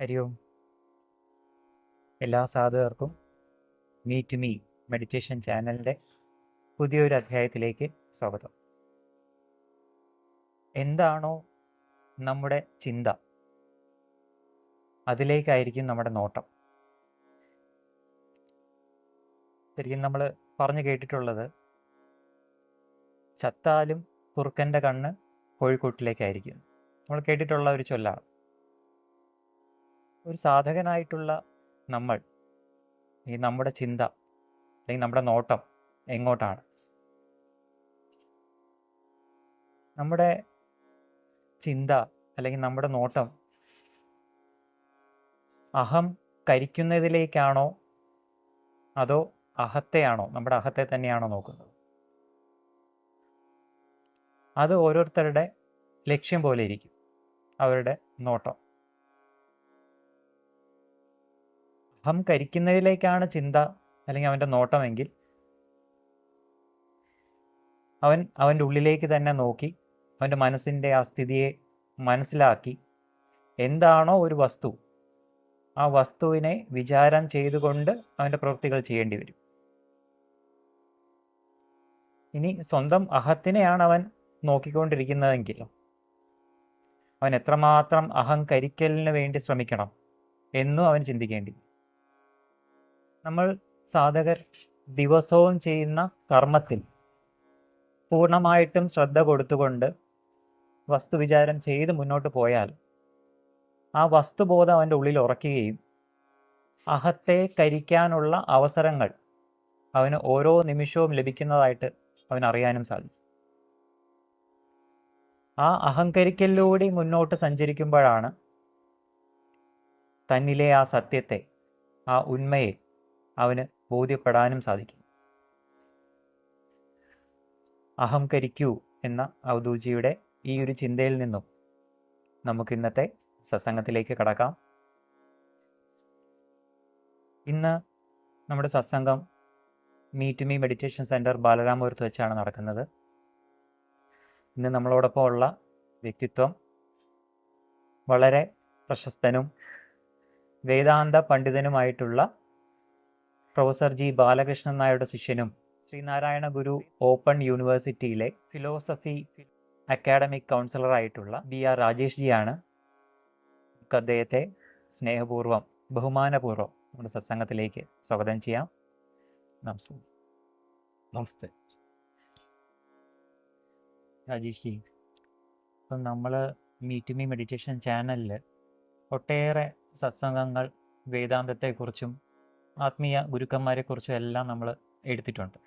ഹരി ഓം. എല്ലാ സാധുക്കർക്കും meet me meditation ചാനലിൻ്റെ പുതിയൊരു അധ്യായത്തിലേക്ക് സ്വാഗതം. എന്താണോ നമ്മുടെ ചിന്ത, അതിലേക്കായിരിക്കും നമ്മുടെ നോട്ടം. ശരിക്കും നമ്മൾ പറഞ്ഞു കേട്ടിട്ടുള്ളത്, ചത്താലും കുറുക്കൻ്റെ കണ്ണ് കോഴിക്കോട്ടിലേക്കായിരിക്കും. നമ്മൾ കേട്ടിട്ടുള്ള ഒരു ചൊല്ലാണ്. ഒരു സാധകനായിട്ടുള്ള നമ്മൾ, ഈ നമ്മുടെ ചിന്ത അല്ലെങ്കിൽ നമ്മുടെ നോട്ടം എങ്ങോട്ടാണ്? നമ്മുടെ ചിന്ത അല്ലെങ്കിൽ നമ്മുടെ നോട്ടം അഹം കരിക്കുന്നതിലേക്കാണോ അതോ അഹത്തെയാണോ, നമ്മുടെ അഹത്തെ തന്നെയാണോ നോക്കുന്നത്? അത് ഓരോരുത്തരുടെ ലക്ഷ്യം പോലെ ഇരിക്കും അവരുടെ നോട്ടം. അഹം കരിക്കുന്നതിലേക്കാണ് ചിന്ത അല്ലെങ്കിൽ അവൻ്റെ നോട്ടമെങ്കിൽ അവൻ്റെ ഉള്ളിലേക്ക് തന്നെ നോക്കി അവൻ്റെ മനസ്സിൻ്റെ ആ സ്ഥിതിയെ മനസ്സിലാക്കി എന്താണോ ഒരു വസ്തു, ആ വസ്തുവിനെ വിചാരം ചെയ്തുകൊണ്ട് അവൻ്റെ പ്രവൃത്തികൾ ചെയ്യേണ്ടി വരും. ഇനി സ്വന്തം അഹത്തിനെയാണ് അവൻ നോക്കിക്കൊണ്ടിരിക്കുന്നതെങ്കിലും അവൻ എത്രമാത്രം അഹങ്കരിക്കലിന് വേണ്ടി ശ്രമിക്കണം എന്നും അവൻ ചിന്തിക്കേണ്ടി വരും. നമ്മൾ സാധകർ ദിവസവും ചെയ്യുന്ന കർമ്മത്തിൽ പൂർണ്ണമായിട്ടും ശ്രദ്ധ കൊടുത്തുകൊണ്ട് വസ്തുവിചാരം ചെയ്ത് മുന്നോട്ട് പോയാൽ ആ വസ്തുബോധം അവൻ്റെ ഉള്ളിൽ ഉറക്കുകയും അഹത്തെ കരിക്കാനുള്ള അവസരങ്ങൾ അവന് ഓരോ നിമിഷവും ലഭിക്കുന്നതായിട്ട് അവൻ അറിയാനും സാധിക്കും. ആ അഹങ്കരിക്കലിലൂടെ മുന്നോട്ട് സഞ്ചരിക്കുമ്പോഴാണ് തന്നിലെ ആ സത്യത്തെ, ആ ഉണ്മയെ അവന് ബോധ്യപ്പെടാനും സാധിക്കും. അഹംകരിക്കൂ എന്ന അവധൂജിയുടെ ഈ ഒരു ചിന്തയിൽ നിന്നും നമുക്ക് ഇന്നത്തെ സത്സംഗത്തിലേക്ക് കടക്കാം. ഇന്ന് നമ്മുടെ സത്സംഗം മീറ്റ് മീ മെഡിറ്റേഷൻ സെൻറ്റർ ബാലരാമപുരത്ത് വെച്ചാണ് നടക്കുന്നത്. ഇന്ന് നമ്മളോടൊപ്പം ഉള്ള വ്യക്തിത്വം വളരെ പ്രശസ്തനും വേദാന്ത പണ്ഡിതനുമായിട്ടുള്ള പ്രൊഫസർ ജി ബാലകൃഷ്ണൻ നായരുടെ ശിഷ്യനും ശ്രീനാരായണ ഗുരു ഓപ്പൺ യൂണിവേഴ്സിറ്റിയിലെ ഫിലോസഫി അക്കാഡമിക് കൗൺസിലറായിട്ടുള്ള BR രാജേഷ് ജിയാണ്. നമുക്ക് അദ്ദേഹത്തെ സ്നേഹപൂർവ്വം ബഹുമാനപൂർവ്വം നമ്മുടെ സത്സംഗത്തിലേക്ക് സ്വാഗതം ചെയ്യാം. നമസ്തേ. നമസ്തേ. രാജേഷ് ജി, ഇപ്പം നമ്മൾ മീറ്റ് മീ മെഡിറ്റേഷൻ ചാനലിൽ ഒട്ടേറെ സത്സംഗങ്ങൾ വേദാന്തത്തെക്കുറിച്ചും ആത്മീയ ഗുരുക്കന്മാരെക്കുറിച്ചും എല്ലാം നമ്മൾ എടുത്തിട്ടുണ്ട്.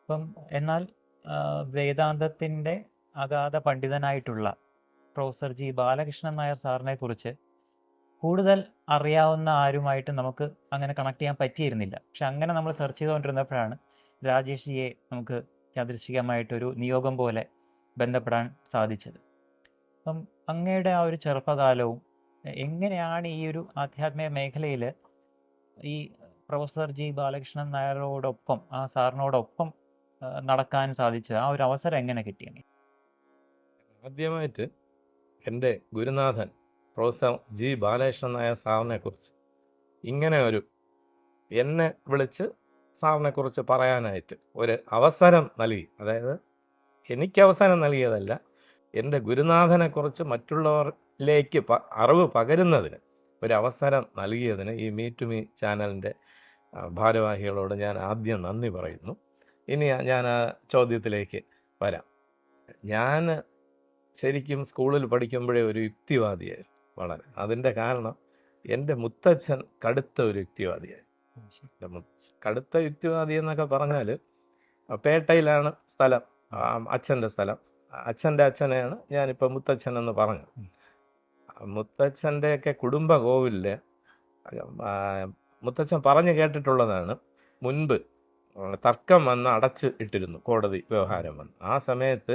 അപ്പം എന്നാൽ വേദാന്തത്തിൻ്റെ അഗാധ പണ്ഡിതനായിട്ടുള്ള പ്രൊഫസർ ജി ബാലകൃഷ്ണൻ നായർ സാറിനെ കുറിച്ച് കൂടുതൽ അറിയാവുന്ന ആരുമായിട്ട് നമുക്ക് അങ്ങനെ കണക്ട് ചെയ്യാൻ പറ്റിയിരുന്നില്ല. പക്ഷെ അങ്ങനെ നമ്മൾ സെർച്ച് ചെയ്തുകൊണ്ടിരുന്നപ്പോഴാണ് രാജേഷ് ജിയെ നമുക്ക് യാദൃശ്ചികമായിട്ടൊരു നിയോഗം പോലെ ബന്ധപ്പെടാൻ സാധിച്ചത്. അപ്പം അങ്ങയുടെ ആ ഒരു ചെറുപ്പകാലവും എങ്ങനെയാണ് ഈ ഒരു ആധ്യാത്മിക മേഖലയിൽ ഈ പ്രൊഫസർ ജി ബാലകൃഷ്ണൻ നായരോടൊപ്പം, ആ സാറിനോടൊപ്പം നടക്കാൻ സാധിച്ചത്? ആ ഒരു അവസരം എങ്ങനെ കിട്ടിയത്? ആദ്യമായിട്ട് എൻ്റെ ഗുരുനാഥൻ പ്രൊഫസർ ജി ബാലകൃഷ്ണൻ നായർ സാറിനെ കുറിച്ച് ഇങ്ങനെ എന്നെ വിളിച്ച് സാറിനെ കുറിച്ച് പറയാനായിട്ട് ഒരു അവസരം നൽകി. അതായത് എനിക്ക് അവസരം നൽകിയതല്ല, എൻ്റെ ഗുരുനാഥനെക്കുറിച്ച് മറ്റുള്ളവരിലേക്ക് അറിവ് പകരുന്നതിന് ഒരു അവസരം നൽകിയതിന് ഈ മീറ്റ് മീ ചാനലിൻ്റെ ഭാരവാഹികളോട് ഞാൻ ആദ്യം നന്ദി പറയുന്നു. ഇനി ഞാൻ ആ ചോദ്യത്തിലേക്ക് വരാം. ഞാൻ ശരിക്കും സ്കൂളിൽ പഠിക്കുമ്പോഴേ ഒരു യുക്തിവാദിയായിരുന്നു വളരെ. അതിൻ്റെ കാരണം എൻ്റെ മുത്തച്ഛൻ കടുത്ത ഒരു യുക്തിവാദിയായി. എൻ്റെ മുത്തച്ഛൻ കടുത്ത യുക്തിവാദി എന്നൊക്കെ പറഞ്ഞാൽ പേട്ടയിലാണ് സ്ഥലം, അച്ഛൻ്റെ സ്ഥലം. അച്ഛൻ്റെ അച്ഛനെയാണ് ഞാനിപ്പോൾ മുത്തച്ഛൻ എന്ന് പറഞ്ഞത്. മുത്തച്ഛൻ്റെയൊക്കെ കുടുംബ കോവിലിൽ മുത്തച്ഛൻ പറഞ്ഞു കേട്ടിട്ടുള്ളതാണ്, മുൻപ് തർക്കം വന്ന് അടച്ച് ഇട്ടിരുന്നു, കോടതി വ്യവഹാരം വന്ന്. ആ സമയത്ത്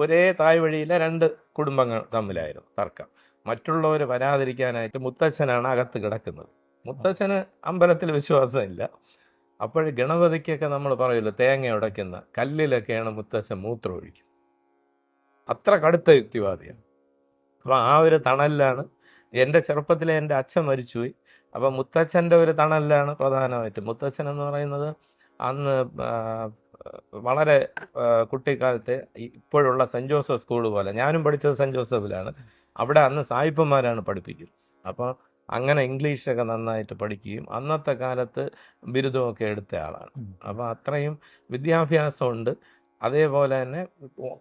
ഒരേ തായ്വഴിയിലെ രണ്ട് കുടുംബങ്ങൾ തമ്മിലായിരുന്നു തർക്കം. മറ്റുള്ളവർ വരാതിരിക്കാനായിട്ട് മുത്തച്ഛനാണ് അകത്ത് കിടക്കുന്നത്. മുത്തച്ഛന് അമ്പലത്തിൽ വിശ്വാസമില്ല. അപ്പോൾ ഗണപതിക്കൊക്കെ നമ്മൾ പറയുമല്ലോ, തേങ്ങ ഉടയ്ക്കുന്ന കല്ലിലൊക്കെയാണ് മുത്തച്ഛൻ മൂത്രം ഒഴിക്കുന്നത്. അത്ര കടുത്ത യുക്തിവാദിയാണ്. അപ്പോൾ ആ ഒരു തണലിലാണ് എൻ്റെ ചെറുപ്പത്തിലെ എൻ്റെ അച്ഛൻ മരിച്ചുപോയി. അപ്പം മുത്തച്ഛൻ്റെ ഒരു തണലിലാണ് പ്രധാനമായിട്ടും. മുത്തച്ഛൻ എന്ന് പറയുന്നത് അന്ന് ആ, വളരെ കുട്ടിക്കാലത്തെ ഇപ്പോഴുള്ള സെൻറ് ജോസഫ് സ്കൂൾ പോലെ, ഞാനും പഠിച്ചത് സെൻറ് ജോസഫിലാണ്. അവിടെ അന്ന് സായിപ്പന്മാരാണ് പഠിപ്പിക്കുന്നത്. അപ്പോൾ അങ്ങനെ ഇംഗ്ലീഷൊക്കെ നന്നായിട്ട് പഠിക്കുകയും അന്നത്തെ കാലത്ത് ബിരുദമൊക്കെ എടുത്ത ആളാണ്. അപ്പോൾ അത്രയും വിദ്യാഭ്യാസമുണ്ട്. അതേപോലെ തന്നെ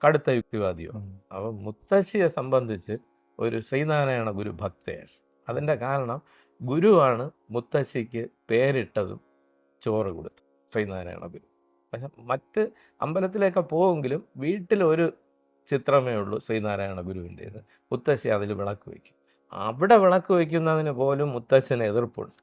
കടുത്ത യുക്തിവാദിയും. അപ്പം മുത്തശ്ശിയെ സംബന്ധിച്ച് ഒരു ശ്രീനാരായണ ഗുരു ഭക്തയാണ്. അതിൻ്റെ കാരണം ഗുരുവാണ് മുത്തശ്ശിക്ക് പേരിട്ടതും ചോറ് കൊടുത്തു, ശ്രീനാരായണ ഗുരു. പക്ഷെ മറ്റ് അമ്പലത്തിലേക്ക് പോവെങ്കിലും വീട്ടിൽ ഒരു ചിത്രമേ ഉള്ളൂ ശ്രീനാരായണ ഗുരുവിൻ്റേത്. മുത്തശ്ശി അതിൽ വിളക്ക് വയ്ക്കും. അവിടെ വിളക്ക് വയ്ക്കുന്നതിന് പോലും മുത്തശ്ശന് എതിർപ്പുണ്ട്.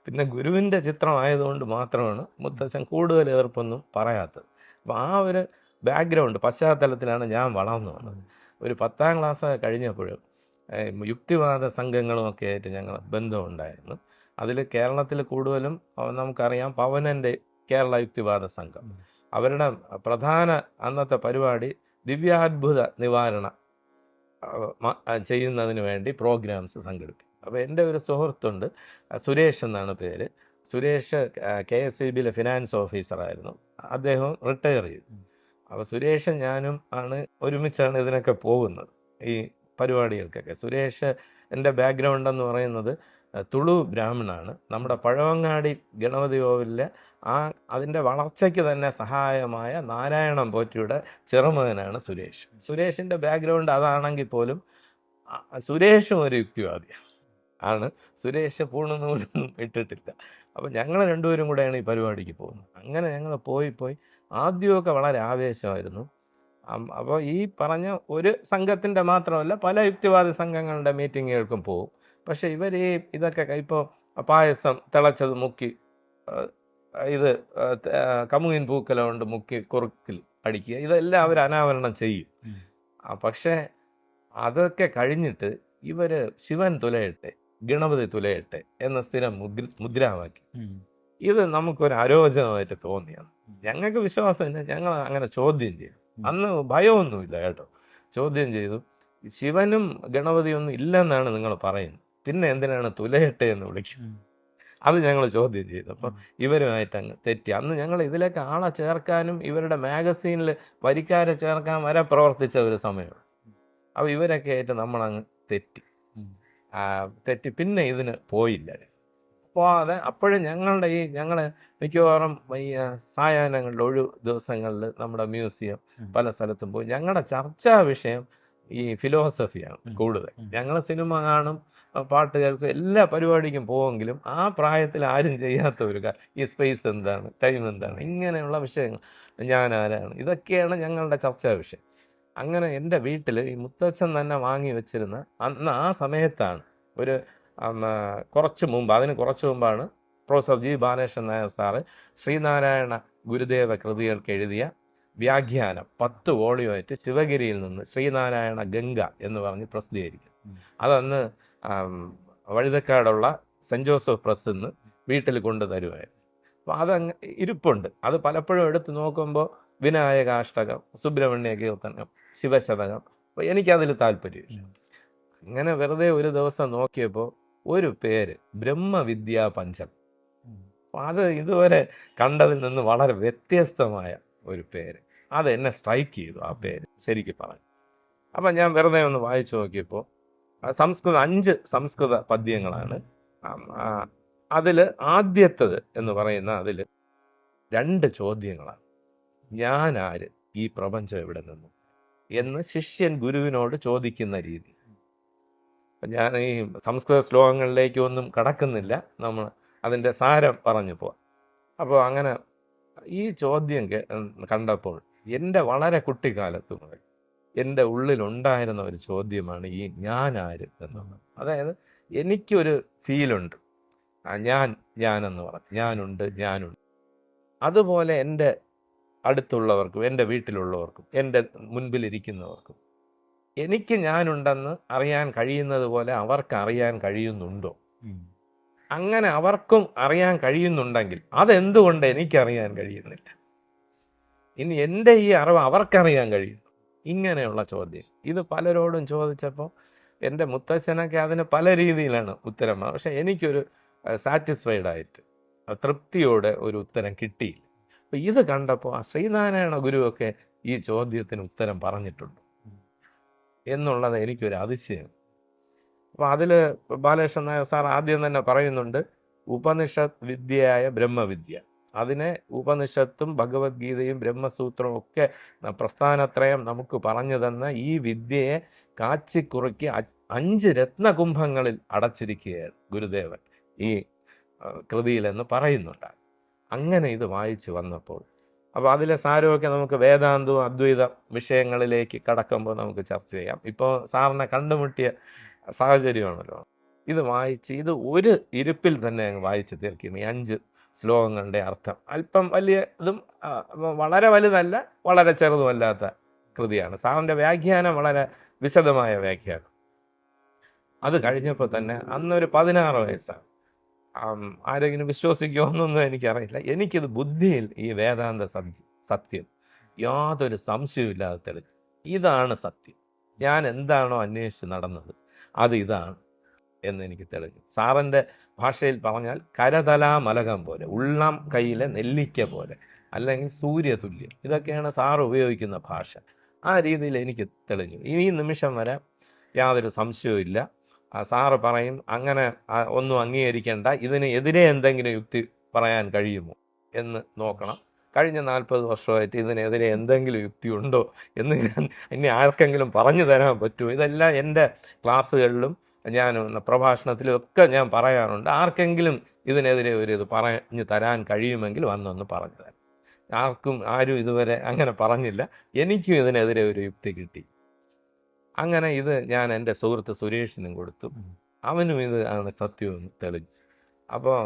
പിന്നെ ഗുരുവിൻ്റെ ചിത്രമായതുകൊണ്ട് മാത്രമാണ് മുത്തശ്ശൻ കൂടുതൽ എതിർപ്പൊന്നും പറയാത്തത്. അപ്പോൾ ആ ഒരു ബാക്ക്ഗ്രൗണ്ട് പശ്ചാത്തലത്തിലാണ് ഞാൻ വളർന്നു വന്നത്. ഒരു 10ാം ക്ലാസ് കഴിഞ്ഞപ്പോഴും യുക്തിവാദ സംഘങ്ങളുമൊക്കെ ആയിട്ട് ഞങ്ങൾ ബന്ധമുണ്ടായിരുന്നു. അതിൽ കേരളത്തിൽ കൂടുതലും നമുക്കറിയാം പവനൻ്റെ കേരള യുക്തിവാദ സംഘം. അവരുടെ പ്രധാന അന്നത്തെ പരിപാടി ദിവ്യാത്ഭുത നിവാരണ ചെയ്യുന്നതിന് വേണ്ടി പ്രോഗ്രാംസ് സംഘടിപ്പിക്കും. അപ്പോൾ എൻ്റെ ഒരു സുഹൃത്തുണ്ട്, സുരേഷ് എന്നാണ് പേര്. സുരേഷ് KSEBിയിലെ ഫിനാൻസ് ഓഫീസറായിരുന്നു. അദ്ദേഹം റിട്ടയർ ചെയ്തു. അപ്പോൾ സുരേഷ് ഞാനും ആണ് ഒരുമിച്ചാണ് ഇതിനൊക്കെ പോകുന്നത്, ഈ പരിപാടികൾക്കൊക്കെ. സുരേഷ് എൻ്റെ ബാക്ക്ഗ്രൗണ്ട് എന്ന് പറയുന്നത് തുളു ബ്രാഹ്മണാണ്. നമ്മുടെ പഴവങ്ങാടി ഗണപതി കോവിലിലെ അതിൻ്റെ വളർച്ചയ്ക്ക് തന്നെ സഹായമായ നാരായണൻ പോറ്റിയുടെ ചെറുമകനാണ് സുരേഷ്. സുരേഷിൻ്റെ ബാക്ക്ഗ്രൗണ്ട് അതാണെങ്കിൽ പോലും സുരേഷും ഒരു യുക്തിവാദിയാണ് ആണ്. സുരേഷ് പൂർണ്ണനൂലൊന്നും ഇട്ടിട്ടില്ല. അപ്പോൾ ഞങ്ങൾ രണ്ടുപേരും കൂടെയാണ് ഈ പരിപാടിക്ക് പോകുന്നത്. അങ്ങനെ ഞങ്ങൾ പോയി ആദ്യമൊക്കെ വളരെ ആവേശമായിരുന്നു. അപ്പോൾ ഈ പറഞ്ഞ ഒരു സംഘത്തിൻ്റെ മാത്രമല്ല, പല യുക്തിവാദി സംഘങ്ങളുടെ മീറ്റിങ്ങുകൾക്കും പോകും. പക്ഷേ ഇവർ ഇതൊക്കെ ഇപ്പോൾ പായസം തിളച്ചത് മുക്കി ഇത് കമുകിൻ പൂക്കല കൊണ്ട് മുക്കി കുറുക്കിൽ അടിക്കുക, ഇതെല്ലാം അവർ അനാവരണം ചെയ്യും. പക്ഷേ അതൊക്കെ കഴിഞ്ഞിട്ട് ഇവർ ശിവൻ തുലയട്ടെ, ഗണപതി തുലയട്ടെ എന്ന സ്ഥിരം മുദ്രാവാക്യം. ഇത് നമുക്കൊരു അരോചകമായിട്ട് തോന്നിയാണ്. ഞങ്ങൾക്ക് വിശ്വാസമില്ല, ഞങ്ങൾ അങ്ങനെ ചോദ്യം ചെയ്തു. അന്ന് ഭയമൊന്നുമില്ല കേട്ടോ. ചോദ്യം ചെയ്തു, ശിവനും ഗണപതിയൊന്നും ഇല്ലെന്നാണ് നിങ്ങൾ പറയുന്നത്, പിന്നെ എന്തിനാണ് തുലയട്ടെ എന്ന് വിളിക്കുന്നത്? അത് ഞങ്ങൾ ചോദ്യം ചെയ്തു. അപ്പം ഇവരുമായിട്ട് അങ്ങ് തെറ്റി. അന്ന് ഞങ്ങൾ ഇതിലേക്ക് ആളെ ചേർക്കാനും ഇവരുടെ മാഗസീനിൽ വരിക്കാരെ ചേർക്കാൻ വരെ പ്രവർത്തിച്ച ഒരു സമയമാണ്. അപ്പോൾ ഇവരൊക്കെ ആയിട്ട് നമ്മളങ്ങ് തെറ്റി. പിന്നെ ഇതിന് പോയില്ല. പോവാതെ അപ്പോഴും ഞങ്ങൾ മിക്കവാറും ഈ സായാഹ്നങ്ങളിൽ ഒഴിവ് ദിവസങ്ങളിൽ നമ്മുടെ മ്യൂസിയം പല സ്ഥലത്തും പോയി. ഞങ്ങളുടെ ചർച്ചാ വിഷയം ഈ ഫിലോസഫിയാണ് കൂടുതൽ. ഞങ്ങൾ സിനിമ കാണും, പാട്ട് കേൾക്കും, എല്ലാ പരിപാടിക്കും പോവെങ്കിലും ആ പ്രായത്തിൽ ആരും ചെയ്യാത്ത ഒരു കാര്യം, ഈ സ്പേസ് എന്താണ്, ടൈം എന്താണ്, ഇങ്ങനെയുള്ള വിഷയങ്ങൾ, ഞാൻ ആരാണ്, ഇതൊക്കെയാണ് ഞങ്ങളുടെ ചർച്ചാ വിഷയം. അങ്ങനെ എൻ്റെ വീട്ടിൽ ഈ മുത്തച്ഛൻ തന്നെ വാങ്ങി വെച്ചിരുന്ന അന്ന് ആ സമയത്താണ് ഒരു അതിന് കുറച്ച് മുമ്പാണ് professor G Balakrishnan Nair sir Sreenarayana Gurudeva കൃതികൾക്ക് എഴുതിയ വ്യാഖ്യാനം 10 വോളിയുമായിട്ട് ശിവഗിരിയിൽ നിന്ന് ശ്രീനാരായണ ഗംഗ എന്ന് പറഞ്ഞ് പ്രസിദ്ധീകരിക്കും. അതന്ന് വഴുതക്കാടുള്ള സെൻറ് ജോസഫ് പ്രസ് നിന്ന് വീട്ടിൽ കൊണ്ട് തരുമായിരുന്നു. അപ്പോൾ അതങ്ങ് ഇരിപ്പുണ്ട്. അത് പലപ്പോഴും എടുത്ത് നോക്കുമ്പോൾ വിനായകാഷ്ടകം, സുബ്രഹ്മണ്യ കീർത്തനം, ശിവശതകം, അപ്പോൾ എനിക്കതിൽ താല്പര്യമില്ല. അങ്ങനെ വെറുതെ ഒരു ദിവസം നോക്കിയപ്പോൾ ഒരു പേര് ബ്രഹ്മവിദ്യാ പഞ്ചം. അപ്പോൾ അത് ഇതുവരെ കണ്ടതിൽ നിന്ന് വളരെ വ്യത്യസ്തമായ ഒരു പേര്. അത് എന്നെ സ്ട്രൈക്ക് ചെയ്തു, ആ പേര് ശരിക്കും പറഞ്ഞു. അപ്പം ഞാൻ വെറുതെ ഒന്ന് വായിച്ചു നോക്കിയപ്പോൾ 5 സംസ്കൃത പദ്യങ്ങളാണ്. അതിൽ ആദ്യത്തത് എന്ന് പറയുന്ന അതിൽ 2 ചോദ്യങ്ങളാണ്. ഞാൻ ആര്, ഈ പ്രപഞ്ചം എവിടെ നിന്നു എന്ന് ശിഷ്യൻ ഗുരുവിനോട് ചോദിക്കുന്ന രീതി. ഞാൻ ഈ സംസ്കൃത ശ്ലോകങ്ങളിലേക്കൊന്നും കടക്കുന്നില്ല, നമ്മൾ അതിൻ്റെ സാരം പറഞ്ഞു പോവാം. അപ്പോൾ അങ്ങനെ ഈ ചോദ്യം കണ്ടപ്പോൾ എൻ്റെ വളരെ കുട്ടിക്കാലത്ത് മുതൽ എൻ്റെ ഉള്ളിലുണ്ടായിരുന്ന ഒരു ചോദ്യമാണ് ഈ ഞാൻ ആര് എന്നുള്ളത്. അതായത് എനിക്കൊരു ഫീലുണ്ട്, ഞാനെന്ന് പറഞ്ഞു, ഞാനുണ്ട്. അതുപോലെ എൻ്റെ അടുത്തുള്ളവർക്കും എൻ്റെ വീട്ടിലുള്ളവർക്കും എൻ്റെ മുൻപിലിരിക്കുന്നവർക്കും എനിക്ക് ഞാനുണ്ടെന്ന് അറിയാൻ കഴിയുന്നത് പോലെ അവർക്ക് അറിയാൻ കഴിയുന്നുണ്ടോ? അങ്ങനെ അവർക്കും അറിയാൻ കഴിയുന്നുണ്ടെങ്കിൽ അതെന്തുകൊണ്ട് എനിക്കറിയാൻ കഴിയുന്നില്ല? ഇനി എൻ്റെ ഈ അറിവ് അവർക്കറിയാൻ കഴിയുന്നു? ഇങ്ങനെയുള്ള ചോദ്യം ഇത് പലരോടും ചോദിച്ചപ്പോൾ എൻ്റെ മുത്തച്ഛനൊക്കെ അതിന് പല രീതിയിലാണ് ഉത്തരം പക്ഷെ എനിക്കൊരു സാറ്റിസ്ഫൈഡ് ആയിട്ട് തൃപ്തിയോടെ ഒരു ഉത്തരം കിട്ടിയില്ല. അപ്പം ഇത് കണ്ടപ്പോൾ ആ ശ്രീനാരായണ ഗുരുവൊക്കെ ഈ ചോദ്യത്തിന് ഉത്തരം പറഞ്ഞിട്ടുണ്ട് എന്നുള്ളത് എനിക്കൊരു അതിശയം. അപ്പോൾ അതിൽ ബാലകൃഷ്ണൻ നായർ സാർ ആദ്യം തന്നെ പറയുന്നുണ്ട് ഉപനിഷത്ത് വിദ്യയായ ബ്രഹ്മവിദ്യ. അതിനെ ഉപനിഷത്തും ഭഗവത്ഗീതയും ബ്രഹ്മസൂത്രവും ഒക്കെ പ്രസ്ഥാനത്രയം നമുക്ക് പറഞ്ഞു തന്ന ഈ വിദ്യയെ കാച്ചിക്കുറുക്കി 5 രത്നകുംഭങ്ങളിൽ അടച്ചിരിക്കുകയാണ് ഗുരുദേവൻ ഈ കൃതിയിലെന്ന് പറയുന്നുണ്ട്. അങ്ങനെ ഇത് വായിച്ചു വന്നപ്പോൾ അപ്പോൾ അതിലെ സാരമൊക്കെ നമുക്ക് വേദാന്തവും അദ്വൈത വിഷയങ്ങളിലേക്ക് കടക്കുമ്പോൾ നമുക്ക് ചർച്ച ചെയ്യാം. ഇപ്പോൾ സാറിനെ കണ്ടുമുട്ടിയ സാഹചര്യമാണല്ലോ. ഇത് വായിച്ച് ഇത് ഒരു ഇരുപ്പിൽ തന്നെ അങ്ങ് വായിച്ച് തീർക്കും. ഈ 5 ശ്ലോകങ്ങളുടെ അർത്ഥം അല്പം വലിയ ഇതും വളരെ വലുതല്ല വളരെ ചെറുതുമല്ലാത്ത കൃതിയാണ്. സാറിൻ്റെ വ്യാഖ്യാനം വളരെ വിശദമായ വ്യാഖ്യാനം. അത് കഴിഞ്ഞപ്പോൾ തന്നെ അന്നൊരു 16 വയസ്സാണ്. ആരെങ്കിലും വിശ്വസിക്കുമോന്നൊന്നും എനിക്കറിയില്ല. എനിക്കിത് ബുദ്ധിയിൽ ഈ വേദാന്ത സത്യം യാതൊരു സംശയമില്ലാതെ തെളിഞ്ഞു. ഇതാണ് സത്യം. ഞാൻ എന്താണോ അന്വേഷിച്ച് നടന്നത് അത് ഇതാണ് എന്നെനിക്ക് തെളിഞ്ഞു. സാറിൻ്റെ ഭാഷയിൽ പറഞ്ഞാൽ കരതലാമലകം പോലെ, ഉള്ളം കയ്യിലെ നെല്ലിക്ക പോലെ, അല്ലെങ്കിൽ സൂര്യതുല്യം, ഇതൊക്കെയാണ് സാറ് ഉപയോഗിക്കുന്ന ഭാഷ. ആ രീതിയിൽ എനിക്ക് തെളിഞ്ഞു. ഈ നിമിഷം വരെ യാതൊരു സംശയവും ഇല്ല. സാറ് പറയും അങ്ങനെ ഒന്നും അംഗീകരിക്കേണ്ട, ഇതിന് എതിരെ എന്തെങ്കിലും യുക്തി പറയാൻ കഴിയുമോ എന്ന് നോക്കണം. കഴിഞ്ഞ 40 വർഷമായിട്ട് ഇതിനെതിരെ എന്തെങ്കിലും യുക്തി ഉണ്ടോ എന്ന് ഇനി ആർക്കെങ്കിലും പറഞ്ഞു തരാൻ പറ്റുമോ? ഇതെല്ലാം എൻ്റെ ക്ലാസ്സുകളിലും ഞാൻ പ്രഭാഷണത്തിലും ഒക്കെ ഞാൻ പറയാറുണ്ട്. ആർക്കെങ്കിലും ഇതിനെതിരെ ഒരു ഇത് പറഞ്ഞു തരാൻ കഴിയുമെങ്കിൽ വന്നൊന്ന് പറഞ്ഞു തരാം. ആരും ഇതുവരെ അങ്ങനെ പറഞ്ഞില്ല. എനിക്കും ഇതിനെതിരെ ഒരു യുക്തി കിട്ടി. അങ്ങനെ ഇത് ഞാൻ എൻ്റെ സുഹൃത്ത് സുരേഷിനും കൊടുത്തു. അവനും ഇത് ആണ് സത്യമെന്ന് തെളിഞ്ഞു. അപ്പോൾ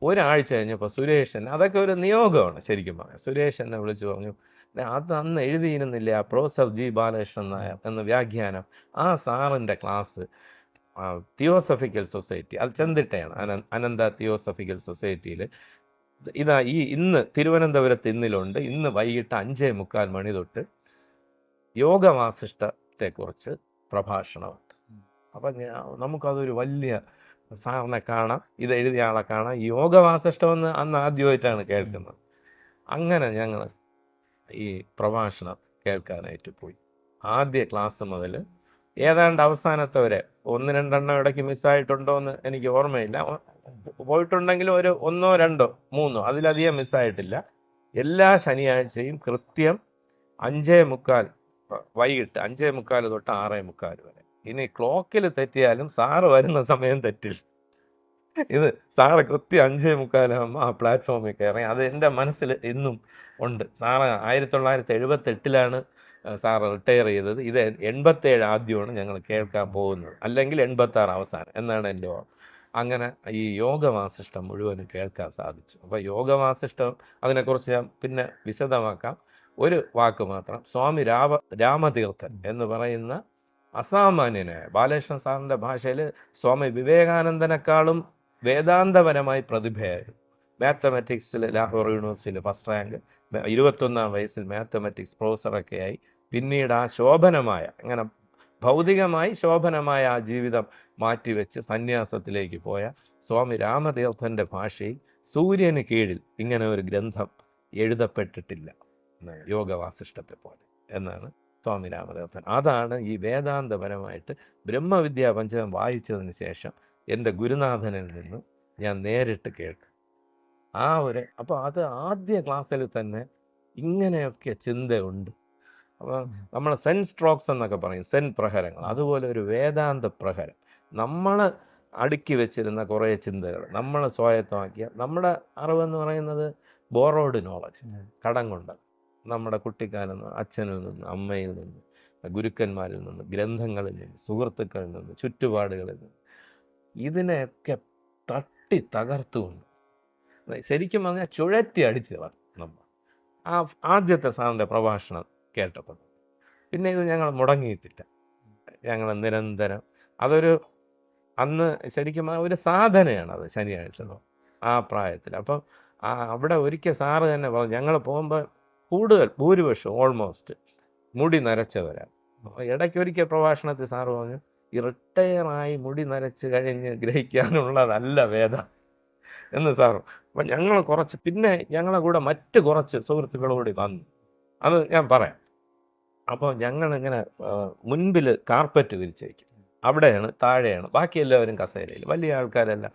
ഒരാഴ്ച കഴിഞ്ഞപ്പോൾ സുരേഷൻ, അതൊക്കെ ഒരു നിയോഗമാണ് ശരിക്കും പറയാം, സുരേഷ് എന്നെ വിളിച്ചു പറഞ്ഞു, അത് അന്ന് എഴുതിയിരുന്നില്ല ആ പ്രൊഫസർ ജി ബാലകൃഷ്ണൻ നായർ എന്ന വ്യാഖ്യാനം, ആ സാറിൻ്റെ ക്ലാസ് തിയോസഫിക്കൽ സൊസൈറ്റി, അത് ചെന്തിട്ടയാണ്, അനന്ത തിയോസഫിക്കൽ സൊസൈറ്റിയിൽ ഇതാ ഇന്ന് തിരുവനന്തപുരത്ത് ഇന്നിലുണ്ട്. ഇന്ന് വൈകിട്ട് 5:45 മണി തൊട്ട് യോഗവാസിഷ്ടത്തെക്കുറിച്ച് പ്രഭാഷണമുണ്ട്. അപ്പം നമുക്കതൊരു വലിയ സാറിനെ കാണാം, ഇത് എഴുതിയ ആളെ കാണാം. യോഗവാസിഷ്ടമെന്ന് അന്ന് ആദ്യമായിട്ടാണ് കേൾക്കുന്നത്. അങ്ങനെ ഞങ്ങൾ ഈ പ്രഭാഷണം കേൾക്കാനായിട്ട് പോയി. ആദ്യ ക്ലാസ് മുതൽ ഏതാണ്ട് അവസാനത്തെ വരെ 1-2 ഇടയ്ക്ക് മിസ്സായിട്ടുണ്ടോ എന്ന് എനിക്ക് ഓർമ്മയില്ല. പോയിട്ടുണ്ടെങ്കിലും ഒരു 1, 2, 3 അതിലധികം മിസ്സായിട്ടില്ല. എല്ലാ ശനിയാഴ്ചയും കൃത്യം 5:45 വൈകിട്ട് 5:45 തൊട്ട് 6:45 വരെ. ഇനി ക്ലോക്കിൽ തെറ്റിയാലും സാറ് വരുന്ന സമയം തെറ്റില്ല. ഇത് സാറ് കൃത്യം 5:45 ആകുമ്പോൾ ആ പ്ലാറ്റ്ഫോമിൽ കയറി. അത് എൻ്റെ മനസ്സിൽ ഇന്നും ഉണ്ട്. സാറ് 1978 സാറ് റിട്ടയർ ചെയ്തത്. ഇത് 87 ആദ്യമാണ് ഞങ്ങൾ കേൾക്കാൻ പോകുന്നത്, അല്ലെങ്കിൽ 86 അവസാനം എന്നാണ് എൻ്റെ ഓർമ്മ. അങ്ങനെ ഈ യോഗവാസിഷ്ടം മുഴുവനും കേൾക്കാൻ സാധിച്ചു. അപ്പോൾ യോഗവാസിഷ്ടം അതിനെക്കുറിച്ച് ഞാൻ പിന്നെ വിശദമാക്കാം. ഒരു വാക്ക് മാത്രം. സ്വാമി രാമതീർത്ഥൻ എന്ന് പറയുന്ന അസാമാന്യനായ, ബാലകൃഷ്ണൻ സാറിൻ്റെ ഭാഷയിൽ സ്വാമി വിവേകാനന്ദനേക്കാളും വേദാന്തപരമായി പ്രതിഭയായിരുന്നു. മാത്തമാറ്റിക്സിൽ ലാഹോർ യൂണിവേഴ്സിറ്റിയിൽ ഫസ്റ്റ് റാങ്ക്, 21-ാം വയസ്സിൽ മാത്തമാറ്റിക്സ് പ്രൊഫസറൊക്കെ ആയി. പിന്നീട് ആ ശോഭനമായ, അങ്ങനെ ഭൗതികമായി ശോഭനമായ ആ ജീവിതം മാറ്റിവെച്ച് സന്യാസത്തിലേക്ക് പോയ സ്വാമി രാമതീർത്ഥൻ്റെ ഭാഷയിൽ സൂര്യന് കീഴിൽ ഇങ്ങനെ ഒരു ഗ്രന്ഥം എഴുതപ്പെട്ടിട്ടില്ല യോഗവാസിഷ്ടത്തെ പോലെ എന്നാണ് സ്വാമി രാമതീർത്ഥൻ. അതാണ് ഈ വേദാന്തപരമായിട്ട് ബ്രഹ്മവിദ്യാ പഞ്ചകം വായിച്ചതിന് ശേഷം എൻ്റെ ഗുരുനാഥനിൽ നിന്ന് ഞാൻ നേരിട്ട് കേൾക്കും. അപ്പോൾ അത് ആദ്യ ക്ലാസ്സിൽ തന്നെ ഇങ്ങനെയൊക്കെ ചിന്തയുണ്ട്. അപ്പോൾ നമ്മൾ സെൻ സ്ട്രോക്സ് എന്നൊക്കെ പറയും, സെൻ പ്രഹരങ്ങൾ, അതുപോലെ ഒരു വേദാന്ത പ്രഹരം. നമ്മൾ അടുക്കി വെച്ചിരുന്ന കുറേ ചിന്തകൾ നമ്മൾ സ്വായത്തമാക്കിയ, നമ്മുടെ അറിവെന്ന് പറയുന്നത് ബോറോഡ് നോളജ്, കടം കൊണ്ട്, നമ്മുടെ കുട്ടിക്കാലം അച്ഛനിൽ നിന്ന്, അമ്മയിൽ നിന്ന്, ഗുരുക്കന്മാരിൽ നിന്ന്, ഗ്രന്ഥങ്ങളിൽ നിന്ന്, സുഹൃത്തുക്കളിൽ നിന്ന്, ചുറ്റുപാടുകളിൽ നിന്ന്, ഇതിനെയൊക്കെ തട്ടി തകർത്തുകൊണ്ട് ശരിക്കും പറഞ്ഞാൽ ചുഴറ്റി അടിച്ചതാണ് നമ്മൾ ആ ആദ്യത്തെ സാറിൻ്റെ പ്രഭാഷണം കേട്ടപ്പോൾ. പിന്നെ ഇത് ഞങ്ങൾ മുടങ്ങിയിട്ടില്ല. ഞങ്ങൾ നിരന്തരം അതൊരു അന്ന് ശരിക്കും ഒരു സാധനയാണ് അത്, ശനിയാഴ്ച ആ പ്രായത്തിൽ. അപ്പം അവിടെ ഒരിക്കൽ സാറ് തന്നെ പറഞ്ഞു, ഞങ്ങൾ പോകുമ്പോൾ ഭൂരിപക്ഷം ഓൾമോസ്റ്റ് മുടി നരച്ചവരാണ്. ഇടയ്ക്ക് ഒരിക്കൽ പ്രഭാഷണത്തിൽ സാറ് പറഞ്ഞു, ഈ റിട്ടയറായി മുടി നരച്ച് കഴിഞ്ഞ് ഗ്രഹിക്കാനുള്ളതല്ല വേദം എന്ന് സാർ. അപ്പം ഞങ്ങൾ കുറച്ച് പിന്നെ ഞങ്ങളെ കൂടെ മറ്റ് കുറച്ച് സുഹൃത്തുക്കളോട് വന്നു, അത് ഞാൻ പറയാം. അപ്പോൾ ഞങ്ങളിങ്ങനെ മുൻപിൽ കാർപ്പറ്റ് വിരിച്ചേക്കും, അവിടെയാണ് താഴെയാണ്, ബാക്കി എല്ലാവരും കസേരയിൽ, വലിയ ആൾക്കാരെല്ലാം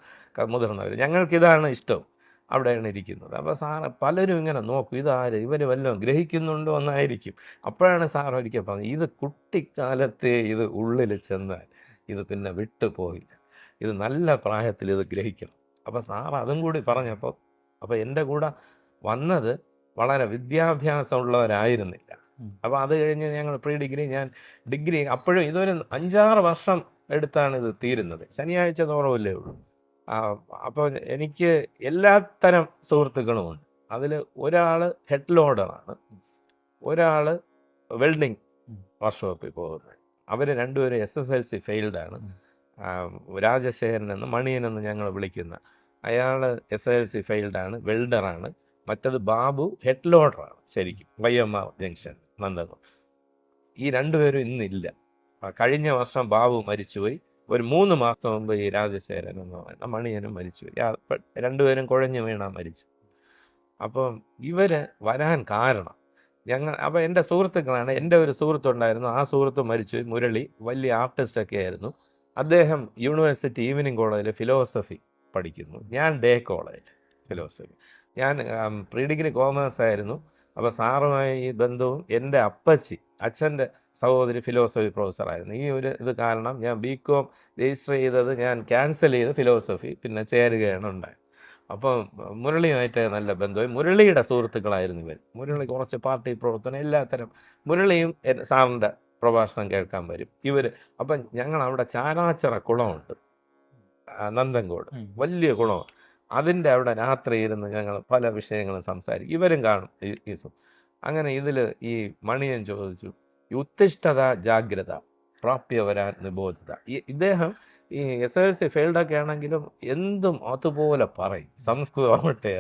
മുതിർന്നവർ. ഞങ്ങൾക്കിതാണ് ഇഷ്ടം, അവിടെയാണ് ഇരിക്കുന്നത്. അപ്പോൾ സാറ് പലരും ഇങ്ങനെ നോക്കും, ഇതാര്, ഇവർ വല്ലതും ഗ്രഹിക്കുന്നുണ്ടോ എന്നായിരിക്കും. അപ്പോഴാണ് സാർ ഒരിക്കൽ പറഞ്ഞത്, ഇത് കുട്ടിക്കാലത്തെ ഇത് ഉള്ളിൽ ചെന്നാൽ ഇത് പിന്നെ വിട്ടു പോയില്ല, ഇത് നല്ല പ്രായത്തിൽ ഇത് ഗ്രഹിക്കണം. അപ്പോൾ സാർ അതും കൂടി പറഞ്ഞപ്പോൾ, അപ്പോൾ എൻ്റെ കൂടെ വന്നത് വളരെ വിദ്യാഭ്യാസമുള്ളവരായിരുന്നില്ല. അപ്പോൾ അത് കഴിഞ്ഞ് ഞങ്ങൾ പ്രീ ഡിഗ്രി, ഞാൻ ഡിഗ്രി, അപ്പോഴും ഇതൊരു 5-6 വർഷം എടുത്താണ് ഇത് തീരുന്നത്. ശനിയാഴ്ച തോറവില്ലേ ഉള്ളൂ. അപ്പോൾ എനിക്ക് എല്ലാത്തരം സുഹൃത്തുക്കളുമുണ്ട്. അതിൽ ഒരാൾ ഹെഡ് ലോഡറാണ്, ഒരാൾ വെൽഡിങ് വർക്ക്ഷോപ്പിൽ പോകുന്നത്. അവർ രണ്ടുപേരും SSLC ഫെയിൽഡാണ്. രാജശേഖരൻ എന്ന്, മണിയനെന്ന് ഞങ്ങൾ വിളിക്കുന്ന അയാൾ SSLC ഫെയിൽഡാണ്, വെൽഡറാണ്. മറ്റത് ബാബു ഹെഡ് ലോഡറാണ് ശരിക്കും, വയ്യമ്മ ജംഗ്ഷൻ, നന്ദനം. ഈ രണ്ടുപേരും ഇന്നില്ല. കഴിഞ്ഞ വർഷം ബാബു മരിച്ചുപോയി. ഒരു 3 മാസം മുമ്പ് ഈ രാജശേഖരൻ എന്ന് പറയുന്ന മണിയനും മരിച്ചുപോയി. രണ്ടുപേരും കുഴഞ്ഞു വീണാ മരിച്ചു. അപ്പം ഇവർ വരാൻ കാരണം അപ്പോൾ എൻ്റെ സുഹൃത്തുക്കളാണ്. എൻ്റെ ഒരു സുഹൃത്തുണ്ടായിരുന്നു, ആ സുഹൃത്ത് മരിച്ചുപോയി, മുരളി, വലിയ ആർട്ടിസ്റ്റൊക്കെ ആയിരുന്നു. അദ്ദേഹം യൂണിവേഴ്സിറ്റി ഈവനിങ് കോളേജിൽ ഫിലോസഫി പഠിക്കുന്നു, ഞാൻ ഡേ കോളേജിൽ ഫിലോസഫി. ഞാൻ പ്രീ ഡിഗ്രി കോമേഴ്സ് ആയിരുന്നു. അപ്പോൾ സാറുമായി ഈ ബന്ധവും, എൻ്റെ അച്ഛൻ്റെ സഹോദരി ഫിലോസഫി പ്രൊഫസറായിരുന്നു. ഈ ഒരു ഇത് കാരണം ഞാൻ BCom രജിസ്റ്റർ ചെയ്തത് ഞാൻ ക്യാൻസൽ ചെയ്ത് ഫിലോസഫി പിന്നെ ചേരുകയാണ് ഉണ്ടായത്. അപ്പം മുരളിയുമായിട്ട് നല്ല ബന്ധമായി. മുരളിയുടെ സുഹൃത്തുക്കളായിരുന്നു ഇവർ. മുരളി കുറച്ച് പാർട്ടി പ്രവർത്തനം, എല്ലാത്തരം. മുരളിയും സാറിൻ്റെ പ്രഭാഷണം കേൾക്കാൻ വരും ഇവർ. അപ്പം ഞങ്ങൾ അവിടെ ചാരാച്ചിറ കുളമുണ്ട്, നന്ദൻകോട്, വലിയ കുളമാണ്. അതിൻ്റെ അവിടെ രാത്രി ഇരുന്ന് ഞങ്ങൾ പല വിഷയങ്ങളും സംസാരിക്കും, ഇവരും കാണും ഈ അങ്ങനെ. ഇതിൽ ഈ മണിയൻ ചോദിച്ചു, ഉത്തിഷ്ഠത ജാഗ്രത പ്രാപ്യ വരാൻ നിബോധത. ഇദ്ദേഹം ഈ SSLC ഫെയിൽഡൊക്കെ ആണെങ്കിലും എന്തും അതുപോലെ പറയും, സംസ്കൃതമാവട്ടെ.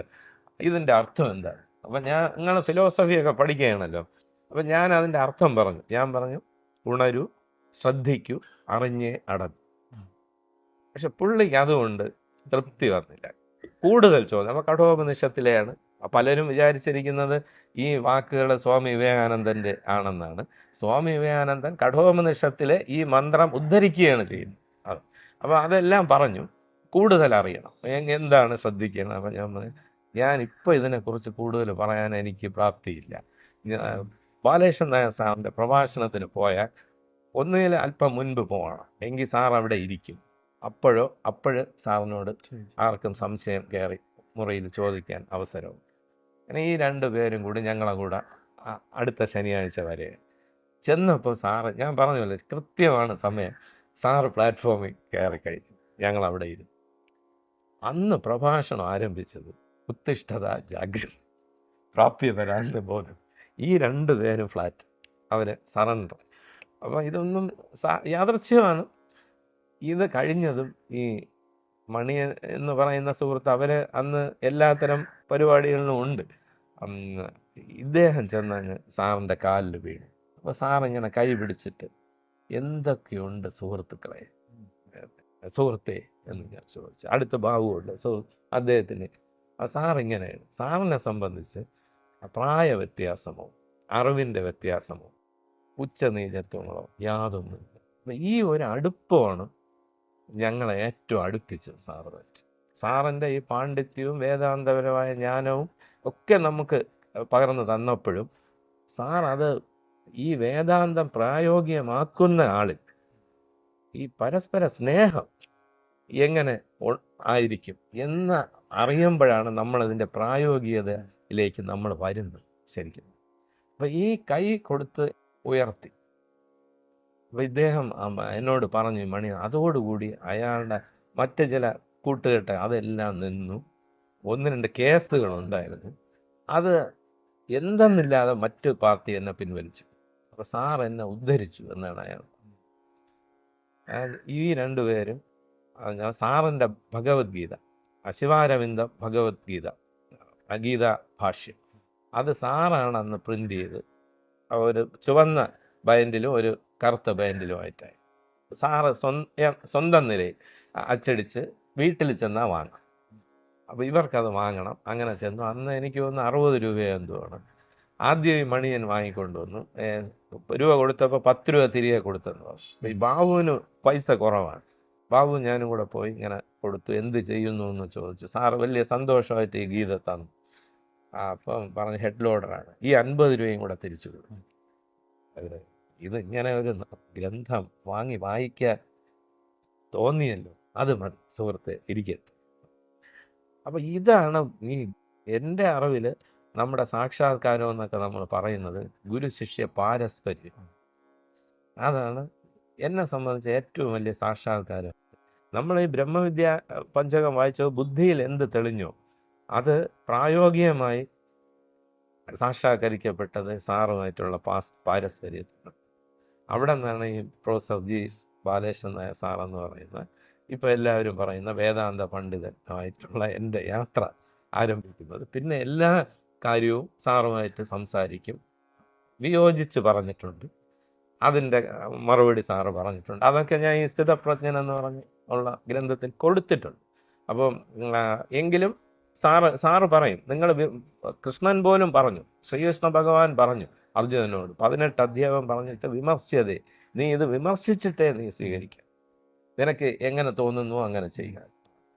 ഇതിൻ്റെ അർത്ഥം എന്താണ്? അപ്പം നിങ്ങൾ ഫിലോസഫിയൊക്കെ പഠിക്കുകയാണല്ലോ. അപ്പം ഞാൻ അതിൻ്റെ അർത്ഥം പറഞ്ഞു. ഞാൻ പറഞ്ഞു, ഉണരൂ, ശ്രദ്ധിക്കൂ, അറിഞ്ഞേ അടങ്ങൂ. പക്ഷെ പുള്ളിക്ക് അതുകൊണ്ട് തൃപ്തി വന്നില്ല. കൂടുതൽ ചോദ്യം. അപ്പോൾ കഠോപനിഷത്തിലെയാണ്. പലരും വിചാരിച്ചിരിക്കുന്നത് ഈ വാക്കുകൾ സ്വാമി വിവേകാനന്ദൻ്റെ ആണെന്നാണ്. സ്വാമി വിവേകാനന്ദൻ കഠോപനിഷത്തിലെ ഈ മന്ത്രം ഉദ്ധരിക്കുകയാണ് ചെയ്യുന്നത്. അപ്പോൾ അതെല്ലാം പറഞ്ഞു, കൂടുതൽ അറിയണം, എന്താണ് ശ്രദ്ധിക്കണം. അപ്പം ഞാനിപ്പോൾ ഇതിനെക്കുറിച്ച് കൂടുതൽ പറയാൻ എനിക്ക് പ്രാപ്തിയില്ല. ബാലകൃഷ്ണൻ നായർ സാറിൻ്റെ പ്രഭാഷണത്തിന് പോയാൽ ഒന്നുകിൽ അല്പം മുൻപ് പോകണം, എങ്കിൽ സാർ അവിടെ ഇരിക്കും. അപ്പോഴ് സാറിനോട് ആർക്കും സംശയം കയറി മുറിയിൽ ചോദിക്കാൻ അവസരവും. അങ്ങനെ ഈ 2 പേരും കൂടി ഞങ്ങളെ കൂടെ അടുത്ത ശനിയാഴ്ച വരെ ചെന്നപ്പോൾ സാറ്, ഞാൻ പറഞ്ഞല്ലോ കൃത്യമാണ് സമയം, സാറ് പ്ലാറ്റ്ഫോമിൽ കയറി കഴിഞ്ഞു. ഞങ്ങളവിടെ ഇരുന്നു. അന്ന് പ്രഭാഷണം ആരംഭിച്ചത് ഉത്തിഷ്ഠത ജാഗ്രത പ്രാപ്യ വരാനുള്ള ബോധം. ഈ 2 പേരും ഫ്ലാറ്റ്, അവർ സറണ്ടർ. അപ്പോൾ ഇതൊന്നും യാദൃച്ഛ്യമാണ്. ഇത് കഴിഞ്ഞതും ഈ മണിയൻ എന്ന് പറയുന്ന സുഹൃത്ത്, അവർ അന്ന് എല്ലാത്തരം പരിപാടികളിലും ഉണ്ട്. ഇദ്ദേഹം ചെന്നങ്ങ് സാറിൻ്റെ കാലിൽ വീണു. അപ്പോൾ സാറിങ്ങനെ കൈ പിടിച്ചിട്ട്, എന്തൊക്കെയുണ്ട് സുഹൃത്തുക്കളെ, സുഹൃത്തെ എന്ന് ഞാൻ ചോദിച്ചു. അടുത്ത ബാബുവുണ്ട്, അദ്ദേഹത്തിന്. സാറിങ്ങനെയാണ്. സാറിനെ സംബന്ധിച്ച് പ്രായ വ്യത്യാസമോ അറിവിൻ്റെ വ്യത്യാസമോ ഉച്ചനീചത്വങ്ങളോ യാതൊന്നുമില്ല. ഈ ഒരു അടുപ്പമാണ് ഞങ്ങളെ ഏറ്റവും അടുപ്പിച്ചത് സാറുമായിട്ട്. സാറിൻ്റെ ഈ പാണ്ഡിത്യവും വേദാന്തപരമായ ജ്ഞാനവും ഒക്കെ നമുക്ക് പകർന്നു തന്നപ്പോഴും സാർ അത് ഈ വേദാന്തം പ്രായോഗികമാക്കുന്ന ആളിൽ ഈ പരസ്പര സ്നേഹം എങ്ങനെ ആയിരിക്കും എന്ന് അറിയുമ്പോഴാണ് നമ്മളതിൻ്റെ പ്രായോഗികതയിലേക്ക് നമ്മൾ വരുന്നത് ശരിക്കും. അപ്പം ഈ കൈ കൊടുത്ത് ഉയർത്തി. അപ്പം ഇദ്ദേഹം എന്നോട് പറഞ്ഞു, മണി, അതോടുകൂടി അയാളുടെ മറ്റ് ചില കൂട്ടുകെട്ട് അതെല്ലാം നിന്നു. 1-2 കേസുകളുണ്ടായിരുന്നു, അത് എന്തെന്നില്ലാതെ മറ്റ് പാർട്ടി എന്നെ പിൻവലിച്ചു. അപ്പോൾ സാർ എന്നെ ഉദ്ധരിച്ചു എന്നാണ് അയാൾ. ഈ 2 പേരും സാറിൻ്റെ ഭഗവത്ഗീത, ശിവാരവിന്ദ ഭഗവത്ഗീത, ഗീത ഭാഷ്യം, അത് സാറാണ് അന്ന് പ്രിൻ്റ് ചെയ്ത് ഒരു ചുവന്ന ബൈൻഡിലും ഒരു കറുത്ത ബൈൻഡിലുമായിട്ടായി. സാറ് സ്വന്തം നിലയിൽ അച്ചടിച്ച് വീട്ടിൽ ചെന്നാൽ വാങ്ങാം. അപ്പോൾ ഇവർക്കത് വാങ്ങണം. അങ്ങനെ ചെന്നു. അന്ന് എനിക്ക് തോന്നുന്നു 60 രൂപയോ എന്തുവാണ്. ആദ്യം ഈ മണിയൻ വാങ്ങിക്കൊണ്ടുവന്നു. രൂപ കൊടുത്തപ്പോൾ 10 രൂപ തിരികെ കൊടുത്തെന്ന് പറഞ്ഞു. അപ്പോൾ ഈ ബാബുവിന് പൈസ കുറവാണ്. ബാബു ഞാനും കൂടെ പോയി ഇങ്ങനെ കൊടുത്തു. എന്ത് ചെയ്യുന്നു എന്ന് ചോദിച്ചു. സാറ് വലിയ സന്തോഷമായിട്ട് ഈ ഗീത തന്നു. അപ്പം പറഞ്ഞ് ഹെഡ് ലോഡറാണ്. ഈ 50 രൂപയും കൂടെ തിരിച്ചു കൊടുത്തു. ഇത് ഇങ്ങനെ ഒരു ഗ്രന്ഥം വായിക്കാൻ തോന്നിയല്ലോ, അത് മതി സുഹൃത്തെ, ഇരിക്കട്ടെ. അപ്പം ഇതാണ് ഈ എൻ്റെ അറിവിൽ നമ്മുടെ സാക്ഷാത്കാരം എന്നൊക്കെ നമ്മൾ പറയുന്നത് ഗുരു ശിഷ്യ പാരസ്പര്യം. അതാണ് എന്നെ സംബന്ധിച്ച് ഏറ്റവും വലിയ സാക്ഷാത്കാരം. നമ്മൾ ഈ ബ്രഹ്മവിദ്യ പഞ്ചകം വായിച്ചോ, ബുദ്ധിയിൽ എന്ത് തെളിഞ്ഞോ അത് പ്രായോഗികമായി സാക്ഷാത്കരിക്കപ്പെട്ടത് സാറുമായിട്ടുള്ള പാരസ്പര്യത്തിൽ. അവിടെ നിന്നാണ് ഈ പ്രൊഫസർ ജി ബാലകൃഷ്ണൻ നായർ സാറെന്ന് പറയുന്നത്, ഇപ്പോൾ എല്ലാവരും പറയുന്ന വേദാന്ത പണ്ഡിതനായിട്ടുള്ള എൻ്റെ യാത്ര ആരംഭിക്കുന്നത്. പിന്നെ എല്ലാ കാര്യവും സാറുമായിട്ട് സംസാരിക്കും. വിയോജിച്ച് പറഞ്ഞിട്ടുണ്ട്, അതിൻ്റെ മറുപടി സാറ് പറഞ്ഞിട്ടുണ്ട്. അതൊക്കെ ഞാൻ ഈ സ്ഥിതപ്രജ്ഞൻ എന്ന് പറഞ്ഞ് ഉള്ള ഗ്രന്ഥത്തിൽ കൊടുത്തിട്ടുണ്ട്. അപ്പം എങ്കിലും സാറ് പറയും, നിങ്ങൾ കൃഷ്ണൻ പോലും പറഞ്ഞു, ശ്രീകൃഷ്ണ ഭഗവാൻ പറഞ്ഞു അർജുനനോട് 18 അധ്യായം പറഞ്ഞിട്ട് വിമർശിച്ചതേ, നീ ഇത് വിമർശിച്ചിട്ടേ നീ സ്വീകരിക്കുക, നിനക്ക് എങ്ങനെ തോന്നുന്നു അങ്ങനെ ചെയ്യുക.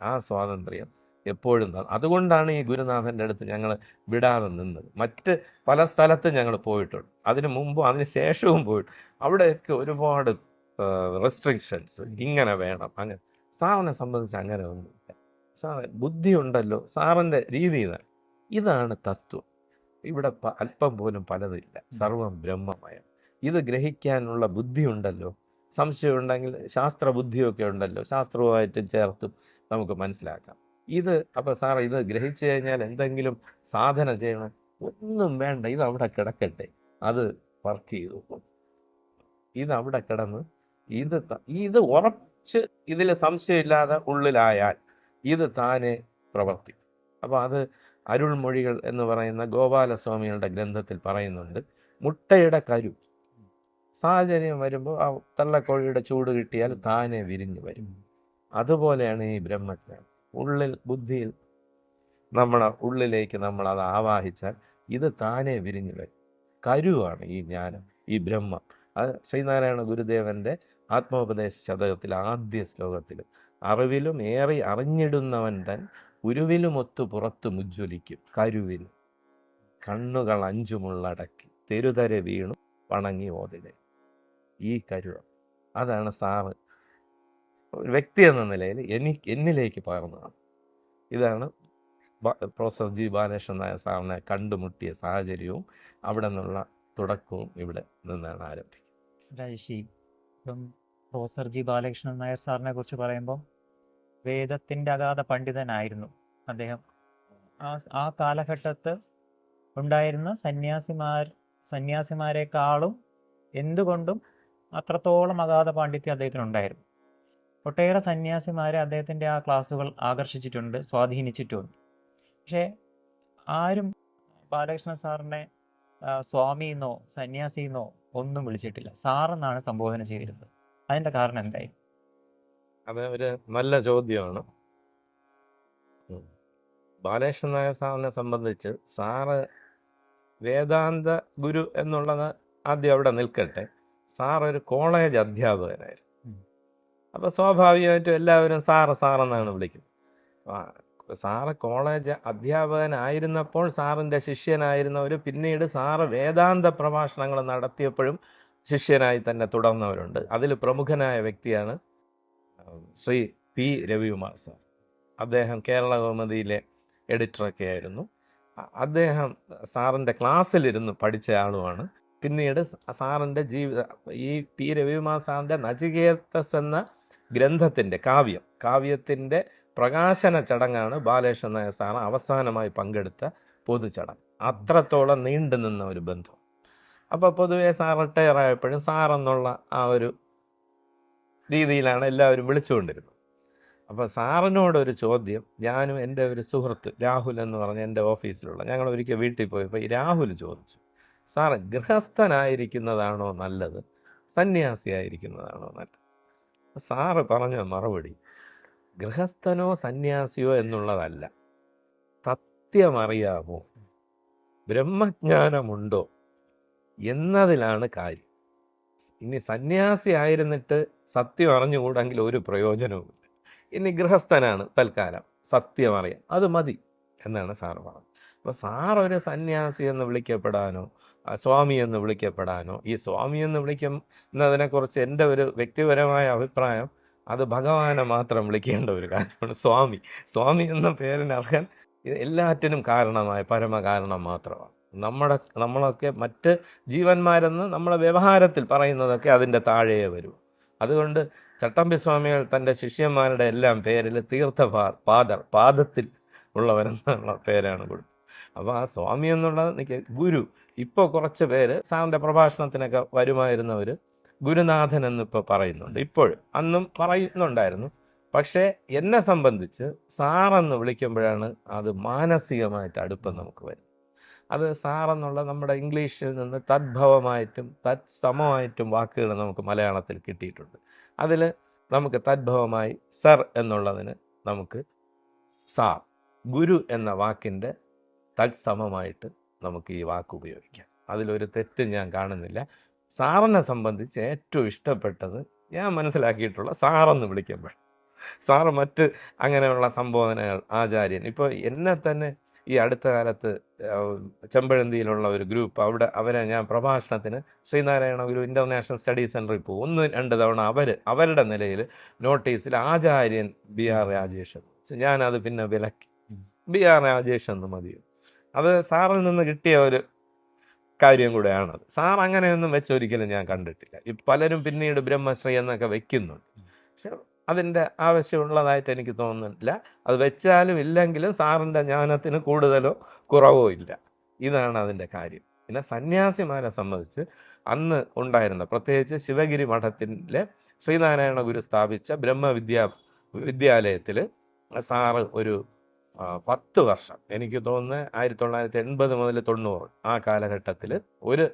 ആ സ്വാതന്ത്ര്യം എപ്പോഴും. അതുകൊണ്ടാണ് ഈ ഗുരുനാഥൻ്റെ അടുത്ത് ഞങ്ങൾ വിടാതെ നിന്നത്. മറ്റ് പല സ്ഥലത്തും ഞങ്ങൾ പോയിട്ടുണ്ട്, അതിന് മുമ്പും അതിന് ശേഷവും പോയിട്ട്. അവിടെയൊക്കെ ഒരുപാട് റെസ്ട്രിക്ഷൻസ്, ഇങ്ങനെ വേണം അങ്ങനെ. സാറിനെ സംബന്ധിച്ച് അങ്ങനെ ഒന്നുമില്ല. സാറ് ബുദ്ധി ഉണ്ടല്ലോ, സാറിൻ്റെ രീതി ഇതാണ് തത്വം. ഇവിടെ അല്പം പോലും പലതില്ല, സർവം ബ്രഹ്മമയം. ഇത് ഗ്രഹിക്കാനുള്ള ബുദ്ധി ഉണ്ടല്ലോ, സംശയം ഉണ്ടെങ്കിൽ ശാസ്ത്ര ബുദ്ധിയൊക്കെ ഉണ്ടല്ലോ, ശാസ്ത്രവുമായിട്ട് ചേർത്തും നമുക്ക് മനസ്സിലാക്കാം. അപ്പോൾ സാർ ഇത് ഗ്രഹിച്ചു കഴിഞ്ഞാൽ എന്തെങ്കിലും സാധന ചെയ്യണം, ഒന്നും വേണ്ട, ഇത് അവിടെ കിടക്കട്ടെ, അത് വർക്ക് ചെയ്തു. ഇതവിടെ കിടന്ന് ഇത് ഉറച്ച് ഇതിൽ സംശയമില്ലാതെ ഉള്ളിലായാൽ ഇത് താനെ പ്രവർത്തിക്കും. അപ്പോൾ അത് അരുൾമൊഴികൾ എന്ന് പറയുന്ന ഗോപാലസ്വാമികളുടെ ഗ്രന്ഥത്തിൽ പറയുന്നുണ്ട്. മുട്ടയുടെ കരു സാഹചര്യം വരുമ്പോൾ ആ തള്ളക്കോഴിയുടെ ചൂട് കിട്ടിയാൽ താനെ വിരിഞ്ഞു വരും. അതുപോലെയാണ് ഈ ബ്രഹ്മജ്ഞാനം. ബുദ്ധിയിൽ നമ്മളെ ഉള്ളിലേക്ക് നമ്മൾ അത് ആവാഹിച്ചാൽ ഇത് താനെ വിരിഞ്ഞു വരും. കരുവാണ് ഈ ജ്ഞാനം, ഈ ബ്രഹ്മം. അത് ശ്രീനാരായണ ഗുരുദേവൻ്റെ ആത്മോപദേശ ശതകത്തിൽ ആദ്യ ശ്ലോകത്തിൽ, അറിവിലും ഏറി അറിഞ്ഞിടുന്നവൻ തൻ ഉരുവിലുമൊത്തു പുറത്തു മുജ്വലിക്കും കരുവിന് കണ്ണുകൾ 5 തെരുതരെ വീണു വണങ്ങി ഓതിലെ. ഈ കരു, അതാണ് സാറ് ഒരു വ്യക്തി എന്ന നിലയിൽ എന്നിലേക്ക് പകർന്നതാണ്. ഇതാണ് പ്രൊഫസർ ജി ബാലകൃഷ്ണൻ നായർ സാറിനെ കണ്ടുമുട്ടിയ സാഹചര്യവും അവിടെ നിന്നുള്ള തുടക്കവും ഇവിടെ നിന്നാണ് ആരംഭിക്കുന്നത്. രാജേഷി, ഇപ്പം പ്രൊഫസർ ജി ബാലകൃഷ്ണൻ നായർ സാറിനെ കുറിച്ച് പറയുമ്പോൾ വേദത്തിൻ്റെ അഗാധ പണ്ഡിതനായിരുന്നു അദ്ദേഹം. ആ കാലഘട്ടത്ത് ഉണ്ടായിരുന്ന സന്യാസിമാരെക്കാളും എന്തുകൊണ്ടും അത്രത്തോളം അഗാധ പാണ്ഡിത്യം അദ്ദേഹത്തിനുണ്ടായിരുന്നു. ഒട്ടേറെ സന്യാസിമാരെ അദ്ദേഹത്തിൻ്റെ ആ ക്ലാസ്സുകൾ ആകർഷിച്ചിട്ടുണ്ട്, സ്വാധീനിച്ചിട്ടുണ്ട്. പക്ഷേ ആരും ബാലകൃഷ്ണൻ സാറിനെ സ്വാമിന്നോ സന്യാസിന്നോ ഒന്നും വിളിച്ചിട്ടില്ല. സാറെന്നാണ് സംബോധന ചെയ്തിരുന്നത്. അതിൻ്റെ കാരണം എന്തായി? അത് ഒരു നല്ല ചോദ്യമാണ്. ബാലകൃഷ്ണൻ നായർ സാറിനെ സംബന്ധിച്ച് സാറ് വേദാന്ത ഗുരു എന്നുള്ളത് ആദ്യം അവിടെ നിൽക്കട്ടെ. സാറൊരു കോളേജ് അധ്യാപകനായിരുന്നു. അപ്പോൾ സ്വാഭാവികമായിട്ടും എല്ലാവരും സാറെന്നാണ് വിളിക്കുന്നത്. സാറ് കോളേജ് അധ്യാപകനായിരുന്നപ്പോൾ സാറിൻ്റെ ശിഷ്യനായിരുന്നവർ പിന്നീട് സാറ് വേദാന്ത പ്രഭാഷണങ്ങൾ നടത്തിയപ്പോഴും ശിഷ്യനായി തന്നെ തുടർന്നവരുണ്ട്. അതിൽ പ്രമുഖനായ വ്യക്തിയാണ് ശ്രീ പി രവികുമാർ സാർ. അദ്ദേഹം കേരള കൗമുദിയിലെ എഡിറ്ററൊക്കെ ആയിരുന്നു. അദ്ദേഹം സാറിൻ്റെ ക്ലാസ്സിലിരുന്ന് പഠിച്ച ആളുമാണ്. പിന്നീട് സാറിൻ്റെ ഈ പി രവികുമാർ സാറിൻ്റെ നചികേതസ് എന്ന ഗ്രന്ഥത്തിൻ്റെ കാവ്യത്തിൻ്റെ പ്രകാശന ചടങ്ങാണ് ബാലകൃഷ്ണൻ നായർ സാർ അവസാനമായി പങ്കെടുത്ത പൊതുചടങ്ങ്. അത്രത്തോളം നീണ്ടു നിന്ന ഒരു ബന്ധം. അപ്പോൾ പൊതുവെ സാർ റിട്ടയർ ആയപ്പോഴും സാറെന്നുള്ള ആ ഒരു രീതിയിലാണ് എല്ലാവരും വിളിച്ചുകൊണ്ടിരുന്നത്. അപ്പോൾ സാറിനോടൊരു ചോദ്യം, ഞാനും എൻ്റെ ഒരു സുഹൃത്ത് രാഹുൽ എന്ന് പറഞ്ഞ എൻ്റെ ഓഫീസിലുള്ള ഞങ്ങൾ ഒരിക്കൽ വീട്ടിൽ പോയപ്പോൾ ഈ രാഹുൽ ചോദിച്ചു, സാറ് ഗൃഹസ്ഥനായിരിക്കുന്നതാണോ നല്ലത്, സന്യാസിയായിരിക്കുന്നതാണോ നല്ലത്? സാറ് പറഞ്ഞ മറുപടി ഗൃഹസ്ഥനോ സന്യാസിയോ എന്നുള്ളതല്ല, സത്യമറിയാമോ, ബ്രഹ്മജ്ഞാനമുണ്ടോ എന്നതിലാണ് കാര്യം. ഇനി സന്യാസി ആയിരുന്നിട്ട് സത്യം അറിഞ്ഞുകൂടെങ്കിൽ ഒരു പ്രയോജനവുമില്ല. ഇനി ഗൃഹസ്ഥനാണ്, തൽക്കാലം സത്യം അറിയാം, അത് മതി എന്നാണ് സാറ് പറഞ്ഞത്. അപ്പോൾ സാർ ഒരു സന്യാസി എന്ന് വിളിക്കപ്പെടാനോ സ്വാമി എന്ന് വിളിക്കപ്പെടാനോ, ഈ സ്വാമി എന്ന് വിളിക്കുന്നതിനെക്കുറിച്ച് എൻ്റെ ഒരു വ്യക്തിപരമായ അഭിപ്രായം, അത് ഭഗവാനെ മാത്രം വിളിക്കേണ്ട ഒരു കാര്യമാണ്. സ്വാമി എന്ന പേരിനർഹൻ എല്ലാറ്റിനും കാരണമായ പരമകാരണം മാത്രമാണ്. നമ്മളൊക്കെ മറ്റ് ജീവന്മാരെന്ന് നമ്മളെ വ്യവഹാരത്തിൽ പറയുന്നതൊക്കെ അതിൻ്റെ താഴെയേ വരൂ. അതുകൊണ്ട് ചട്ടമ്പി സ്വാമികൾ തൻ്റെ ശിഷ്യന്മാരുടെ എല്ലാം പേരിൽ പാദത്തിൽ ഉള്ളവരെന്നുള്ള പേരാണ് കൊടുത്തത്. അപ്പോൾ ആ സ്വാമി എന്നുള്ളത് എനിക്ക് ഗുരു. ഇപ്പോൾ കുറച്ച് പേര് സാറിൻ്റെ പ്രഭാഷണത്തിനൊക്കെ വരുമായിരുന്നവർ ഗുരുനാഥൻ എന്നിപ്പോൾ പറയുന്നുണ്ട്. ഇപ്പോഴും അന്നും പറയുന്നുണ്ടായിരുന്നു. പക്ഷേ എന്നെ സംബന്ധിച്ച് സാറെന്ന് വിളിക്കുമ്പോഴാണ് അത് മാനസികമായിട്ട് അടുപ്പം നമുക്ക് വരും. അത് സാറെന്നുള്ള നമ്മുടെ ഇംഗ്ലീഷിൽ നിന്ന് തദ്ഭവമായിട്ടും തത്സമമായിട്ടും വാക്കുകൾ നമുക്ക് മലയാളത്തിൽ കിട്ടിയിട്ടുണ്ട്. അതിൽ നമുക്ക് തദ്ഭവമായി സർ എന്നുള്ളതിന് നമുക്ക് സാർ, ഗുരു എന്ന വാക്കിൻ്റെ തത്സമമായിട്ട് നമുക്ക് ഈ വാക്ക് ഉപയോഗിക്കാം. അതിലൊരു തെറ്റ് ഞാൻ കാണുന്നില്ല. സാറിനെ സംബന്ധിച്ച് ഏറ്റവും ഇഷ്ടപ്പെട്ടത് ഞാൻ മനസ്സിലാക്കിയിട്ടുള്ള സാറെന്ന് വിളിക്കുമ്പോൾ, സാറ് മറ്റ് അങ്ങനെയുള്ള സംബോധനകൾ ആചാര്യൻ. ഇപ്പോൾ എന്നെ തന്നെ ഈ അടുത്ത കാലത്ത് ചെമ്പഴന്തിയിലുള്ള ഒരു ഗ്രൂപ്പ്, അവരെ ഞാൻ പ്രഭാഷണത്തിന് ശ്രീനാരായണ ഗുരു ഇൻ്റർനാഷണൽ സ്റ്റഡി സെൻറ്ററിൽ പോകും. 1-2 തവണ അവരുടെ നിലയിൽ നോട്ടീസിൽ ആചാര്യൻ BR രാജേഷ്, ഞാനത് പിന്നെ വിലക്കി, BR രാജേഷ് എന്ന് മതി. അത് സാറിൽ നിന്ന് കിട്ടിയ ഒരു കാര്യം കൂടെയാണത്. സാർ അങ്ങനെയൊന്നും വെച്ചൊരിക്കലും ഞാൻ കണ്ടിട്ടില്ല. പലരും പിന്നീട് ബ്രഹ്മശ്രീ എന്നൊക്കെ വെക്കുന്നുണ്ട്. പക്ഷെ അതിൻ്റെ ആവശ്യമുള്ളതായിട്ട് എനിക്ക് തോന്നുന്നില്ല. അത് വെച്ചാലും ഇല്ലെങ്കിലും സാറിൻ്റെ ജ്ഞാനത്തിന് കൂടുതലോ കുറവോ ഇല്ല. ഇതാണ് അതിൻ്റെ കാര്യം. പിന്നെ സന്യാസിമാരെ സംബന്ധിച്ച് അന്ന് ഉണ്ടായിരുന്ന, പ്രത്യേകിച്ച് ശിവഗിരി മഠത്തിലെ ശ്രീനാരായണ ഗുരു സ്ഥാപിച്ച വിദ്യാലയത്തിൽ സാറ് ഒരു 10 വർഷം, എനിക്ക് തോന്നുന്നത് 1980 മുതൽ 90 ആ കാലഘട്ടത്തിൽ ഒരു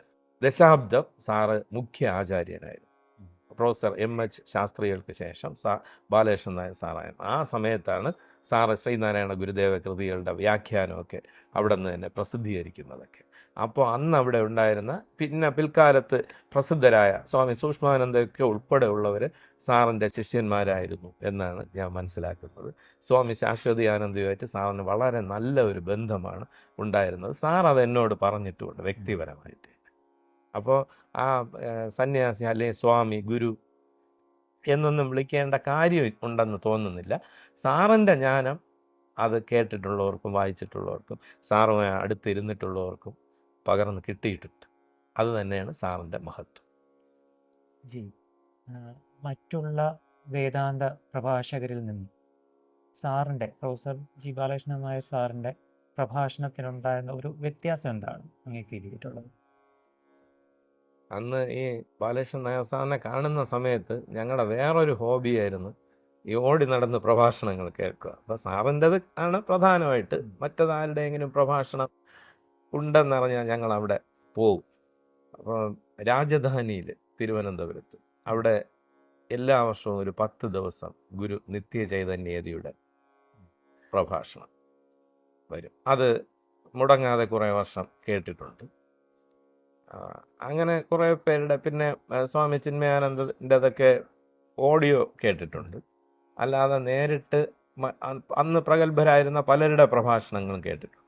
ദശാബ്ദം സാറ് മുഖ്യ ആചാര്യനായിരുന്നു. പ്രൊഫസർ MH ശാസ്ത്രികൾക്ക് ശേഷം ബാലകൃഷ്ണൻ നായർ സാറായിരുന്നു. ആ സമയത്താണ് സാറ് ശ്രീനാരായണ ഗുരുദേവ കൃതികളുടെ വ്യാഖ്യാനമൊക്കെ അവിടെ നിന്ന് തന്നെ പ്രസിദ്ധീകരിക്കുന്നതൊക്കെ. അപ്പോൾ അന്ന് അവിടെ ഉണ്ടായിരുന്ന, പിന്നെ പിൽക്കാലത്ത് പ്രസിദ്ധരായ സ്വാമി സൂക്ഷ്മാനന്ദയൊക്കെ ഉൾപ്പെടെ ഉള്ളവർ സാറിൻ്റെ ശിഷ്യന്മാരായിരുന്നു എന്നാണ് ഞാൻ മനസ്സിലാക്കുന്നത്. സ്വാമി ശാശ്വതിയാനന്ദയുമായിട്ട് സാറിന് വളരെ നല്ല ഒരു ബന്ധമാണ് ഉണ്ടായിരുന്നത്. സാർ അത് എന്നോട് പറഞ്ഞിട്ടുമുണ്ട് വ്യക്തിപരമായിട്ട്. അപ്പോൾ ആ സന്യാസി അല്ലെങ്കിൽ സ്വാമി, ഗുരു എന്നൊന്നും വിളിക്കേണ്ട കാര്യം ഉണ്ടെന്ന് തോന്നുന്നില്ല. സാറിൻ്റെ ജ്ഞാനം അത് കേട്ടിട്ടുള്ളവർക്കും വായിച്ചിട്ടുള്ളവർക്കും സാറുമായി അടുത്തിരുന്നിട്ടുള്ളവർക്കും പകർന്ന് കിട്ടിയിട്ടുണ്ട്. അത് തന്നെയാണ് സാറിൻ്റെ മഹത്വം. മറ്റുള്ള വേദാന്ത പ്രഭാഷകരിൽ നിന്ന് സാറിൻ്റെ, പ്രൊഫസർ ജി ബാലകൃഷ്ണൻ നായർ സാറിൻ്റെ പ്രഭാഷണത്തിനുണ്ടായിരുന്ന ഒരു വ്യത്യാസം എന്താണ് അങ്ങനെ ഫീൽ ചെയ്തിട്ടുള്ളത്? അന്ന് ഈ ബാലകൃഷ്ണൻ നായർ സാറിനെ കാണുന്ന സമയത്ത് ഞങ്ങളുടെ വേറൊരു ഹോബിയായിരുന്നു ഈ ഓടി നടന്ന് പ്രഭാഷണങ്ങൾ കേൾക്കുക. അപ്പോൾ സാറിൻ്റെത് ആണ് പ്രധാനമായിട്ട്. മറ്റേതാരുടെയെങ്കിലും പ്രഭാഷണം ഉണ്ടെന്നറിഞ്ഞാൽ ഞങ്ങൾ അവിടെ പോകും. അപ്പോൾ രാജധാനിയിൽ തിരുവനന്തപുരത്ത് അവിടെ എല്ലാ വർഷവും ഒരു 10 ദിവസം ഗുരു നിത്യചൈതന്യതിയുടെ പ്രഭാഷണം വരും. അത് മുടങ്ങാതെ കുറേ വർഷം കേട്ടിട്ടുണ്ട്. അങ്ങനെ കുറേ പേരുടെ, പിന്നെ സ്വാമി ചിന്മയാനന്ദൻ്റെതൊക്കെ ഓഡിയോ കേട്ടിട്ടുണ്ട്. അല്ലാതെ നേരിട്ട് അന്ന് പ്രഗത്ഭരായിരുന്ന പലരുടെ പ്രഭാഷണങ്ങളും കേട്ടിട്ടുണ്ട്.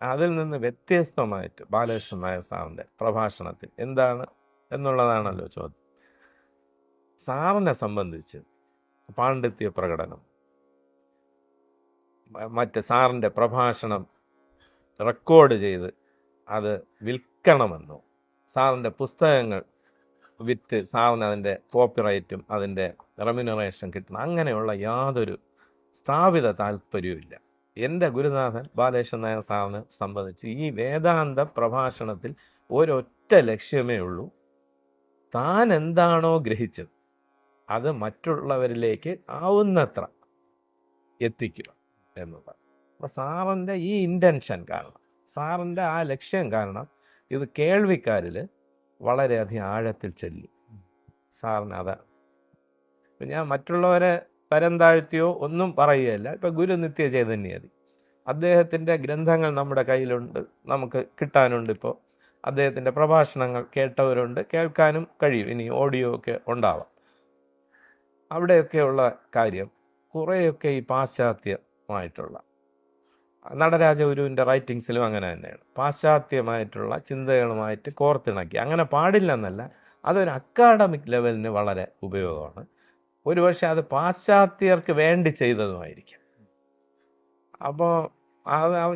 അതിൽ നിന്ന് വ്യത്യസ്തമായിട്ട് ബാലകൃഷ്ണൻ നായർ സാറിൻ്റെ പ്രഭാഷണത്തിൽ എന്താണ് എന്നുള്ളതാണല്ലോ ചോദ്യം. സാറിനെ സംബന്ധിച്ച് പാണ്ഡിത്യ പ്രകടനം, മറ്റ് സാറിൻ്റെ പ്രഭാഷണം റെക്കോർഡ് ചെയ്ത് അത് വിൽക്കണമെന്നോ, സാറിൻ്റെ പുസ്തകങ്ങൾ വിറ്റ് സാറിന് അതിൻ്റെ കോപ്പിറൈറ്റും അതിൻ്റെ റെമ്യൂണറേഷൻ കിട്ടണം, അങ്ങനെയുള്ള യാതൊരു സ്ഥാപിത താല്പര്യവുമില്ല. എൻ്റെ ഗുരുനാഥൻ ബാലകൃഷ്ണൻ നായർ സാറിനെ സംബന്ധിച്ച് ഈ വേദാന്ത പ്രഭാഷണത്തിൽ ഒരൊറ്റ ലക്ഷ്യമേ ഉള്ളൂ: താൻ എന്താണോ ഗ്രഹിച്ചത് അത് മറ്റുള്ളവരിലേക്ക് ആവുന്നത്ര എത്തിക്കുക എന്നുള്ളത്. അപ്പോൾ സാറിൻ്റെ ഈ ഇൻറ്റൻഷൻ കാരണം, സാറിൻ്റെ ആ ലക്ഷ്യം കാരണം ഇത് കേൾവിക്കാരിൽ വളരെയധികം ആഴത്തിൽ ചെല്ലും. സാറിന് അതാണ്. ഇപ്പം ഞാൻ മറ്റുള്ളവരെ തരം താഴ്ത്തിയോ ഒന്നും പറയുകയല്ല. ഇപ്പം ഗുരു നിത്യ ചൈതന്യതി അദ്ദേഹത്തിൻ്റെ ഗ്രന്ഥങ്ങൾ നമ്മുടെ കയ്യിലുണ്ട്, നമുക്ക് കിട്ടാനുണ്ട്. ഇപ്പോൾ അദ്ദേഹത്തിൻ്റെ പ്രഭാഷണങ്ങൾ കേട്ടവരുണ്ട്, കേൾക്കാനും കഴിയും, ഇനി ഓഡിയോ ഒക്കെ ഉണ്ടാവാം. അവിടെയൊക്കെയുള്ള കാര്യം കുറേയൊക്കെ ഈ പാശ്ചാത്യമായിട്ടുള്ള നടരാജഗുരുവിൻ്റെ റൈറ്റിങ്സിലും അങ്ങനെ തന്നെയാണ്. പാശ്ചാത്യമായിട്ടുള്ള ചിന്തകളുമായിട്ട് കോർത്തിണക്കി. അങ്ങനെ പാടില്ലെന്നല്ല, അതൊരു അക്കാഡമിക് ലെവലിന് വളരെ ഉപയോഗമാണ്. ഒരുപക്ഷെ അത് പാശ്ചാത്യർക്ക് വേണ്ടി ചെയ്തതുമായിരിക്കും. അപ്പോൾ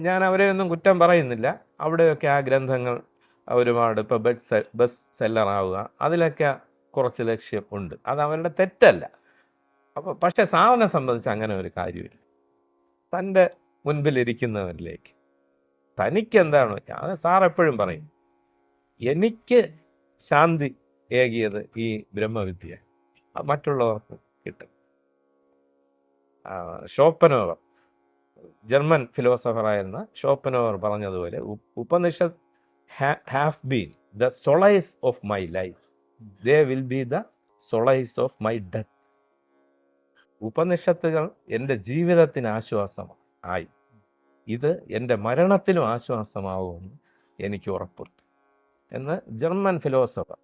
ഞാൻ അവരെ ഒന്നും കുറ്റം പറയുന്നില്ല. അവിടെയൊക്കെ ആ ഗ്രന്ഥങ്ങൾ ഒരുപാട് ഇപ്പോൾ ബെസ്റ്റ് സെല്ലർ ആവുക, അതിലൊക്കെ കുറച്ച് ലക്ഷ്യം ഉണ്ട്. അത് അവരുടെ തെറ്റല്ല. അപ്പോൾ പക്ഷേ സാറിനെ സംബന്ധിച്ച് അങ്ങനെ ഒരു കാര്യമില്ല. തൻ്റെ മുൻപിലിരിക്കുന്നവരിലേക്ക് തനിക്കെന്താണോ, അത് സാർ എപ്പോഴും പറയും, എനിക്ക് ശാന്തി ഏകിയത് ഈ ബ്രഹ്മവിദ്യ, മറ്റുള്ളവർക്ക് കിട്ടും. ഷോപ്പനോവർ, ജർമ്മൻ ഫിലോസഫറായിരുന്ന ഷോപ്പനോവർ പറഞ്ഞതുപോലെ, Upanishad have been the solace of my life, they will be the solace of my death. ഉപനിഷത്തുകൾ എൻ്റെ ജീവിതത്തിന് ആശ്വാസമായി, ഇത് എൻ്റെ മരണത്തിലും ആശ്വാസമാവുമെന്ന് എനിക്ക് ഉറപ്പുണ്ട് എന്ന് ജർമ്മൻ ഫിലോസഫർ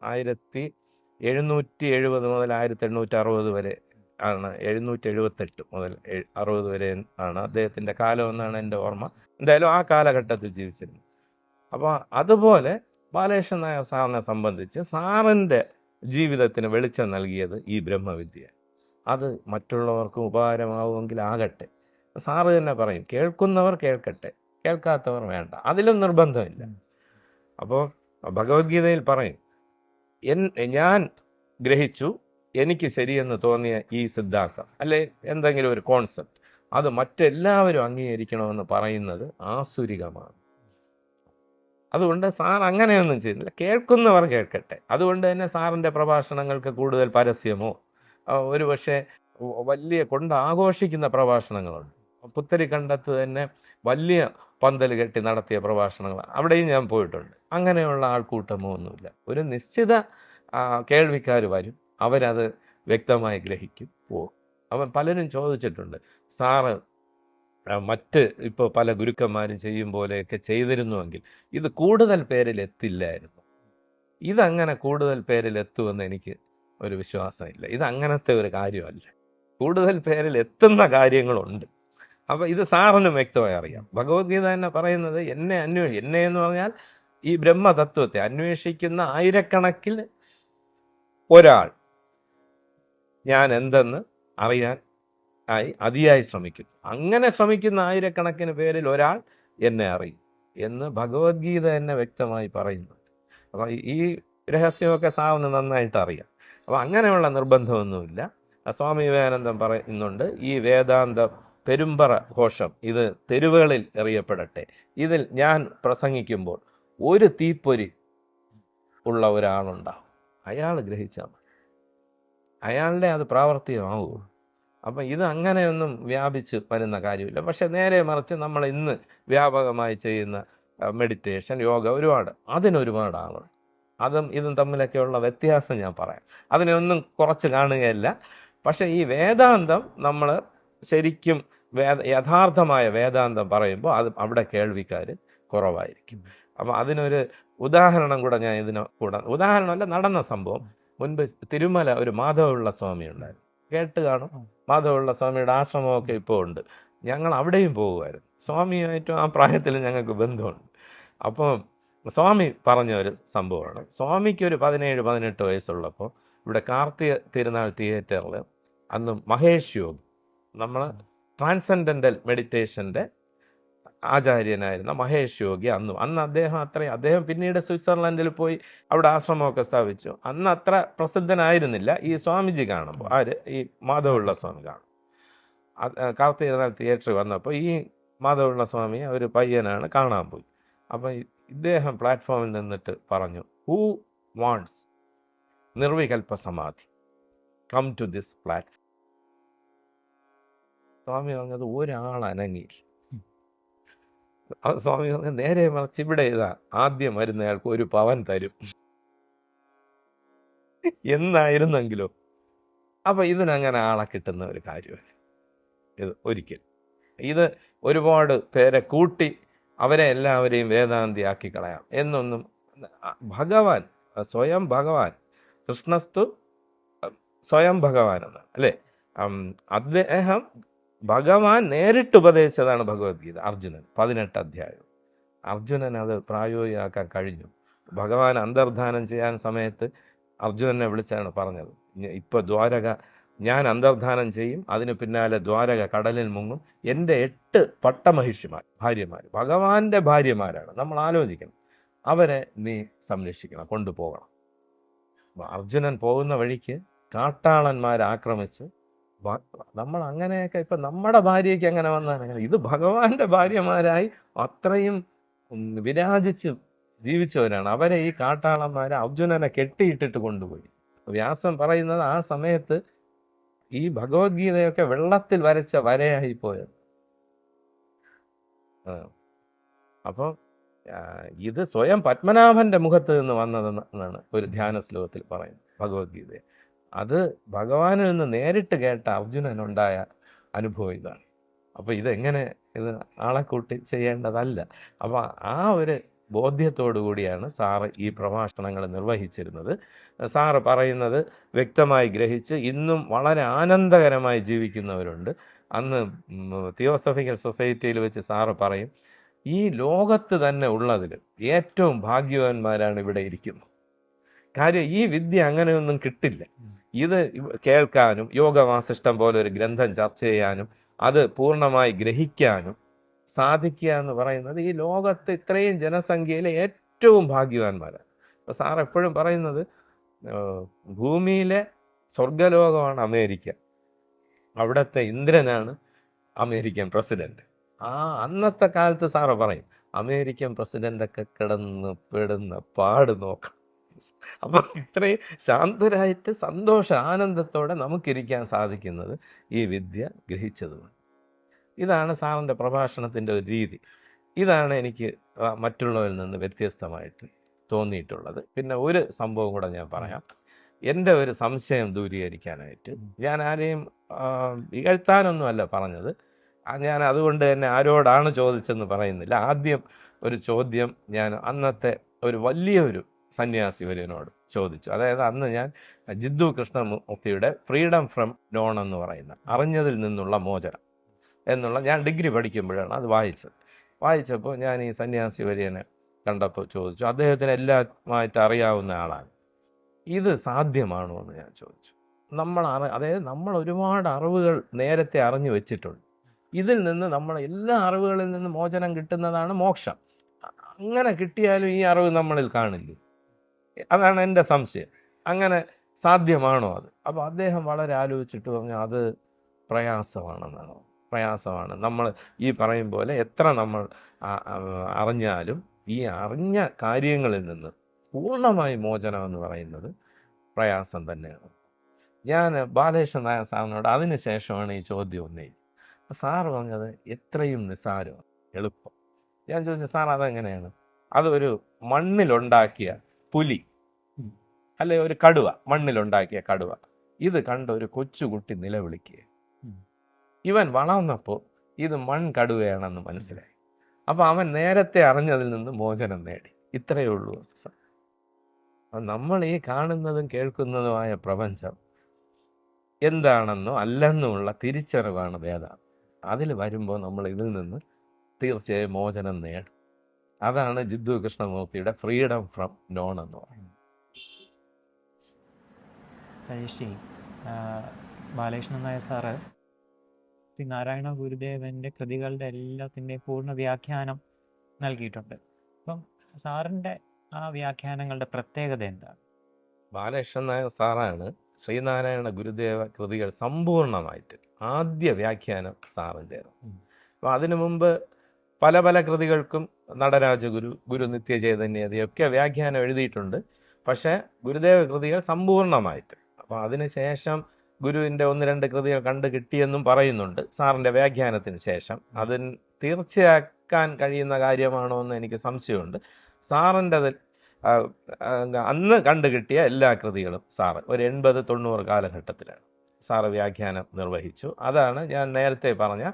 1770 മുതൽ 1860 വരെ ആണ്, 778 മുതൽ 60 വരെ ആണ് അദ്ദേഹത്തിൻ്റെ കാലം എന്നാണ് എൻ്റെ ഓർമ്മ. എന്തായാലും ആ കാലഘട്ടത്തിൽ ജീവിച്ചിരുന്നു. അപ്പോൾ അതുപോലെ ബാലകൃഷ്ണൻ നായർ സാറിനെ സംബന്ധിച്ച് സാറിൻ്റെ ജീവിതത്തിന് വെളിച്ചം നൽകിയത് ഈ ബ്രഹ്മവിദ്യ. അത് മറ്റുള്ളവർക്കും ഉപകാരമാവുമെങ്കിൽ ആകട്ടെ. സാറ് തന്നെ പറയും, കേൾക്കുന്നവർ കേൾക്കട്ടെ, കേൾക്കാത്തവർ വേണ്ട, അതിലും നിർബന്ധമില്ല. അപ്പോൾ ഭഗവത്ഗീതയിൽ പറയും, ഞാൻ ഗ്രഹിച്ചു, എനിക്ക് ശരിയെന്ന് തോന്നിയ ഈ സിദ്ധാന്തം അല്ലെ എന്തെങ്കിലും ഒരു കോൺസെപ്റ്റ്, അത് മറ്റെല്ലാവരും അംഗീകരിക്കണമെന്ന് പറയുന്നത് ആസുരികമാണ്. അതുകൊണ്ട് സാർ അങ്ങനെയൊന്നും ചെയ്യുന്നില്ല, കേൾക്കുന്നവർ കേൾക്കട്ടെ. അതുകൊണ്ട് തന്നെ സാറിൻ്റെ പ്രഭാഷണങ്ങൾക്ക് കൂടുതൽ പരസ്യമോ ഒരു പക്ഷേ വലിയ ആഘോഷിക്കുന്ന പ്രഭാഷണങ്ങളുണ്ട്. പുത്തരിക്കണ്ടത്ത് തന്നെ വലിയ പന്തൽ കെട്ടി നടത്തിയ പ്രഭാഷണങ്ങൾ അവിടെയും ഞാൻ പോയിട്ടുണ്ട്. അങ്ങനെയുള്ള ആൾക്കൂട്ടമോ ഒന്നുമില്ല. ഒരു നിശ്ചിത കേൾവിക്കാർ വരും, അവരത് വ്യക്തമായി ഗ്രഹിക്കും, പോകും. അവൻ പലരും ചോദിച്ചിട്ടുണ്ട്, സാറ് മറ്റ് ഇപ്പോൾ പല ഗുരുക്കന്മാരും ചെയ്യും പോലെയൊക്കെ ചെയ്തിരുന്നുവെങ്കിൽ ഇത് കൂടുതൽ പേരിൽ എത്തില്ലായിരുന്നു. ഇതങ്ങനെ കൂടുതൽ പേരിൽ എത്തുമെന്ന് എനിക്ക് ഒരു വിശ്വാസമില്ല. ഇതങ്ങനത്തെ ഒരു കാര്യമല്ല. കൂടുതൽ പേരിൽ എത്തുന്ന കാര്യങ്ങളുണ്ട്. അപ്പോൾ ഇത് സാറിനും വ്യക്തമായി അറിയാം. ഭഗവത്ഗീത തന്നെ പറയുന്നത്, എന്നെ എന്ന് പറഞ്ഞാൽ ഈ ബ്രഹ്മതത്വത്തെ അന്വേഷിക്കുന്ന ആയിരക്കണക്കിൽ ഒരാൾ ഞാൻ എന്തെന്ന് അറിയാൻ അതിയായി ശ്രമിക്കുന്നു. അങ്ങനെ ശ്രമിക്കുന്ന ആയിരക്കണക്കിന് പേരിൽ ഒരാൾ എന്നെ അറിയും എന്ന് ഭഗവത്ഗീത തന്നെ വ്യക്തമായി പറയുന്നു. അപ്പോൾ ഈ രഹസ്യമൊക്കെ സാറിന് നന്നായിട്ട് അറിയാം. അപ്പോൾ അങ്ങനെയുള്ള നിർബന്ധമൊന്നുമില്ല. സ്വാമി വിവേകാനന്ദൻ പറയുന്നുണ്ട്, ഈ വേദാന്ത പെരുമ്പറ ഘോഷം ഇത് തെരുവുകളിൽ എറിയപ്പെടട്ടെ. ഇതിൽ ഞാൻ പ്രസംഗിക്കുമ്പോൾ ഒരു തീപ്പൊരി ഉള്ള ഒരാളുണ്ടാവും, അയാൾ ഗ്രഹിച്ചാൽ മതി, അയാളുടെ അത് പ്രാവർത്തികമാവുമോ. അപ്പം ഇത് അങ്ങനെയൊന്നും വ്യാപിച്ച് വരുന്ന കാര്യമില്ല. പക്ഷെ നേരെ മറിച്ച് നമ്മൾ ഇന്ന് വ്യാപകമായി ചെയ്യുന്ന മെഡിറ്റേഷൻ, യോഗ, അതിനൊരുപാട് ആളുണ്ട്. അതും ഇതും തമ്മിലൊക്കെയുള്ള വ്യത്യാസം ഞാൻ പറയാം. അതിനൊന്നും കുറച്ച് കാണുകയല്ല. പക്ഷെ ഈ വേദാന്തം നമ്മൾ ശരിക്കും യഥാർത്ഥമായ വേദാന്തം പറയുമ്പോൾ അത് അവിടെ കേൾവിക്കാർ കുറവായിരിക്കും. അപ്പം അതിനൊരു ഉദാഹരണം കൂടെ ഞാൻ ഉദാഹരണമല്ല, നടന്ന സംഭവം. മുൻപ് തിരുമല ഒരു മാധവപിള്ള സ്വാമി ഉണ്ടായിരുന്നു, കേട്ട് കാണും. മാധവപിള്ള സ്വാമിയുടെ ആശ്രമമൊക്കെ ഇപ്പോൾ ഉണ്ട്. ഞങ്ങൾ അവിടെയും പോകുമായിരുന്നു. സ്വാമിയുമായിട്ടും ആ പ്രായത്തിൽ ഞങ്ങൾക്ക് ബന്ധമുണ്ട്. അപ്പം സ്വാമി പറഞ്ഞ ഒരു സംഭവമാണ്. സ്വാമിക്ക് ഒരു 17-18 വയസ്സുള്ളപ്പോൾ ഇവിടെ കാർത്തിക തിരുനാൾ തിയേറ്ററിൽ അന്ന് മഹേഷ് യോഗി, നമ്മൾ ട്രാൻസെൻഡൻ്റൽ മെഡിറ്റേഷൻ്റെ ആചാര്യനായിരുന്ന മഹേഷ് യോഗി അന്ന് അദ്ദേഹം പിന്നീട് സ്വിറ്റ്സർലൻഡിൽ പോയി അവിടെ ആശ്രമമൊക്കെ സ്ഥാപിച്ചു. അന്ന് അത്ര പ്രസിദ്ധനായിരുന്നില്ല. ഈ സ്വാമിജി കാണുമ്പോൾ ഈ മാധവപിള്ള സ്വാമി കാണും. കാർത്തിക തിരുനാൾ തിയേറ്ററിൽ വന്നപ്പോൾ ഈ മാധവപിള്ള സ്വാമിയെ ഒരു പയ്യനാണ് കാണാൻ പോയി. അപ്പം ഇദ്ദേഹം പ്ലാറ്റ്ഫോമിൽ നിന്നിട്ട് പറഞ്ഞു, ഹൂ വാണ്ട്സ് നിർവികൽപ്പ സമാധി, കം ടു ദിസ് പ്ലാറ്റ്ഫോം. സ്വാമി പറഞ്ഞത് ഒരാൾ അനങ്ങിയില്ല. സ്വാമി പറഞ്ഞ നേരെ മറിച്ച് ഇവിടെ ആദ്യം വരുന്നയാൾക്ക് 1 പവൻ തരും എന്നായിരുന്നെങ്കിലോ. അപ്പോൾ ഇതിനങ്ങനെ ആളെ കിട്ടുന്ന ഒരു കാര്യമല്ല ഇത് ഒരിക്കലും. ഇത് ഒരുപാട് പേരെ കൂട്ടി അവരെ എല്ലാവരെയും വേദാന്തിയാക്കി കളയാം എന്നൊന്നും ഭഗവാൻ സ്വയം ഭഗവാൻ കൃഷ്ണസ്തു സ്വയം ഭഗവാൻ എന്നാണ് അല്ലേ. അദ്ദേഹം ഭഗവാൻ നേരിട്ട് ഉപദേശിച്ചതാണ് ഭഗവത്ഗീത അർജുനൻ 18 അധ്യായം. അർജുനൻ അത് പ്രായോഗികമാക്കാൻ കഴിഞ്ഞു. ഭഗവാൻ അന്തർധാനം ചെയ്യാൻ സമയത്ത് അർജുനനെ വിളിച്ചാണ് പറഞ്ഞത്, ഇപ്പോൾ ദ്വാരക ഞാൻ അന്തർധാനം ചെയ്യും, അതിന് പിന്നാലെ ദ്വാരക കടലിൽ മുങ്ങും, എൻ്റെ 8 പട്ടമഹിഷിമാർ ഭാര്യമാർ ഭഗവാന്റെ ഭാര്യമാരാണ്, നമ്മൾ ആലോചിക്കണം, അവരെ നീ സംരക്ഷിക്കണം, കൊണ്ടുപോകണം. അർജുനൻ പോകുന്ന വഴിക്ക് കാട്ടാളന്മാരെ ആക്രമിച്ച് നമ്മൾ അങ്ങനെയൊക്കെ ഇപ്പം നമ്മുടെ ഭാര്യയ്ക്ക് അങ്ങനെ വന്നാൽ ഇത് ഭഗവാന്റെ ഭാര്യമാരായി അത്രയും വിരാജിച്ച് ജീവിച്ചവരാണ്. അവരെ ഈ കാട്ടാളന്മാരെ അർജുനനെ കെട്ടിയിട്ടിട്ട് കൊണ്ടുപോയി. വ്യാസൻ പറയുന്നത് ആ സമയത്ത് ഈ ഭഗവത്ഗീതയൊക്കെ വെള്ളത്തിൽ വരച്ച വരയായി പോയത്. അപ്പോൾ ഇത് സ്വയം പത്മനാഭന്റെ മുഖത്ത് നിന്ന് വന്നതെന്നാണ് ഒരു ധ്യാന ശ്ലോകത്തിൽ പറയുന്നത് ഭഗവത്ഗീതയെ. അത് ഭഗവാനിൽ നിന്ന് നേരിട്ട് കേട്ട അർജുനനുണ്ടായ അനുഭവം ഇതാണ്. അപ്പോൾ ഇതെങ്ങനെ ഇത് ആളെ കൂട്ടി ചെയ്യേണ്ടതല്ല. അപ്പോൾ ആ ഒരു ബോധ്യത്തോടു കൂടിയാണ് സാറ് ഈ പ്രഭാഷണങ്ങൾ നിർവഹിച്ചിരുന്നത്. സാറ് പറയുന്നത് വ്യക്തമായി ഗ്രഹിച്ച് ഇന്നും വളരെ ആനന്ദകരമായി ജീവിക്കുന്നവരുണ്ട്. അന്ന് തിയോസഫിക്കൽ സൊസൈറ്റിയിൽ വെച്ച് സാറ് പറയും, ഈ ലോകത്ത് തന്നെ ഉള്ളതിൽ ഏറ്റവും ഭാഗ്യവാന്മാരാണ് ഇവിടെ ഇരിക്കുന്നത്. കാര്യം ഈ വിദ്യ അങ്ങനെയൊന്നും കിട്ടില്ല. ഇത് കേൾക്കാനും യോഗവാസിഷ്ടം പോലെ ഒരു ഗ്രന്ഥം ചർച്ച ചെയ്യാനും അത് പൂർണ്ണമായി ഗ്രഹിക്കാനും സാധിക്കുക എന്ന് പറയുന്നത് ഈ ലോകത്ത് ഇത്രയും ജനസംഖ്യയിലെ ഏറ്റവും ഭാഗ്യവാന്മാരാണ്. അപ്പോൾ സാർ എപ്പോഴും പറയുന്നത് ഭൂമിയിലെ സ്വർഗലോകമാണ് അമേരിക്ക, അവിടുത്തെ ഇന്ദ്രനാണ് അമേരിക്കൻ പ്രസിഡന്റ്. അന്നത്തെ കാലത്ത് സാറ് പറയും അമേരിക്കൻ പ്രസിഡൻ്റൊക്കെ കിടന്ന് പെടുന്ന പാട് നോക്കണം. അപ്പം ഇത്രയും ശാന്തരായിട്ട് സന്തോഷ ആനന്ദത്തോടെ നമുക്കിരിക്കാൻ സാധിക്കുന്നത് ഈ വിദ്യ ഗ്രഹിച്ചതുകൊണ്ട്. ഇതാണ് സാറിൻ്റെ പ്രഭാഷണത്തിൻ്റെ ഒരു രീതി. ഇതാണ് എനിക്ക് മറ്റുള്ളവരിൽ നിന്ന് വ്യത്യസ്തമായിട്ട് തോന്നിയിട്ടുള്ളത്. പിന്നെ ഒരു സംഭവം കൂടെ ഞാൻ പറയാം. എൻ്റെ ഒരു സംശയം ദൂരീകരിക്കാനായിട്ട് ഞാൻ ആരെയും ഇകഴ്ത്താനൊന്നുമല്ല പറഞ്ഞത്. ഞാൻ അതുകൊണ്ട് തന്നെ ആരോടാണ് ചോദിച്ചെന്ന് പറയുന്നില്ല. ആദ്യം ഒരു ചോദ്യം ഞാൻ അന്നത്തെ ഒരു വലിയൊരു സന്യാസി വര്യനോട് ചോദിച്ചു. അതായത് അന്ന് ഞാൻ ജിദ്ദു കൃഷ്ണമൂർത്തിയുടെ ഫ്രീഡം ഫ്രം നോൺ എന്ന് പറയുന്ന അറിഞ്ഞതിൽ നിന്നുള്ള മോചനം എന്നുള്ള, ഞാൻ ഡിഗ്രി പഠിക്കുമ്പോഴാണ് അത് വായിച്ചപ്പോൾ ഞാൻ ഈ സന്യാസി വര്യനെ കണ്ടപ്പോൾ ചോദിച്ചു, അദ്ദേഹത്തിന് എല്ലാമായിട്ട് അറിയാവുന്ന ആളാണ്, ഇത് സാധ്യമാണോ എന്ന് ഞാൻ ചോദിച്ചു. അതായത് നമ്മൾ ഒരുപാട് അറിവുകൾ നേരത്തെ അറിഞ്ഞു വെച്ചിട്ടുണ്ട്, ഇതിൽ നിന്ന് നമ്മൾ എല്ലാ അറിവുകളിൽ നിന്ന് മോചനം കിട്ടുന്നതാണ് മോക്ഷം. അങ്ങനെ കിട്ടിയാലും ഈ അറിവ് നമ്മളിൽ കാണില്ലേ? അതാണ് എൻ്റെ സംശയം. അങ്ങനെ സാധ്യമാണോ അത്? അപ്പോൾ അദ്ദേഹം വളരെ ആലോചിച്ചിട്ട് പറഞ്ഞു, അത് പ്രയാസമാണെന്നാണ്. പ്രയാസമാണ്. നമ്മൾ ഈ പറയും പോലെ എത്ര നമ്മൾ അറിഞ്ഞാലും ഈ അറിഞ്ഞ കാര്യങ്ങളിൽ നിന്ന് പൂർണ്ണമായി മോചനം എന്ന് പറയുന്നത് പ്രയാസം തന്നെയാണ്. ഞാൻ ബാലകൃഷ്ണൻ നായർ സാറിനോട് അതിന് ശേഷമാണ് ഈ ചോദ്യം ഉന്നയിച്ചത്. സാറ് പറഞ്ഞത് എത്രയും നിസ്സാരമാണ്, എളുപ്പം. ഞാൻ ചോദിച്ചു, സാർ അതെങ്ങനെയാണ്? അതൊരു മണ്ണിലുണ്ടാക്കിയ പുലി അല്ലെ ഒരു കടുവ, മണ്ണിലുണ്ടാക്കിയ കടുവ, ഇത് കണ്ട ഒരു കൊച്ചുകുട്ടി നിലവിളിക്കുക. ഇവൻ വളർന്നപ്പോൾ ഇത് കടുവയാണെന്ന് മനസ്സിലായി. അപ്പോൾ അവൻ നേരത്തെ അറിഞ്ഞതിൽ നിന്ന് മോചനം നേടി. ഇത്രയേ ഉള്ളൂ. നമ്മൾ ഈ കാണുന്നതും കേൾക്കുന്നതുമായ പ്രപഞ്ചം എന്താണെന്നോ അല്ലെന്നുമുള്ള തിരിച്ചറിവാണ് വേദാന്തം. അതിൽ വരുമ്പോൾ നമ്മൾ ഇതിൽ നിന്ന് തീർച്ചയായും മോചനം നേടും. അതാണ് ജിദ്ദു കൃഷ്ണമൂർത്തിയുടെ ഫ്രീഡം ഫ്രം നോൺ എന്ന് പറയുന്നത്. രജിഷ്ഠി, ബാലകൃഷ്ണൻ നായർ സാറ് നാരായണ ഗുരുദേവൻ്റെ കൃതികളുടെ എല്ലാത്തിൻ്റെയും പൂർണ്ണ വ്യാഖ്യാനം നൽകിയിട്ടുണ്ട്. അപ്പം സാറിൻ്റെ ആ വ്യാഖ്യാനങ്ങളുടെ പ്രത്യേകത എന്താണ്? ബാലകൃഷ്ണൻ നായർ സാറാണ് ശ്രീനാരായണ ഗുരുദേവ കൃതികൾ സമ്പൂർണ്ണമായിട്ട് ആദ്യ വ്യാഖ്യാനം സാറിൻ്റേത്. അപ്പോൾ അതിനു മുമ്പ് പല പല കൃതികൾക്കും നടരാജഗുരു, ഗുരു നിത്യചൈതന്യതയൊക്കെ വ്യാഖ്യാനം എഴുതിയിട്ടുണ്ട്. പക്ഷേ ഗുരുദേവ കൃതികൾ സമ്പൂർണ്ണമായിട്ട്. അപ്പോൾ അതിനുശേഷം ഗുരുവിൻ്റെ 1-2 കൃതികൾ കണ്ടു കിട്ടിയെന്നും പറയുന്നുണ്ട് സാറിൻ്റെ വ്യാഖ്യാനത്തിന് ശേഷം. അതിന് തീർച്ചയാക്കാൻ കഴിയുന്ന കാര്യമാണോ എന്ന് എനിക്ക് സംശയമുണ്ട്. സാറിൻ്റെ അന്ന് കണ്ടു കിട്ടിയ എല്ലാ കൃതികളും സാറ് ഒരു 80-90 കാലഘട്ടത്തിലാണ് സാറ് വ്യാഖ്യാനം നിർവഹിച്ചു. അതാണ് ഞാൻ നേരത്തെ പറഞ്ഞ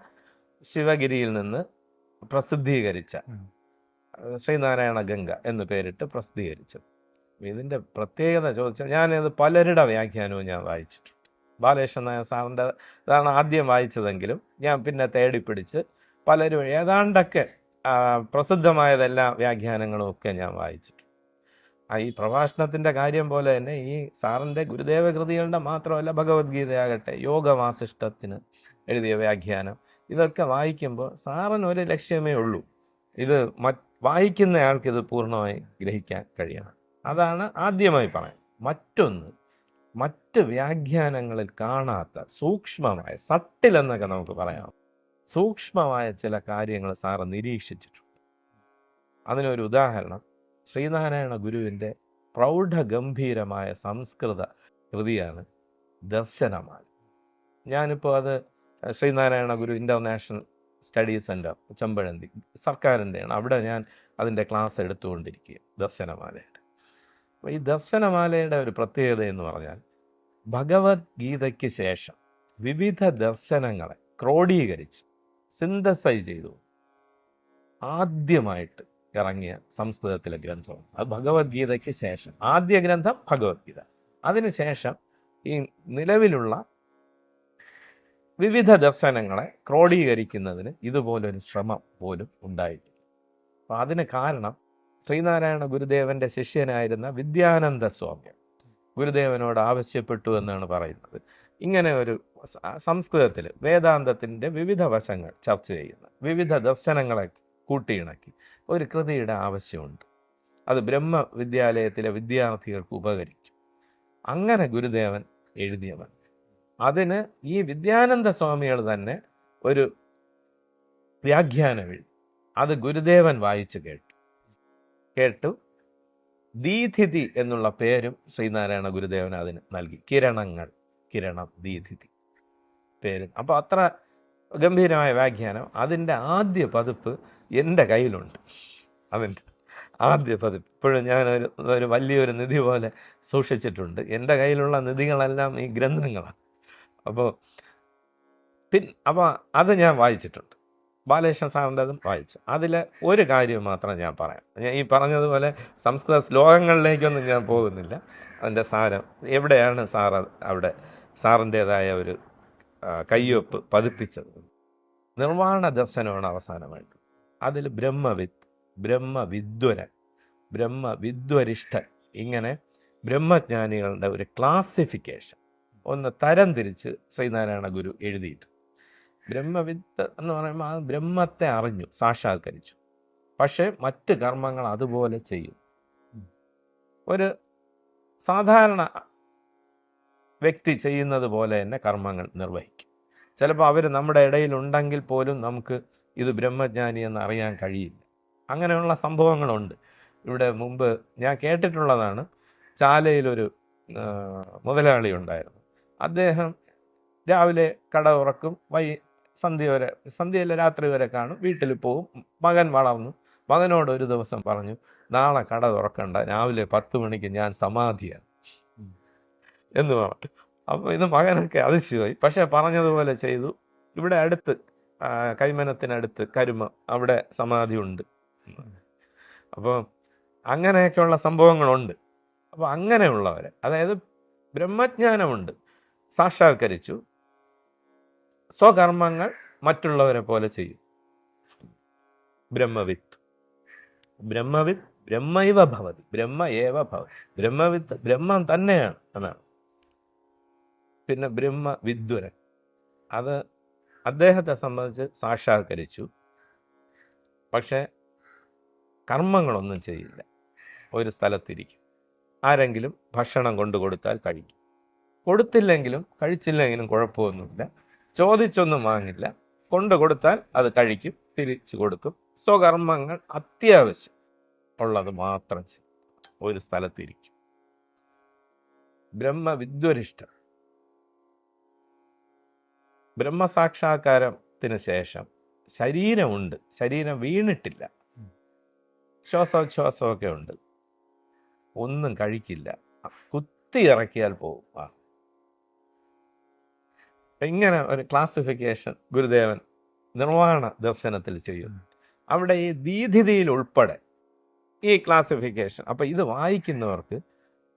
ശിവഗിരിയിൽ നിന്ന് പ്രസിദ്ധീകരിച്ച ശ്രീനാരായണ ഗംഗ എന്ന് പേരിട്ട് പ്രസിദ്ധീകരിച്ചത്. ഇതിൻ്റെ പ്രത്യേകത ചോദിച്ചാൽ, ഞാനിത് പലരുടെ വ്യാഖ്യാനവും ഞാൻ വായിച്ചിട്ടുണ്ട്. ബാലകൃഷ്ണൻ നായർ സാറിൻ്റെ അതാണ് ആദ്യം വായിച്ചതെങ്കിലും ഞാൻ പിന്നെ തേടിപ്പിടിച്ച് പലരും ഏതാണ്ടൊക്കെ പ്രസിദ്ധമായതെല്ലാ വ്യാഖ്യാനങ്ങളും ഒക്കെ ഞാൻ വായിച്ചിട്ടുണ്ട്. ഈ പ്രഭാഷണത്തിൻ്റെ കാര്യം പോലെ തന്നെ ഈ സാറിൻ്റെ ഗുരുദേവ കൃതികളുടെ മാത്രമല്ല, ഭഗവത്ഗീതയാകട്ടെ, യോഗവാസിഷ്ടത്തിന് എഴുതിയ വ്യാഖ്യാനം, ഇതൊക്കെ വായിക്കുമ്പോൾ സാറിന് ഒരു ലക്ഷ്യമേ ഉള്ളൂ, ഇത് വായിക്കുന്നയാൾക്ക് ഇത് പൂർണ്ണമായി ഗ്രഹിക്കാൻ കഴിയണം. അതാണ് ആദ്യമായി പറയാം. മറ്റൊന്ന്, മറ്റ് വ്യാഖ്യാനങ്ങളിൽ കാണാത്ത സൂക്ഷ്മമായ, സട്ടിൽ എന്നൊക്കെ നമുക്ക് പറയാം, സൂക്ഷ്മമായ ചില കാര്യങ്ങൾ സാറ് നിരീക്ഷിച്ചിട്ടുണ്ട്. അതിനൊരു ഉദാഹരണം ശ്രീനാരായണ ഗുരുവിൻ്റെ പ്രൗഢഗംഭീരമായ സംസ്കൃത കൃതിയാണ് ദർശനമാല. ഞാനിപ്പോൾ അത് ശ്രീനാരായണ ഗുരു ഇൻ്റർനാഷണൽ സ്റ്റഡി സെൻറ്റർ ചെമ്പഴന്തി സർക്കാരിൻ്റെയാണ്, അവിടെ ഞാൻ അതിൻ്റെ ക്ലാസ് എടുത്തുകൊണ്ടിരിക്കുക ദർശനമാലയുടെ. അപ്പോൾ ഈ ദർശനമാലയുടെ ഒരു പ്രത്യേകത എന്ന് പറഞ്ഞാൽ, ഭഗവത്ഗീതയ്ക്ക് ശേഷം വിവിധ ദർശനങ്ങളെ ക്രോഡീകരിച്ച് സിന്തസൈസ് ചെയ്തു ആദ്യമായിട്ട് ഇറങ്ങിയ സംസ്കൃതത്തിലെ ഗ്രന്ഥമാണ്. അത് ഭഗവത്ഗീതയ്ക്ക് ശേഷം ആദ്യ ഗ്രന്ഥം ഭഗവത്ഗീത, അതിനുശേഷം ഈ നിലവിലുള്ള വിവിധ ദർശനങ്ങളെ ക്രോഡീകരിക്കുന്നതിന് ഇതുപോലൊരു ശ്രമം പോലും ഉണ്ടായിട്ടില്ല. അപ്പം അതിന് കാരണം ശ്രീനാരായണ ഗുരുദേവൻ്റെ ശിഷ്യനായിരുന്ന വിദ്യാനന്ദ സ്വാമി ഗുരുദേവനോട് ആവശ്യപ്പെട്ടു എന്നാണ് പറയുന്നത്. ഇങ്ങനെ ഒരു സംസ്കൃതത്തിൽ വേദാന്തത്തിൻ്റെ വിവിധ വശങ്ങൾ ചർച്ച ചെയ്യുന്ന വിവിധ ദർശനങ്ങളെ കൂട്ടിയിണക്കി ഒരു കൃതിയുടെ ആവശ്യമുണ്ട്, അത് ബ്രഹ്മവിദ്യാലയത്തിലെ വിദ്യാർത്ഥികൾക്ക് ഉപകരിക്കും. അങ്ങനെ ഗുരുദേവൻ എഴുതിയവൻ. അതിന് ഈ വിദ്യാനന്ദ സ്വാമികൾ തന്നെ ഒരു വ്യാഖ്യാനം എഴുതി. അത് ഗുരുദേവൻ വായിച്ച് കേട്ടു ദീധിതി എന്നുള്ള പേരും ശ്രീനാരായണ ഗുരുദേവൻ അതിന് നൽകി. കിരണങ്ങൾ, കിരണം, ദീധിതി പേരും. അപ്പോൾ അത്ര ഗംഭീരമായ വ്യാഖ്യാനം. അതിൻ്റെ ആദ്യ പതിപ്പ് എൻ്റെ കയ്യിലുണ്ട്. അതിൻ്റെ ആദ്യ പതിപ്പ് ഇപ്പോഴും ഞാൻ ഒരു വലിയൊരു നിധി പോലെ സൂക്ഷിച്ചിട്ടുണ്ട്. എൻ്റെ കയ്യിലുള്ള നിധികളെല്ലാം ഈ ഗ്രന്ഥങ്ങളാണ്. അപ്പോൾ അത് ഞാൻ വായിച്ചിട്ടുണ്ട്. ബാലകൃഷ്ണ സാറിൻ്റെ അതും വായിച്ചു. അതിൽ ഒരു കാര്യം മാത്രം ഞാൻ പറയാം. ഞാൻ ഈ പറഞ്ഞതുപോലെ സംസ്കൃത ശ്ലോകങ്ങളിലേക്കൊന്നും ഞാൻ പോകുന്നില്ല. അതിൻ്റെ സാരം എവിടെയാണ് അവിടെ സാറിൻ്റേതായ ഒരു കയ്യൊപ്പ് പതിപ്പിച്ചത്. നിർവ്വാണ ദർശനമാണ് അവസാനമായിട്ട്. അതിൽ ബ്രഹ്മവിദ്വരൻ, ബ്രഹ്മവിദ്വരിഷ്ഠൻ, ഇങ്ങനെ ബ്രഹ്മജ്ഞാനികളുടെ ഒരു ക്ലാസിഫിക്കേഷൻ ഒന്ന് തരം തിരിച്ച് ശ്രീനാരായണ ഗുരു എഴുതിയിട്ട്. ബ്രഹ്മവിത്ത് എന്ന് പറയുമ്പോൾ ആ ബ്രഹ്മത്തെ അറിഞ്ഞു, സാക്ഷാത്കരിച്ചു, പക്ഷേ മറ്റ് കർമ്മങ്ങൾ അതുപോലെ ചെയ്യും. ഒരു സാധാരണ വ്യക്തി ചെയ്യുന്നത് പോലെ തന്നെ കർമ്മങ്ങൾ നിർവഹിക്കും. ചിലപ്പോൾ അവർ നമ്മുടെ ഇടയിലുണ്ടെങ്കിൽ പോലും നമുക്ക് ഇത് ബ്രഹ്മജ്ഞാനി എന്ന് അറിയാൻ കഴിയില്ല. അങ്ങനെയുള്ള സംഭവങ്ങളുണ്ട്. ഇവിടെ മുമ്പ് ഞാൻ കേട്ടിട്ടുള്ളതാണ്. ചാലയിലൊരു മുതലാളി ഉണ്ടായിരുന്നു. അദ്ദേഹം രാവിലെ കട തുറക്കും, സന്ധ്യയിലെ രാത്രി വരെ കാണും, വീട്ടിൽ പോവും. മകൻ വളർന്നു. മകനോട് ഒരു ദിവസം പറഞ്ഞു, നാളെ കട തുറക്കണ്ട, രാവിലെ 10 മണിക്ക് ഞാൻ സമാധിയാണ് എന്ന് പറഞ്ഞു. അപ്പോൾ ഇത് മകനൊക്കെ അതിശയമായി. പക്ഷേ പറഞ്ഞതുപോലെ ചെയ്തു. ഇവിടെ അടുത്ത് കൈമനത്തിനടുത്ത് കരുമ, അവിടെ സമാധി ഉണ്ട്. അപ്പോൾ അങ്ങനെയൊക്കെയുള്ള സംഭവങ്ങളുണ്ട്. അപ്പോൾ അങ്ങനെയുള്ളവരെ, അതായത് ബ്രഹ്മജ്ഞാനമുണ്ട്, സാക്ഷാത്കരിച്ചു, സ്വകർമ്മങ്ങൾ മറ്റുള്ളവരെ പോലെ ചെയ്യും. ബ്രഹ്മവിത്ത് ബ്രഹ്മൈവ ഭവതി, ബ്രഹ്മ ഏവ ഭവതി. ബ്രഹ്മവിത്ത് ബ്രഹ്മം തന്നെയാണ് എന്നാണ്. പിന്നെ ബ്രഹ്മവിദ്വരൻ, അത് അദ്ദേഹത്തെ സംബന്ധിച്ച് സാക്ഷാത്കരിച്ചു, പക്ഷേ കർമ്മങ്ങളൊന്നും ചെയ്യില്ല. ഒരു സ്ഥലത്തിരിക്കും. ആരെങ്കിലും ഭക്ഷണം കൊണ്ടു കൊടുത്താൽ കഴിക്കും, കൊടുത്തില്ലെങ്കിലും കഴിച്ചില്ലെങ്കിലും കുഴപ്പമൊന്നുമില്ല. ചോദിച്ചൊന്നും വാങ്ങില്ല, കൊണ്ടു കൊടുത്താൽ അത് കഴിക്കും, തിരിച്ചു കൊടുക്കും. സ്വകർമ്മങ്ങൾ അത്യാവശ്യം ഉള്ളത് മാത്രം ചെയ്യും, ഒരു സ്ഥലത്തിരിക്കും. ബ്രഹ്മവിദ്വരിഷ്ടം. ബ്രഹ്മസാക്ഷാത്കാരത്തിന് ശേഷം ശരീരമുണ്ട്, ശരീരം വീണിട്ടില്ല, ശ്വാസോച്ഛ്വാസമൊക്കെ ഉണ്ട്, ഒന്നും കഴിക്കില്ല, കുത്തി ഇറക്കിയാൽ പോകും. ഇങ്ങനെ ഒരു ക്ലാസിഫിക്കേഷൻ ഗുരുദേവൻ നിർവ്വാണ ദർശനത്തിൽ ചെയ്യുന്നു. അവിടെ ഈ ദീധിതിയിൽ ഉൾപ്പെടെ ഈ ക്ലാസിഫിക്കേഷൻ. അപ്പം ഇത് വായിക്കുന്നവർക്ക്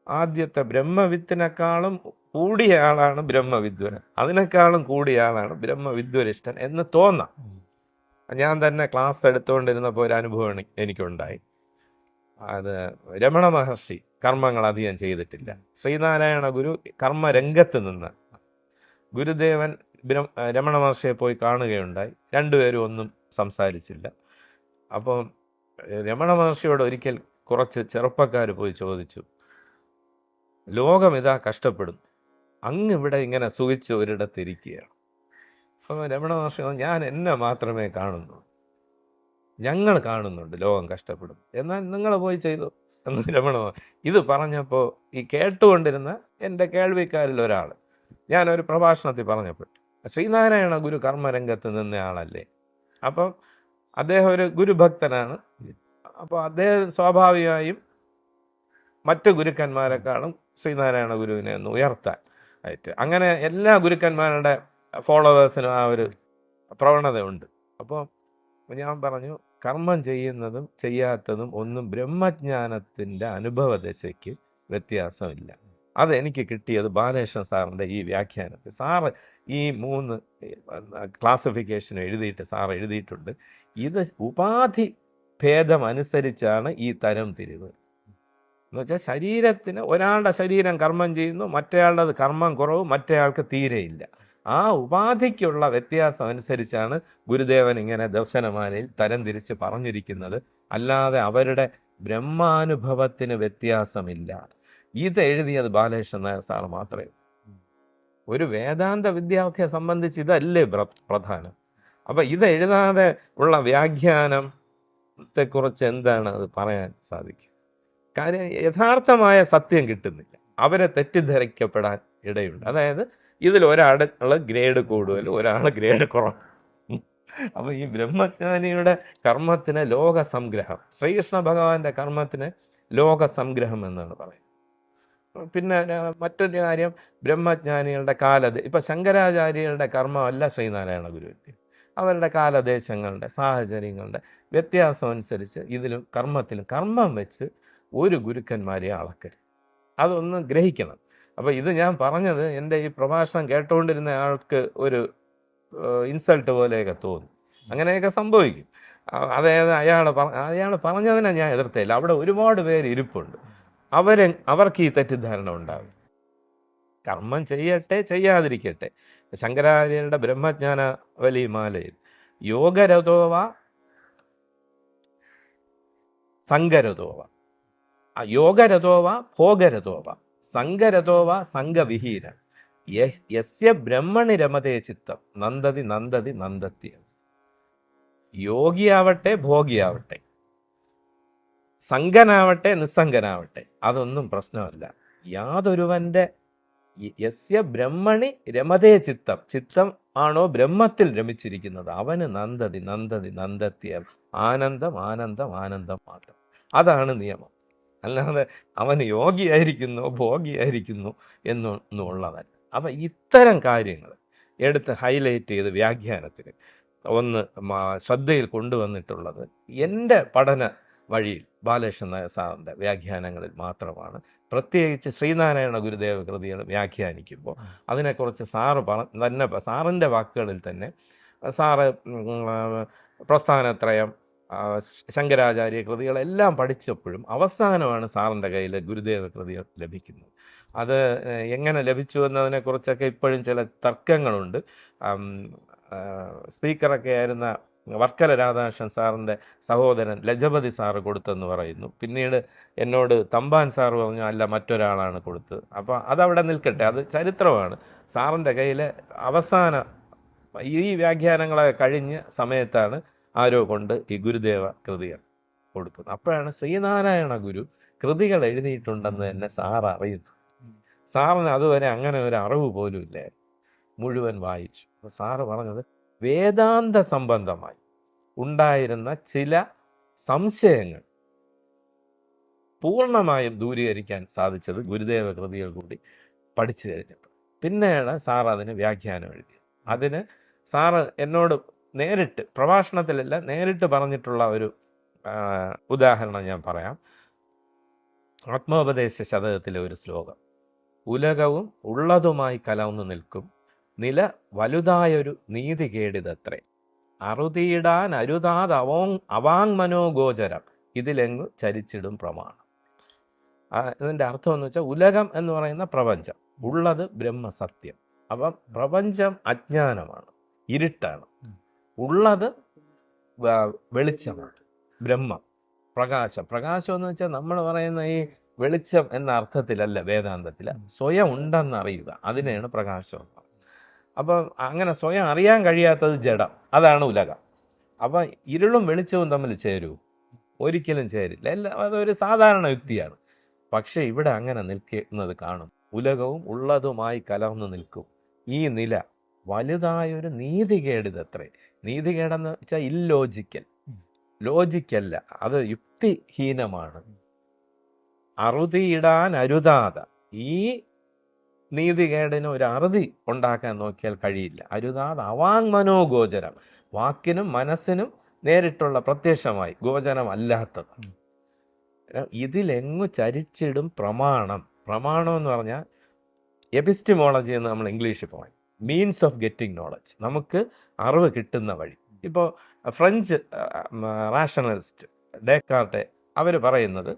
ആദ്യത്തെ ബ്രഹ്മവിത്തിനേക്കാളും കൂടിയ ആളാണ് ബ്രഹ്മവിദ്വരൻ, അതിനേക്കാളും കൂടിയ ആളാണ് ബ്രഹ്മവിദ്വരിഷ്ടൻ എന്ന് തോന്നാം. ഞാൻ തന്നെ ക്ലാസ് എടുത്തുകൊണ്ടിരുന്നപ്പോൾ ഒരു അനുഭവം എനിക്കുണ്ടായി. അത് രമണ മഹർഷി കർമ്മങ്ങൾ അധികം ചെയ്തിട്ടില്ല. ശ്രീനാരായണ ഗുരു കർമ്മരംഗത്ത് നിന്ന് ഗുരുദേവൻ രമണ മഹർഷിയെ പോയി കാണുകയുണ്ടായി. രണ്ടുപേരും ഒന്നും സംസാരിച്ചില്ല. അപ്പം രമണ മഹർഷിയോട് ഒരിക്കൽ കുറച്ച് ചെറുപ്പക്കാർ പോയി ചോദിച്ചു, ലോകം ഇതാ കഷ്ടപ്പെടുന്നു, അങ്ങ് ഇവിടെ ഇങ്ങനെ സുഖിച്ച് ഒരിടത്തിരിക്കുകയാണ്. അപ്പോൾ രമണ മഹർഷി, ഞാൻ എന്നെ മാത്രമേ കാണുന്നുള്ളൂ, ഞങ്ങൾ കാണുന്നുണ്ട് ലോകം കഷ്ടപ്പെടും, എന്നാൽ നിങ്ങൾ പോയി ചെയ്തു എന്ന് രമണ ഇത് പറഞ്ഞപ്പോൾ ഈ കേട്ടുകൊണ്ടിരുന്ന എൻ്റെ കേൾവിക്കാരിൽ ഒരാൾ, ഞാനൊരു പ്രഭാഷണത്തിൽ പറഞ്ഞപ്പോൾ, ശ്രീനാരായണ ഗുരു കർമ്മരംഗത്ത് നിന്നയാളല്ലേ, അപ്പം അദ്ദേഹം ഒരു ഗുരുഭക്തനാണ്. അപ്പോൾ അദ്ദേഹം സ്വാഭാവികമായും മറ്റു ഗുരുക്കന്മാരെക്കാളും ശ്രീനാരായണ ഗുരുവിനെ ഒന്ന് ഉയർത്താൻ ആയിട്ട്, അങ്ങനെ എല്ലാ ഗുരുക്കന്മാരുടെ ഫോളോവേഴ്സിനും ആ ഒരു പ്രവണതയുണ്ട്. അപ്പോൾ ഞാൻ പറഞ്ഞു, കർമ്മം ചെയ്യുന്നതും ചെയ്യാത്തതും ഒന്നും ബ്രഹ്മജ്ഞാനത്തിൻ്റെ അനുഭവദശയ്ക്ക് വ്യത്യാസമില്ല. അതെനിക്ക് കിട്ടിയത് ബാലകൃഷ്ണൻ സാറിൻ്റെ ഈ വ്യാഖ്യാനത്തിൽ. സാറ് ഈ 3 ക്ലാസിഫിക്കേഷൻ എഴുതിയിട്ട് സാർ എഴുതിയിട്ടുണ്ട്. ഇത് ഉപാധി ഭേദം അനുസരിച്ചാണ് ഈ തരം തിരിവ്. എന്ന് വെച്ചാൽ ശരീരത്തിന്, ഒരാളുടെ ശരീരം കർമ്മം ചെയ്യുന്നു, മറ്റേയാളുടെ കർമ്മം കുറവ്, മറ്റേയാൾക്ക് തീരെയില്ല. ആ ഉപാധിക്കുള്ള വ്യത്യാസം അനുസരിച്ചാണ് ഗുരുദേവൻ ഇങ്ങനെ ദർശനമാലയിൽ തരം തിരിച്ച് പറഞ്ഞിരിക്കുന്നത്. അല്ലാതെ അവരുടെ ബ്രഹ്മാനുഭവത്തിന് വ്യത്യാസമില്ല. ഇത് എഴുതിയത് ബാലകൃഷ്ണൻ നായർ സാർ മാത്രമേ. ഒരു വേദാന്ത വിദ്യാർത്ഥിയെ സംബന്ധിച്ച് ഇതല്ലേ പ്രധാനം. അപ്പം ഇത് എഴുതാതെ ഉള്ള വ്യാഖ്യാനത്തെക്കുറിച്ച് എന്താണ് അത് പറയാൻ സാധിക്കുക? കാര്യം യഥാർത്ഥമായ സത്യം കിട്ടുന്നില്ല, അവരെ തെറ്റിദ്ധരിക്കപ്പെടാൻ ഇടയുണ്ട്. അതായത് ഇതിൽ ഒരാൾ ഗ്രേഡ് കൂടുതൽ, ഒരാൾ ഗ്രേഡ് കുറവ്. അപ്പം ഈ ബ്രഹ്മജ്ഞാനിയുടെ കർമ്മത്തിന് ലോകസംഗ്രഹം, ശ്രീകൃഷ്ണ ഭഗവാന്റെ കർമ്മത്തിന് ലോകസംഗ്രഹം എന്നാണ് പറയുന്നത്. പിന്നെ മറ്റൊരു കാര്യം, ബ്രഹ്മജ്ഞാനികളുടെ ഇപ്പം ശങ്കരാചാര്യരുടെ കർമ്മമല്ല ശ്രീനാരായണ ഗുരുവിൻ്റെ, അവരുടെ കാലദേശങ്ങളുടെ സാഹചര്യങ്ങളുടെ വ്യത്യാസം അനുസരിച്ച് ഇതിലും കർമ്മത്തിലും കർമ്മം വെച്ച് ഒരു ഗുരുക്കന്മാരെ അളക്കരുത്. അതൊന്ന് ഗ്രഹിക്കണം. അപ്പോൾ ഇത് ഞാൻ പറഞ്ഞത് എൻ്റെ ഈ പ്രഭാഷണം കേട്ടുകൊണ്ടിരുന്ന ആൾക്ക് ഒരു ഇൻസൾട്ട് പോലെയൊക്കെ തോന്നും. അങ്ങനെയൊക്കെ സംഭവിക്കും. അതായത് അയാൾ പറഞ്ഞതിനെ ഞാൻ എതിർത്തില്ല. അവിടെ ഒരുപാട് പേര് ഇരിപ്പുണ്ട്, അവർക്ക് ഈ തെറ്റിദ്ധാരണ ഉണ്ടാകും. കർമ്മം ചെയ്യട്ടെ ചെയ്യാതിരിക്കട്ടെ. ശങ്കരാചാര്യരുടെ ബ്രഹ്മജ്ഞാന വലിയ മാലയിൽ യോഗരഥോവ സംഗരഥോവ, യോഗരഥോവ ഭോഗരഥോവ, സംഗരഥോവ സംഘവിഹീന, യസ്യ ബ്രഹ്മണി രമതേ ചിത്തം നന്ദതി നന്ദതി നന്ദത്യ. യോഗിയാവട്ടെ ഭോഗിയാവട്ടെ, സംഘനാവട്ടെ നിസ്സംഗനാവട്ടെ, അതൊന്നും പ്രശ്നമല്ല. യാതൊരുവൻ്റെ യസ്യ ബ്രഹ്മണി രമതേ ചിത്തം, ചിത്തം ആണോ ബ്രഹ്മത്തിൽ രമിച്ചിരിക്കുന്നത്, അവന് നന്ദതി നന്ദതി നന്ദത്യ, ആനന്ദം ആനന്ദം ആനന്ദം മാത്രം. അതാണ് നിയമം. അല്ലാതെ അവന് യോഗിയായിരിക്കുന്നു ഭോഗിയായിരിക്കുന്നു എന്നുള്ളതല്ല. അപ്പം ഇത്തരം കാര്യങ്ങൾ എടുത്ത് ഹൈലൈറ്റ് ചെയ്ത് വ്യാഖ്യാനത്തിന് ഒന്ന് ശ്രദ്ധയിൽ കൊണ്ടുവന്നിട്ടുള്ളത് എൻ്റെ പഠന വഴിയിൽ ബാലകൃഷ്ണൻ നായർ സാറിൻ്റെ വ്യാഖ്യാനങ്ങളിൽ മാത്രമാണ്. പ്രത്യേകിച്ച് ശ്രീനാരായണ ഗുരുദേവ കൃതികൾ വ്യാഖ്യാനിക്കുമ്പോൾ അതിനെക്കുറിച്ച് സാറിൻ്റെ വാക്കുകളിൽ തന്നെ സാറ് പ്രസ്ഥാനത്രയം, ശങ്കരാചാര്യ കൃതികളെല്ലാം പഠിച്ചപ്പോഴും അവസാനമാണ് സാറിൻ്റെ കയ്യിൽ ഗുരുദേവ കൃതികൾ ലഭിക്കുന്നത്. അത് എങ്ങനെ ലഭിച്ചു എന്നതിനെക്കുറിച്ചൊക്കെ ഇപ്പോഴും ചില തർക്കങ്ങളുണ്ട്. സ്പീക്കറൊക്കെ ആയിരുന്ന വർക്കല രാധാകൃഷ്ണൻ സാറിൻ്റെ സഹോദരൻ ലജപതി സാറ് കൊടുത്തെന്ന് പറയുന്നു. പിന്നീട് എന്നോട് തമ്പാൻ സാറ് പറഞ്ഞു അല്ല മറ്റൊരാളാണ് കൊടുത്തത്. അപ്പോൾ അതവിടെ നിൽക്കട്ടെ, അത് ചരിത്രമാണ്. സാറിൻ്റെ കയ്യിൽ അവസാന ഈ വ്യാഖ്യാനങ്ങളൊക്കെ കഴിഞ്ഞ സമയത്താണ് ആരോ കൊണ്ട് ഈ ഗുരുദേവ കൃതികൾ കൊടുക്കുന്നത്. അപ്പോഴാണ് ശ്രീനാരായണ ഗുരു കൃതികൾ എഴുതിയിട്ടുണ്ടെന്ന് തന്നെ സാർ അറിയുന്നു. സാറിന് അതുവരെ അങ്ങനെ ഒരു അറിവ് പോലും ഇല്ലായിരുന്നു. മുഴുവൻ വായിച്ചു. അപ്പോൾ സാറ് പറഞ്ഞത് വേദാന്ത സംബന്ധമായി ഉണ്ടായിരുന്ന ചില സംശയങ്ങൾ പൂർണ്ണമായും ദൂരീകരിക്കാൻ സാധിച്ചത് ഗുരുദേവ കൃതികൾ കൂടി പഠിച്ചു കഴിഞ്ഞപ്പോൾ. പിന്നെയാണ് സാർ അതിന് വ്യാഖ്യാനം എഴുതിയത്. അതിന് സാറ് എന്നോട് നേരിട്ട് പ്രഭാഷണത്തിലല്ല നേരിട്ട് പറഞ്ഞിട്ടുള്ള ഒരു ഉദാഹരണം ഞാൻ പറയാം. ആത്മോപദേശ ശതകത്തിലെ ഒരു ശ്ലോകം: ഉലകവും ഉള്ളതുമായി കലർന്നു നിൽക്കും, നില വലുതായൊരു നീതികേടിതത്രേ, അറുതിയിടാൻ അരുതാത് അവാങ്മനോഗോചരം, ഇതിലെങ്ങു ചരിച്ചിടും പ്രമാണം. ഇതിൻ്റെ അർത്ഥം എന്ന് വെച്ചാൽ, ഉലകം എന്ന് പറയുന്ന പ്രപഞ്ചം, ഉള്ളത് ബ്രഹ്മസത്യം. അപ്പം പ്രപഞ്ചം അജ്ഞാനമാണ്, ഇരുട്ടാണ്. ഉള്ളത് വെളിച്ചമാണ്, ബ്രഹ്മം, പ്രകാശം. പ്രകാശം എന്ന് വെച്ചാൽ നമ്മൾ പറയുന്ന ഈ വെളിച്ചം എന്ന അർത്ഥത്തിലല്ല വേദാന്തത്തിൽ, സ്വയം ഉണ്ടെന്ന് അറിയുക, അതിനെയാണ് പ്രകാശം. അപ്പം അങ്ങനെ സ്വയം അറിയാൻ കഴിയാത്തത് ജഡം, അതാണ് ഉലകം. അപ്പം ഇരുളും വെളിച്ചവും തമ്മിൽ ചേരൂ? ഒരിക്കലും ചേരില്ല. അതൊരു സാധാരണ യുക്തിയാണ്. പക്ഷെ ഇവിടെ അങ്ങനെ നിൽക്കുന്നത് കാണും. ഉലകവും ഉള്ളതുമായി കലർന്നു നിൽക്കും, ഈ നില വലുതായൊരു നീതികേടിതത്രേ. നീതികേടെന്ന് വെച്ചാൽ ഇല്ലോജിക്കൽ, ലോജിക്കല്ല, അത് യുക്തിഹീനമാണ്. അറുതിയിടാൻ അരുതാത, ഈ നീതികേടിന് ഒരു അറുതി ഉണ്ടാക്കാൻ നോക്കിയാൽ കഴിയില്ല. അരുതാത് അവാങ്മനോഗോചരം, വാക്കിനും മനസ്സിനും നേരിട്ടുള്ള പ്രത്യക്ഷമായി ഗോചരമല്ലാത്തത്. ഇതിലെങ്ങു ചരിച്ചിടും പ്രമാണം. പ്രമാണം എന്ന് പറഞ്ഞാൽ എപ്പിസ്റ്റിമോളജി എന്ന് നമ്മൾ ഇംഗ്ലീഷിൽ പറയും, മീൻസ് ഓഫ് ഗെറ്റിംഗ് നോളജ്, നമുക്ക് അറിവ് കിട്ടുന്ന വഴി. ഇപ്പോൾ ഫ്രഞ്ച് റാഷണലിസ്റ്റ് ഡെക്കാർട്ടെ അവർ പറയുന്നത്,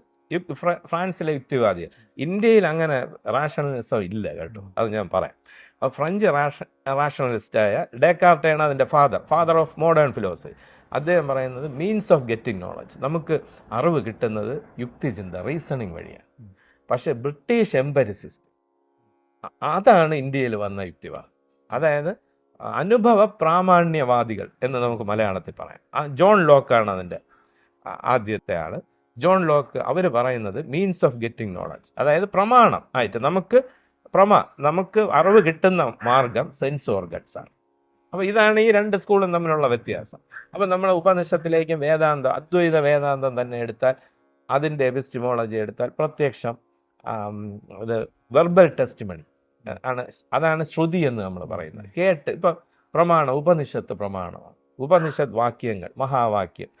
ഫ്രാൻസിലെ യുക്തിവാദികൾ, ഇന്ത്യയിൽ അങ്ങനെ റാഷണലിസം ഇല്ല കേട്ടോ, അത് ഞാൻ പറയാം. ഫ്രഞ്ച് റാഷണലിസ്റ്റായ ഡെക്കാർട്ടെയാണ് അതിൻ്റെ ഫാദർ ഓഫ് മോഡേൺ ഫിലോസഫി. അദ്ദേഹം പറയുന്നത് മീൻസ് ഓഫ് ഗെറ്റിംഗ് നോളജ്, നമുക്ക് അറിവ് കിട്ടുന്നത് യുക്തിചിന്ത, റീസണിങ് വഴിയാണ്. പക്ഷേ ബ്രിട്ടീഷ് എംപരിസിസ്റ്റ്, അതാണ് ഇന്ത്യയിൽ വന്ന യുക്തിവാദം. അതായത് അനുഭവ പ്രാമാണ്യവാദികൾ എന്ന് നമുക്ക് മലയാളത്തിൽ പറയാം. ജോൺ ലോക്കാണ് അതിൻ്റെ ആദ്യത്തെ ആൾ. ജോൺ ലോക്ക് അവർ പറയുന്നത് മീൻസ് ഓഫ് ഗെറ്റിംഗ് നോളജ്, അതായത് പ്രമാണം ആയിട്ട് നമുക്ക് അറിവ് കിട്ടുന്ന മാർഗം സെൻസ് ഓർഗൻസ് ആണ്. അപ്പോൾ ഇതാണ് ഈ രണ്ട് സ്കൂളും തമ്മിലുള്ള വ്യത്യാസം. അപ്പം നമ്മൾ ഉപനിഷത്തിലേക്കും അദ്വൈത വേദാന്തം തന്നെ എടുത്താൽ, അതിൻ്റെ എപിസ്റ്റിമോളജി എടുത്താൽ പ്രത്യക്ഷം, ഇത് വെർബൽ ടെസ്റ്റിമണി ആണ്, അതാണ് ശ്രുതി എന്ന് നമ്മൾ പറയുന്നത്. കേട്ട് ഇപ്പം പ്രമാണം, ഉപനിഷത്ത് പ്രമാണമാണ്. ഉപനിഷത്ത് വാക്യങ്ങൾ, മഹാവാക്യം,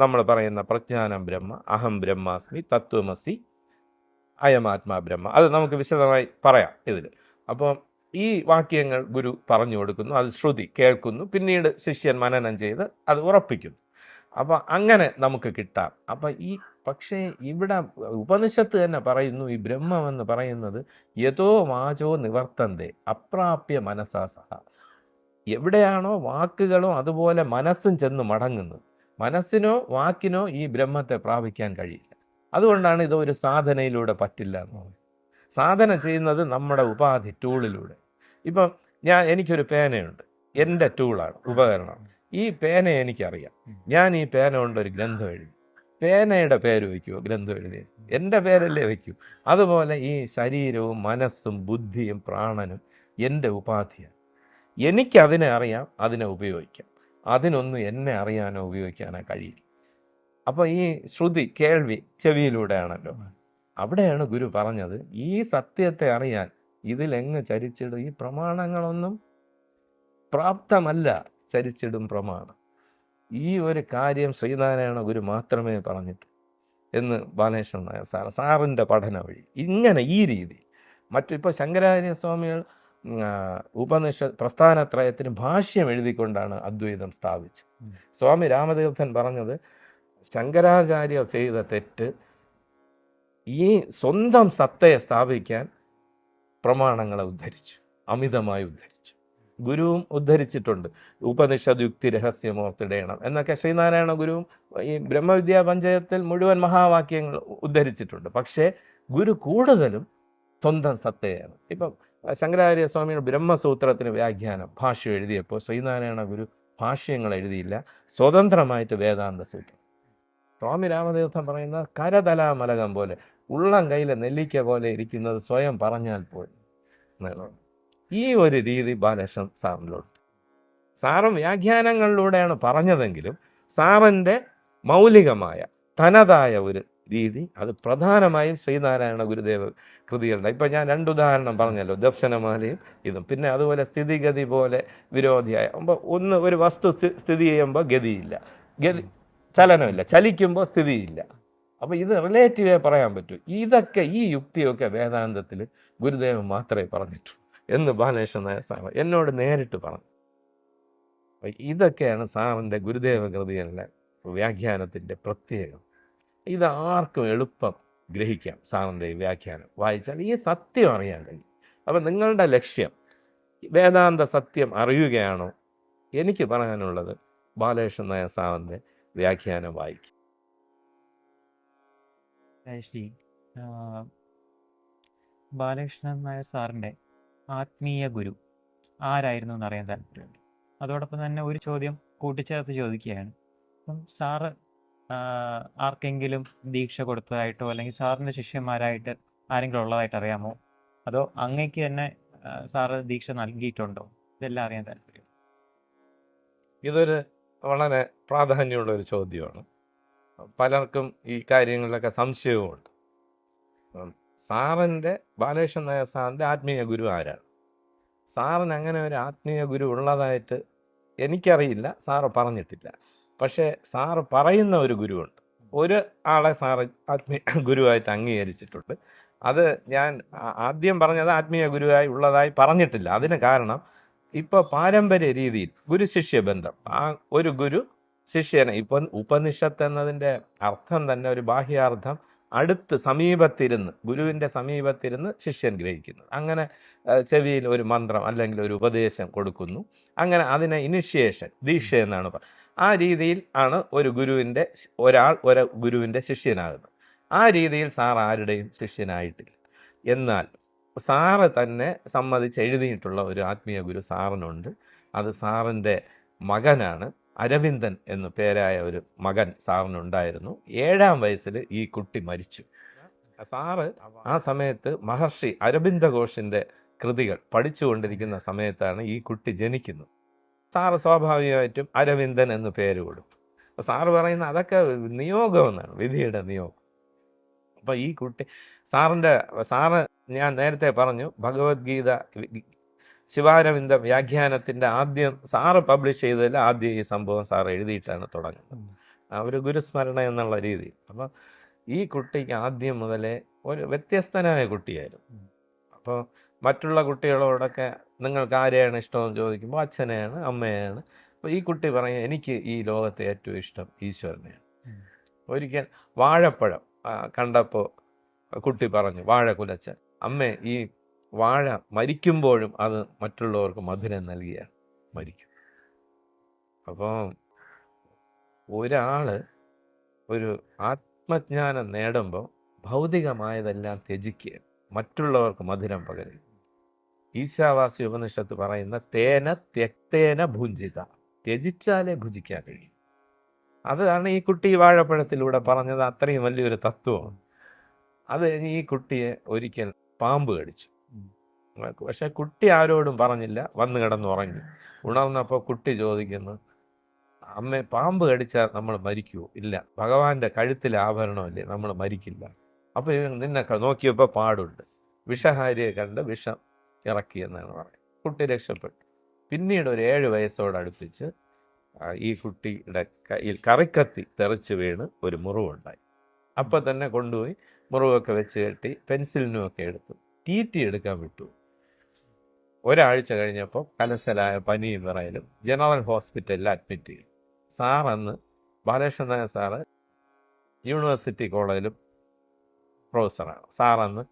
നമ്മൾ പറയുന്ന പ്രജ്ഞാനം ബ്രഹ്മ, അഹം ബ്രഹ്മാസ്മി, തത്വമസി, അയമാത്മാ ബ്രഹ്മ, അത് നമുക്ക് വിശദമായി പറയാം ഇതിൽ. അപ്പോൾ ഈ വാക്യങ്ങൾ ഗുരു പറഞ്ഞു കൊടുക്കുന്നു, അത് ശ്രുതി കേൾക്കുന്നു, പിന്നീട് ശിഷ്യൻ മനനം ചെയ്ത് അത് ഉറപ്പിക്കുന്നു. അപ്പോൾ അങ്ങനെ നമുക്ക് കിട്ടാം. അപ്പം പക്ഷേ ഇവിടെ ഉപനിഷത്ത് തന്നെ പറയുന്നു, ഈ ബ്രഹ്മമെന്ന് പറയുന്നത് യഥോ വാചോ നിവർത്തന്തേ അപ്രാപ്യ മനസാ സഹ. എവിടെയാണോ വാക്കുകളോ അതുപോലെ മനസ്സും ചെന്ന് മടങ്ങുന്നത്, മനസ്സിനോ വാക്കിനോ ഈ ബ്രഹ്മത്തെ പ്രാപിക്കാൻ കഴിയില്ല. അതുകൊണ്ടാണ് ഇതൊരു സാധനയിലൂടെ പറ്റില്ല എന്ന് പറയുന്നത്. സാധന ചെയ്യുന്നത് നമ്മുടെ ഉപാധി, ടൂളിലൂടെ. ഇപ്പം എനിക്കൊരു പേനയുണ്ട്, എൻ്റെ ടൂളാണ്, ഉപകരണമാണ്. ഈ പേന എനിക്കറിയാം, ഞാൻ ഈ പേന കൊണ്ട് ഒരു ഗ്രന്ഥം എഴുതി. പേനയുടെ പേര് വയ്ക്കുമോ ഗ്രന്ഥം എഴുതി? എൻ്റെ പേരല്ലേ വയ്ക്കൂ. അതുപോലെ ഈ ശരീരവും മനസ്സും ബുദ്ധിയും പ്രാണനും എൻ്റെ ഉപാധിയാണ്. എനിക്കതിനെ അറിയാം, അതിനെ ഉപയോഗിക്കാം. അതിനൊന്നും എന്നെ അറിയാനോ ഉപയോഗിക്കാനോ കഴിയില്ല. അപ്പോൾ ഈ ശ്രുതി കേൾവി ചെവിയിലൂടെയാണല്ലോ. അവിടെയാണ് ഗുരു പറഞ്ഞത്, ഈ സത്യത്തെ അറിയാൻ ഇതിലെങ്ങ് ചരിച്ചിടും, ഈ പ്രമാണങ്ങളൊന്നും പ്രാപ്തമല്ല, ചരിച്ചിടും പ്രമാണം. ഈ ഒരു കാര്യം ശ്രീനാരായണ ഗുരു മാത്രമേ പറഞ്ഞിട്ടു എന്ന് ബാലകൃഷ്ണൻ നായർ സാറിൻ്റെ പഠന വഴി ഇങ്ങനെ ഈ രീതി. ഇപ്പോൾ ശങ്കരാചാര്യ സ്വാമികൾ ഉപനിഷത്ത് പ്രസ്ഥാനത്രയത്തിന് ഭാഷ്യം എഴുതിക്കൊണ്ടാണ് അദ്വൈതം സ്ഥാപിച്ചത്. സ്വാമി രാമതീർത്ഥൻ പറഞ്ഞത്, ശങ്കരാചാര്യ ചെയ്ത തെറ്റ് ഈ സ്വന്തം സത്തയെ സ്ഥാപിക്കാൻ പ്രമാണങ്ങളെ ഉദ്ധരിച്ചു, അമിതമായി ഉദ്ധരിച്ചു. ഗുരുവും ഉദ്ധരിച്ചിട്ടുണ്ട്, ഉപനിഷദ് യുക്തി രഹസ്യമോർത്തിടയണം എന്നൊക്കെ ശ്രീനാരായണ ഗുരുവും ഈ ബ്രഹ്മവിദ്യാ പഞ്ചയത്തിൽ മുഴുവൻ മഹാവാക്യങ്ങൾ ഉദ്ധരിച്ചിട്ടുണ്ട്. പക്ഷേ ഗുരു കൂടുതലും സ്വന്തം സത്തയാണ്. ഇപ്പം ശങ്കരാചാര്യ സ്വാമിയുടെ ബ്രഹ്മസൂത്രത്തിന് വ്യാഖ്യാനം ഭാഷ്യം എഴുതിയപ്പോൾ ശ്രീനാരായണ ഗുരു ഭാഷ്യങ്ങൾ എഴുതിയില്ല, സ്വതന്ത്രമായിട്ട് വേദാന്ത സൂത്രം. സ്വാമി രാമതീർത്ഥൻ പറയുന്ന കരതലാമലകം പോലെ, ഉള്ളം കയ്യിലെ നെല്ലിക്ക പോലെ ഇരിക്കുന്നത് സ്വയം പറഞ്ഞാൽ പോലും. ഈ ഒരു രീതി ബാലകൃഷ്ണൻ സാറിനോട്, സാറും വ്യാഖ്യാനങ്ങളിലൂടെയാണ് പറഞ്ഞതെങ്കിലും സാറിൻ്റെ മൗലികമായ തനതായ ഒരു രീതി അത് പ്രധാനമായും ശ്രീനാരായണ ഗുരുദേവ കൃതികളുടെ. ഇപ്പം ഞാൻ 2 ഉദാഹരണം പറഞ്ഞല്ലോ, ദർശനമാലയും ഇതും. പിന്നെ അതുപോലെ സ്ഥിതിഗതി പോലെ വിരോധിയായ ഒന്ന് ഒരു വസ്തു സ്ഥിതി ചെയ്യുമ്പോൾ ഗതിയില്ല, ചലനമില്ല, ചലിക്കുമ്പോൾ സ്ഥിതിയില്ല. അപ്പോൾ ഇത് റിലേറ്റീവേ പറയാൻ പറ്റൂ. ഇതൊക്കെ ഈ യുക്തിയൊക്കെ വേദാന്തത്തിൽ ഗുരുദേവൻ മാത്രമേ പറഞ്ഞിട്ടുള്ളൂ എന്ന് ബാലകൃഷ്ണൻ നായർ സാറ് എന്നോട് നേരിട്ട് പറഞ്ഞു. അപ്പോൾ ഇതൊക്കെയാണ് സാറിൻ്റെ ഗുരുദേവ കൃതികളുടെ വ്യാഖ്യാനത്തിൻ്റെ പ്രത്യേകം. ഇത് ആർക്കും എളുപ്പം ഗ്രഹിക്കാം. സാറിൻ്റെ ഈ വ്യാഖ്യാനം വായിച്ചാൽ ഈ സത്യം അറിയാൻ കഴിയും. അപ്പം നിങ്ങളുടെ ലക്ഷ്യം വേദാന്ത സത്യം അറിയുകയാണോ? എനിക്ക് പറയാനുള്ളത് ബാലകൃഷ്ണൻ നായർ സാറിൻ്റെ വ്യാഖ്യാനം വായിക്കും. ശ്രീ ബാലകൃഷ്ണൻ നായർ സാറിൻ്റെ ആത്മീയ ഗുരു ആരായിരുന്നു എന്നറിയാൻ താല്പര്യമുണ്ട്. അതോടൊപ്പം തന്നെ ഒരു ചോദ്യം കൂട്ടിച്ചേർത്ത് ചോദിക്കുകയാണ്. അപ്പം സാറ് ആർക്കെങ്കിലും ദീക്ഷ കൊടുത്തതായിട്ടോ അല്ലെങ്കിൽ സാറിൻ്റെ ശിഷ്യന്മാരായിട്ട് ആരെങ്കിലും ഉള്ളതായിട്ട് അറിയാമോ? അതോ അങ്ങേക്ക് തന്നെ സാറ് ദീക്ഷ നൽകിയിട്ടുണ്ടോ? ഇതെല്ലാം അറിയാൻ താല്പര്യം. ഇതൊരു വളരെ പ്രാധാന്യമുള്ള ഒരു ചോദ്യമാണ്. പലർക്കും ഈ കാര്യങ്ങളിലൊക്കെ സംശയവുമുണ്ട്. സാറിൻ്റെ ബാലകൃഷ്ണൻ നായർ സാറിൻ്റെ ആത്മീയ ഗുരു ആരാണ്? സാറിന് അങ്ങനെ ഒരു ആത്മീയ ഗുരു ഉള്ളതായിട്ട് എനിക്കറിയില്ല, സാറ് പറഞ്ഞിട്ടില്ല. പക്ഷേ സാറ് പറയുന്ന ഒരു ഗുരുവുണ്ട്. ഒരു ആളെ സാറ് ആത്മീയ ഗുരുവായിട്ട് അംഗീകരിച്ചിട്ടുണ്ട്. അത് ഞാൻ ആദ്യം പറഞ്ഞത് ആത്മീയ ഗുരുവായി ഉള്ളതായി പറഞ്ഞിട്ടില്ല. അതിന് കാരണം ഇപ്പോൾ പാരമ്പര്യ രീതിയിൽ ഗുരു ശിഷ്യ ബന്ധം, ആ ഒരു ഗുരു ശിഷ്യനെ, ഇപ്പം ഉപനിഷത്ത് എന്നതിൻ്റെ അർത്ഥം തന്നെ ഒരു ബാഹ്യാർത്ഥം അടുത്ത് സമീപത്തിരുന്ന്, ഗുരുവിൻ്റെ സമീപത്തിരുന്ന് ശിഷ്യൻ ഗ്രഹിക്കുന്നു. അങ്ങനെ ചെവിയിൽ ഒരു മന്ത്രം അല്ലെങ്കിൽ ഒരു ഉപദേശം കൊടുക്കുന്നു. അങ്ങനെ അതിനെ ഇനിഷ്യേഷൻ, ദീക്ഷ എന്നാണ് പറയുന്നത്. ആ രീതിയിൽ ആണ് ഒരു ഗുരുവിൻ്റെ ശിഷ്യനാകുന്നത്. ആ രീതിയിൽ സാർ ആരുടെയും ശിഷ്യനായിട്ടില്ല. എന്നാൽ സാറ് തന്നെ സമ്മതിച്ച് എഴുതിയിട്ടുള്ള ഒരു ആത്മീയ ഗുരു സാറിനുണ്ട്. അത് സാറിൻ്റെ മകനാണ്. അരവിന്ദൻ എന്നു പേരായ ഒരു മകൻ സാറിനുണ്ടായിരുന്നു. 7ാം വയസ്സിൽ ഈ കുട്ടി മരിച്ചു. സാറ് ആ സമയത്ത് മഹർഷി അരവിന്ദ ഘോഷിൻ്റെ കൃതികൾ പഠിച്ചുകൊണ്ടിരിക്കുന്ന സമയത്താണ് ഈ കുട്ടി ജനിക്കുന്നത്. സാറ് സ്വാഭാവികമായിട്ടും അരവിന്ദൻ എന്ന് പേര് കൊടുത്തു. സാറ് പറയുന്ന അതൊക്കെ നിയോഗമെന്നാണ്, വിധിയുടെ നിയോഗം. അപ്പോൾ ഈ കുട്ടി സാറ് ഞാൻ നേരത്തെ പറഞ്ഞു, ഭഗവത്ഗീത ശിവാരവിന്ദ വ്യാഖ്യാനത്തിൻ്റെ ആദ്യം സാറ് പബ്ലിഷ് ചെയ്തതിൽ ആദ്യം ഈ സംഭവം സാർ എഴുതിയിട്ടാണ് തുടങ്ങുന്നത്, ഒരു ഗുരുസ്മരണ എന്നുള്ള രീതിയിൽ. അപ്പോൾ ഈ കുട്ടിക്ക് ആദ്യം മുതലേ ഒരു വ്യത്യസ്തനായ കുട്ടിയായിരുന്നു. അപ്പോൾ മറ്റുള്ള കുട്ടികളോടൊക്കെ നിങ്ങൾക്ക് ആരെയാണ് ഇഷ്ടമെന്ന് ചോദിക്കുമ്പോൾ അച്ഛനെയാണ്, അമ്മയാണ്. അപ്പോൾ ഈ കുട്ടി പറയും എനിക്ക് ഈ ലോകത്തെ ഏറ്റവും ഇഷ്ടം ഈശ്വരനെയാണ്. ഒരിക്കൽ വാഴപ്പഴം കണ്ടപ്പോൾ കുട്ടി പറഞ്ഞു, വാഴ കുലച്ചൻ, അമ്മേ ഈ വാഴ മരിക്കുമ്പോഴും അത് മറ്റുള്ളവർക്ക് മധുരം നൽകിയാണ് മരിക്കും. അപ്പോൾ ഒരാൾ ഒരു ആത്മജ്ഞാനം നേടുമ്പോൾ ഭൗതികമായതെല്ലാം ത്യജിക്കുക, മറ്റുള്ളവർക്ക് മധുരം പകരുക. ഈശാവാസി ഉപനിഷത്ത് പറയുന്ന തേന ത്യക്തേന ഭുഞ്ചിത, ത്യജിച്ചാലേ ഭുജിക്കാൻ കഴിയും. അതാണ് ഈ കുട്ടി വാഴപ്പഴത്തിലൂടെ പറഞ്ഞത്. അത്രയും വലിയൊരു തത്വമാണ് അത്. ഈ കുട്ടിയെ ഒരിക്കൽ പാമ്പ് കടിച്ചു. പക്ഷെ കുട്ടി ആരോടും പറഞ്ഞില്ല, വന്ന് കിടന്നുറങ്ങി. ഉണർന്നപ്പോൾ കുട്ടി ചോദിക്കുന്നു, അമ്മ പാമ്പ് കടിച്ചാൽ നമ്മൾ മരിക്കുമോ? ഇല്ല, ഭഗവാന്റെ കഴുത്തിൽ ആഭരണമല്ലേ, നമ്മൾ മരിക്കില്ല. അപ്പോൾ നിന്നെ നോക്കിയപ്പോൾ പാടുണ്ട്, വിഷഹാരിയെ കണ്ട് വിഷം ഇറക്കിയെന്നാണ് പറയുന്നത്. കുട്ടി രക്ഷപ്പെട്ടു. പിന്നീട് ഒരു 7 വയസ്സോടടുപ്പിച്ച് ഈ കുട്ടിയുടെ കയ്യിൽ കറിക്കത്തി തെറിച്ച് വീണ് ഒരു മുറിവുണ്ടായി. അപ്പോൾ തന്നെ കൊണ്ടുപോയി മുറിവൊക്കെ വെച്ച് കെട്ടി പെൻസിലിനുമൊക്കെ എടുത്തു. TT എടുക്കാൻ വിട്ടു. ഒരാഴ്ച കഴിഞ്ഞപ്പോൾ കലശലായ പനിയും വിറയലും ജനറൽ ഹോസ്പിറ്റലിൽ അഡ്മിറ്റ് ചെയ്തു. സാറന്ന് ബാലകൃഷ്ണൻ നായർ സാറ് യൂണിവേഴ്സിറ്റി കോളേജിലും പ്രൊഫസറാണ്. സാറന്ന്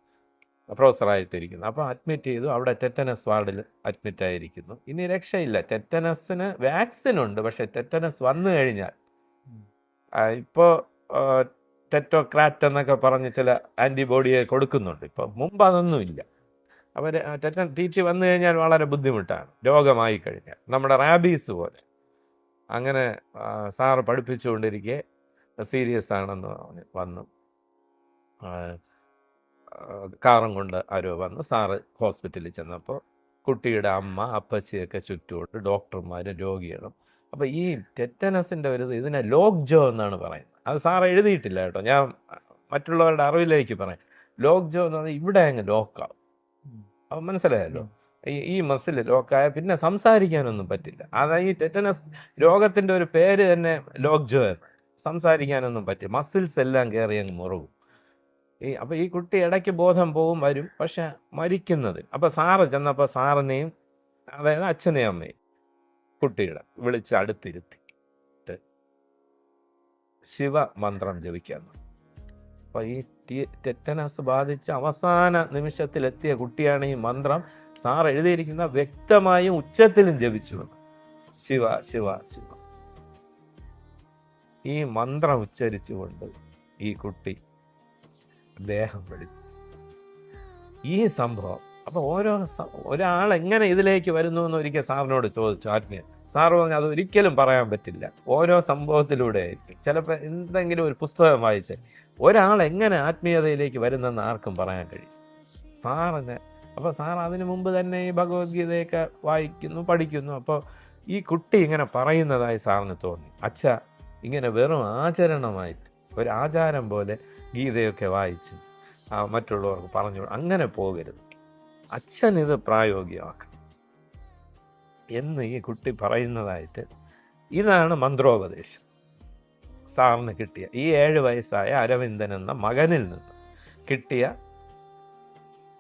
പ്രൊഫസറായിട്ടിരിക്കുന്നു. അപ്പോൾ അഡ്മിറ്റ് ചെയ്തു. അവിടെ ടെറ്റനസ് വാർഡിൽ അഡ്മിറ്റായിരിക്കുന്നു. ഇനി രക്ഷയില്ല. ടെറ്റനസിന് വാക്സിനുണ്ട്, പക്ഷേ ടെറ്റനസ് വന്നു കഴിഞ്ഞാൽ ഇപ്പോൾ ടെറ്റോക്രാറ്റ് എന്നൊക്കെ പറഞ്ഞ് ചില ആൻറ്റിബോഡിയെ കൊടുക്കുന്നുണ്ട്. ഇപ്പോൾ മുമ്പ് അതൊന്നുമില്ല. അവർ TT വന്നു കഴിഞ്ഞാൽ വളരെ ബുദ്ധിമുട്ടാണ്, രോഗമായി കഴിഞ്ഞാൽ, നമ്മുടെ റാബീസ് പോലെ. അങ്ങനെ സാറ് പഠിപ്പിച്ചുകൊണ്ടിരിക്കെ സീരിയസ് ആണെന്ന് വന്നു. കാറും കൊണ്ട് ആരോ വന്നു. സാറ് ഹോസ്പിറ്റലിൽ ചെന്നപ്പോൾ കുട്ടിയുടെ അമ്മ അപ്പച്ചിയൊക്കെ ചുറ്റുമുണ്ട്, ഡോക്ടർമാരും രോഗികളും. അപ്പോൾ ഈ ടെറ്റനസിൻ്റെ ഒരു ഇതിനെ ലോക്ക് ജോ എന്നാണ് പറയുന്നത്. അത് സാറ് എഴുതിയിട്ടില്ല കേട്ടോ, ഞാൻ മറ്റുള്ളവരുടെ അറിവിലേക്ക് പറയാം. ലോക്ക് ജോ എന്ന് പറഞ്ഞാൽ ഇവിടെ അങ്ങ് ലോക്കാവും. അപ്പം മനസ്സിലായല്ലോ, ഈ മസിൽ ലോക്കായ പിന്നെ സംസാരിക്കാനൊന്നും പറ്റില്ല. അതായത് ഈ ടെറ്റനസ് രോഗത്തിൻ്റെ ഒരു പേര് തന്നെ ലോക്ക് ജോ എന്ന്. സംസാരിക്കാനൊന്നും പറ്റില്ല, മസിൽസ് എല്ലാം കയറി അങ്ങ് മുറുകും. അപ്പോൾ ഈ കുട്ടി ഇടയ്ക്ക് ബോധം പോകും, വരും, പക്ഷെ മരിക്കുന്നത്. അപ്പോൾ സാറ് ചെന്നപ്പോൾ സാറിനെയും, അതായത് അച്ഛനെയും അമ്മയും കുട്ടിയുടെ വിളിച്ച് അടുത്തിരുത്തിയിട്ട് ശിവമന്ത്രം ജപിക്കാൻ. അപ്പോൾ ഈ ടെറ്റനസ് ബാധിച്ച് അവസാന നിമിഷത്തിലെത്തിയ കുട്ടിയാണ് ഈ മന്ത്രം സാർ എഴുതിയിരിക്കുന്ന വ്യക്തമായും ഉച്ചത്തിലും ജപിച്ചു. ശിവ ശിവ ശിവ ഈ മന്ത്രം ഉച്ചരിച്ചുകൊണ്ട് ഈ കുട്ടി ദേഹം വെടിഞ്ഞു. ഈ സംഭവം അപ്പോൾ ഒരാൾ എങ്ങനെ ഇതിലേക്ക് വരുന്നു എന്ന് ഒരിക്കൽ സാറിനോട് ചോദിച്ചു ആത്മീയ. സാറ് പറഞ്ഞു അത് ഒരിക്കലും പറയാൻ പറ്റില്ല, ഓരോ സംഭവത്തിലൂടെ ആയിരിക്കും. ചിലപ്പോൾ എന്തെങ്കിലും ഒരു പുസ്തകം വായിച്ച് ഒരാൾ എങ്ങനെ ആത്മീയതയിലേക്ക് വരുന്നെന്ന് ആർക്കും പറയാൻ കഴിയും. സാറിന് അപ്പോൾ സാർ അതിനു മുമ്പ് തന്നെ ഈ ഭഗവത്ഗീതയൊക്കെ വായിക്കുന്നു, പഠിക്കുന്നു. അപ്പോൾ ഈ കുട്ടി ഇങ്ങനെ പറയുന്നതായി സാറിന് തോന്നി. അച്ഛ ഇങ്ങനെ വെറും ആചരണമായിട്ട് ഒരു ആചാരം പോലെ ഗീതയൊക്കെ വായിച്ച് മറ്റുള്ളവർക്ക് പറഞ്ഞു അങ്ങനെ പോകരുത്, അച്ഛൻ ഇത് പ്രായോഗികമാക്കണം എന്ന് ഈ കുട്ടി പറയുന്നതായിട്ട്. ഇതാണ് മന്ത്രോപദേശം സാറിന് കിട്ടിയ, ഈ 7 വയസ്സായ അരവിന്ദൻ എന്ന മകനിൽ നിന്ന് കിട്ടിയ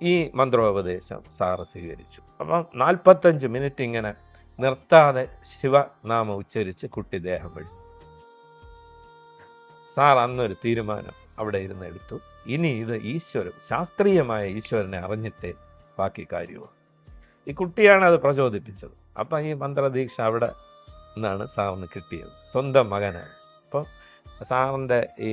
ഈ മന്ത്രോപദേശം സാറ് സ്വീകരിച്ചു. അപ്പം 45 മിനിറ്റ് ഇങ്ങനെ നിർത്താതെ ശിവനാമം ഉച്ചരിച്ച് കുട്ടി ദേഹം വെടിഞ്ഞു. സാർ അന്നൊരു തീരുമാനം അവിടെ ഇരുന്ന് എടുത്തു. ഇനി ഇത് ഈശ്വരൻ, ശാസ്ത്രീയമായ ഈശ്വരനെ അറിഞ്ഞിട്ടേ ബാക്കി കാര്യവും. ഈ കുട്ടിയാണ് അത് പ്രചോദിപ്പിച്ചത്. അപ്പം ഈ മന്ത്രദീക്ഷ അവിടെ നിന്നാണ് സാറിന് കിട്ടിയത്, സ്വന്തം മകനാണ്. അപ്പോൾ സാറിൻ്റെ ഈ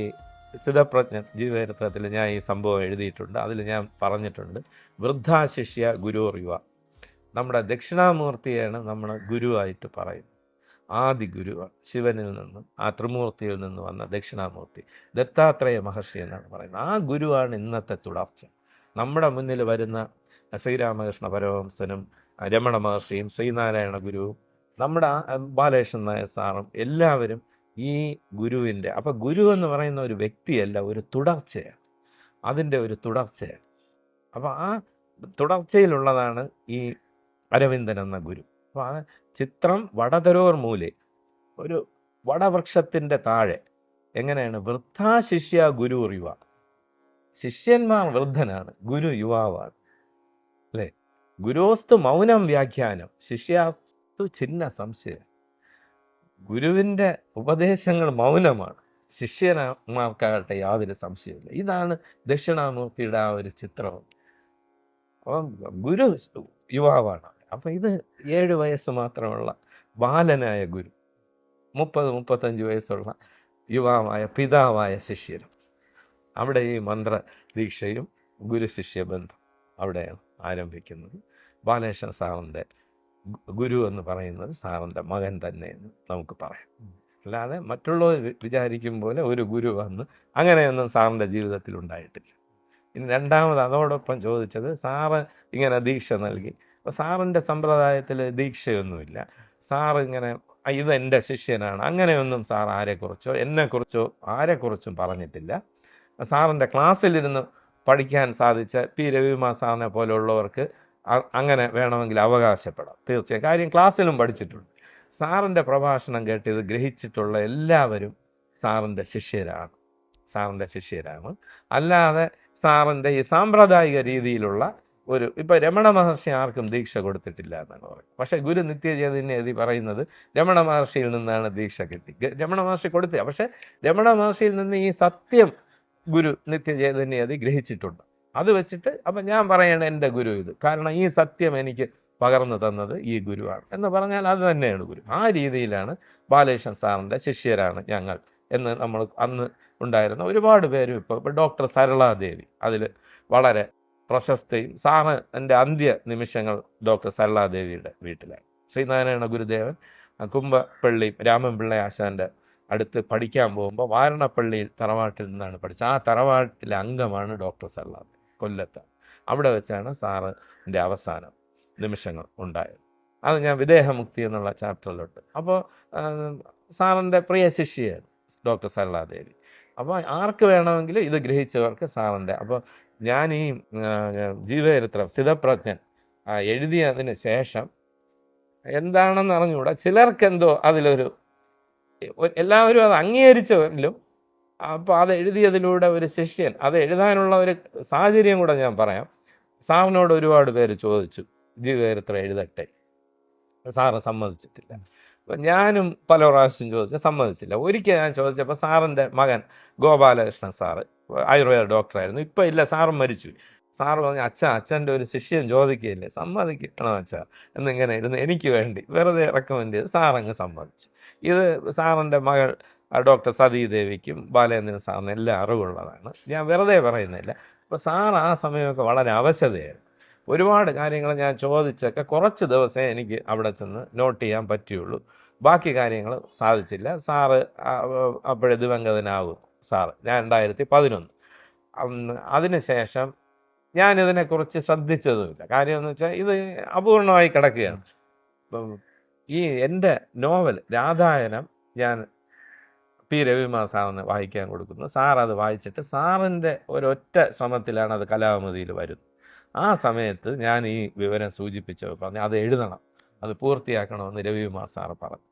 സ്ഥിതപ്രജ്ഞ ജീവചരിത്രത്തിൽ ഞാൻ ഈ സംഭവം എഴുതിയിട്ടുണ്ട്. അതിൽ ഞാൻ പറഞ്ഞിട്ടുണ്ട്, വൃദ്ധാശിഷ്യ ഗുരുർ യുവ. നമ്മുടെ ദക്ഷിണാമൂർത്തിയാണ് നമ്മൾ ഗുരുവായിട്ട് പറയുന്നത്. ആദി ഗുരു ശിവനിൽ നിന്നും ആ ത്രിമൂർത്തിയിൽ നിന്ന് വന്ന ദക്ഷിണാമൂർത്തി ദത്താത്രേയ മഹർഷി എന്നാണ് പറയുന്നത്. ആ ഗുരുവാണ് ഇന്നത്തെ തുടർച്ച. നമ്മുടെ മുന്നിൽ വരുന്ന ശ്രീരാമകൃഷ്ണ പരമഹംസനും രമണ മഹർഷിയും ശ്രീനാരായണ ഗുരുവും നമ്മുടെ ബാലകൃഷ്ണൻ നായർ സാറും എല്ലാവരും ഈ ഗുരുവിൻ്റെ, അപ്പോൾ ഗുരു എന്ന് പറയുന്ന ഒരു വ്യക്തിയല്ല, ഒരു തുടർച്ചയാണ്, അതിൻ്റെ ഒരു തുടർച്ചയാണ്. അപ്പോൾ ആ തുടർച്ചയിലുള്ളതാണ് ഈ അരവിന്ദൻ എന്ന ഗുരു. അപ്പോൾ ആ ചിത്രം വടതരോർ മൂലെ, ഒരു വടവൃക്ഷത്തിൻ്റെ താഴെ എങ്ങനെയാണ് വൃദ്ധാശിഷ്യ ഗുരു യുവ, ശിഷ്യന്മാർ വൃദ്ധനാണ്, ഗുരു യുവാവാണ്, അല്ലേ? ഗുരോസ്തു മൗനം വ്യാഖ്യാനം ശിഷ്യാസ്തു ചിഹ്ന സംശയം. ഗുരുവിൻ്റെ ഉപദേശങ്ങൾ മൗനമാണ്, ശിഷ്യന്മാർക്കാകട്ടെ യാതൊരു സംശയമില്ല. ഇതാണ് ദക്ഷിണാമൂർത്തിയുടെ ആ ഒരു ചിത്രം. അപ്പം ഗുരു യുവാവാണ്. അപ്പം ഇത് 7 വയസ്സ് മാത്രമുള്ള ബാലനായ ഗുരു, 30-35 വയസ്സുള്ള യുവാവായ പിതാവായ ശിഷ്യനും. അവിടെ ഈ മന്ത്രദീക്ഷയും ഗുരു ശിഷ്യ ബന്ധം അവിടെയാണ് ആരംഭിക്കുന്നത്. ബാലകൃഷ്ണൻ സാറിൻ്റെ ഗുരു എന്ന് പറയുന്നത് സാറിൻ്റെ മകൻ തന്നെ എന്ന് നമുക്ക് പറയാം. അല്ലാതെ മറ്റുള്ളവർ വിചാരിക്കും പോലെ ഒരു ഗുരു വന്ന് അങ്ങനെയൊന്നും സാറിൻ്റെ ജീവിതത്തിൽ ഉണ്ടായിട്ടില്ല. ഇനി രണ്ടാമത് അതോടൊപ്പം ചോദിച്ചത്, സാറ് ഇങ്ങനെ ദീക്ഷ നൽകി. അപ്പോൾ സാറിൻ്റെ സമ്പ്രദായത്തിൽ ദീക്ഷയൊന്നുമില്ല. സാറ് ഇങ്ങനെ ഇത് എൻ്റെ ശിഷ്യനാണ്, അങ്ങനെയൊന്നും സാർ ആരെക്കുറിച്ചോ എന്നെക്കുറിച്ചോ ആരെക്കുറിച്ചും പറഞ്ഞിട്ടില്ല. സാറിൻ്റെ ക്ലാസ്സിലിരുന്ന് പഠിക്കാൻ സാധിച്ച പി രവികുമാർ സാറിനെ പോലെയുള്ളവർക്ക് അങ്ങനെ വേണമെങ്കിൽ അവകാശപ്പെടാം, തീർച്ചയായും. കാര്യം ക്ലാസ്സിലും പഠിച്ചിട്ടുണ്ട്. സാറിൻ്റെ പ്രഭാഷണം കേട്ട് ഇത് ഗ്രഹിച്ചിട്ടുള്ള എല്ലാവരും സാറിൻ്റെ ശിഷ്യരാണ്. അല്ലാതെ സാറിൻ്റെ ഈ സാമ്പ്രദായിക രീതിയിലുള്ള ഒരു, ഇപ്പോൾ രമണ മഹർഷി ആർക്കും ദീക്ഷ കൊടുത്തിട്ടില്ല എന്നാണ് പറയുന്നത്. പക്ഷേ ഗുരു നിത്യചൈതന്യതി പറയുന്നത് രമണ മഹർഷിയിൽ നിന്നാണ് ദീക്ഷ കിട്ടി. രമണ മഹർഷി കൊടുത്തില്ല, പക്ഷേ രമണ മഹർഷിയിൽ നിന്ന് ഈ സത്യം ഗുരു നിത്യചൈതന്യതി ഗ്രഹിച്ചിട്ടുണ്ട്. അത് വെച്ചിട്ട് അപ്പം ഞാൻ പറയണ എൻ്റെ ഗുരു ഇത്, കാരണം ഈ സത്യം എനിക്ക് പകർന്നു തന്നത് ഈ ഗുരുവാണ് എന്ന് പറഞ്ഞാൽ അത് തന്നെയാണ് ഗുരു. ആ രീതിയിലാണ് ബാലകൃഷ്ണൻ സാറിൻ്റെ ശിഷ്യരാണ് ഞങ്ങൾ എന്ന് നമ്മൾ അന്ന് ഉണ്ടായിരുന്ന ഒരുപാട് പേരും ഇപ്പോൾ ഡോക്ടർ സരളാദേവി അതിൽ വളരെ പ്രശസ്തയും. സാറ് എൻ്റെ അന്ത്യ നിമിഷങ്ങൾ ഡോക്ടർ സരളാദേവിയുടെ വീട്ടിലാണ്. ശ്രീനാരായണ ഗുരുദേവൻ കുമ്പപ്പള്ളി രാമൻപിള്ള ആശാൻ്റെ അടുത്ത് പഠിക്കാൻ പോകുമ്പോൾ വാരണപ്പള്ളിയിൽ തറവാട്ടിൽ നിന്നാണ് പഠിച്ചത്. ആ തറവാട്ടിലെ അംഗമാണ് ഡോക്ടർ സരളാദേവി, കൊല്ലത്താണ്. അവിടെ വെച്ചാണ് സാറിൻ്റെ അവസാന നിമിഷങ്ങൾ ഉണ്ടായത്. അത് ഞാൻ വിദേഹമുക്തി എന്നുള്ള ചാപ്റ്ററിലുണ്ട്. അപ്പോൾ സാറിൻ്റെ പ്രിയ ശിഷ്യയാണ് ഡോക്ടർ സരളാദേവി. അപ്പോൾ ആർക്ക് വേണമെങ്കിലും ഇത് ഗ്രഹിച്ചവർക്ക് സാറിൻ്റെ. അപ്പോൾ ഞാൻ ഈ ജീവചരിത്രം സ്ഥിതപ്രജ്ഞൻ എഴുതിയതിന് ശേഷം എന്താണെന്ന് അറിഞ്ഞുകൂടാ, ചിലർക്കെന്തോ അതിലൊരു എല്ലാവരും അത് അംഗീകരിച്ചവരിലും, അപ്പോൾ അത് എഴുതിയതിലൂടെ ഒരു ശിഷ്യൻ അത് എഴുതാനുള്ള ഒരു സാഹചര്യം കൂടെ ഞാൻ പറയാം. സാറിനോട് ഒരുപാട് പേര് ചോദിച്ചു ജീവചരിത്രം എഴുതട്ടെ, സാറ് സമ്മതിച്ചിട്ടില്ല. അപ്പം ഞാനും പല പ്രാവശ്യം ചോദിച്ചു, സമ്മതിച്ചില്ല. ഒരിക്കൽ ഞാൻ ചോദിച്ചപ്പോൾ സാറിൻ്റെ മകൻ ഗോപാലകൃഷ്ണൻ സാറ് ആയുർവേദ ഡോക്ടറായിരുന്നു, ഇപ്പം ഇല്ല, സാറും മരിച്ചു. സാറ് പറഞ്ഞു, അച്ഛൻ്റെ ഒരു ശിഷ്യൻ ചോദിക്കുകയില്ലേ, സമ്മതിക്കണം അച്ഛാ എന്നിങ്ങനെ ഇരുന്ന് എനിക്ക് വേണ്ടി വെറുതെ റെക്കമെൻഡ് ചെയ്ത് സാറങ്ങ് സമ്മതിച്ചു. ഇത് സാറിൻ്റെ മകൾ ഡോക്ടർ സതീദേവിക്കും ബാലേന്ദ്രൻ സാറിന് എല്ലാം അറിവുള്ളതാണ്, ഞാൻ വെറുതെ പറയുന്നില്ല. അപ്പോൾ സാർ ആ സമയമൊക്കെ വളരെ അവശതയായിരുന്നു. ഒരുപാട് കാര്യങ്ങൾ ഞാൻ ചോദിച്ചൊക്കെ കുറച്ച് ദിവസമേ എനിക്ക് അവിടെ ചെന്ന് നോട്ട് ചെയ്യാൻ പറ്റുള്ളൂ, ബാക്കി കാര്യങ്ങൾ സാധിച്ചില്ല. സാറ് അപ്പോഴേ ദിവംഗതനാകും സാറ്, ഞാൻ 2011. അതിനുശേഷം ഞാനിതിനെക്കുറിച്ച് ശ്രദ്ധിച്ചതുമില്ല. കാര്യമെന്ന് വെച്ചാൽ ഇത് അപൂർണമായി കിടക്കുകയാണ്. ഇപ്പം ഈ എൻ്റെ നോവൽ രാധായനം ഞാൻ പി രവികുമാർ സാറിന് വായിക്കാൻ കൊടുക്കുന്നു. സാർ അത് വായിച്ചിട്ട് സാറിൻ്റെ ഒരൊറ്റ ശ്രമത്തിലാണ് അത് കലാമതിയിൽ വരുന്നത്. ആ സമയത്ത് ഞാൻ ഈ വിവരം സൂചിപ്പിച്ചത് പറഞ്ഞു അത് എഴുതണം, അത് പൂർത്തിയാക്കണമെന്ന് രവികുമാർ സാറ് പറഞ്ഞു.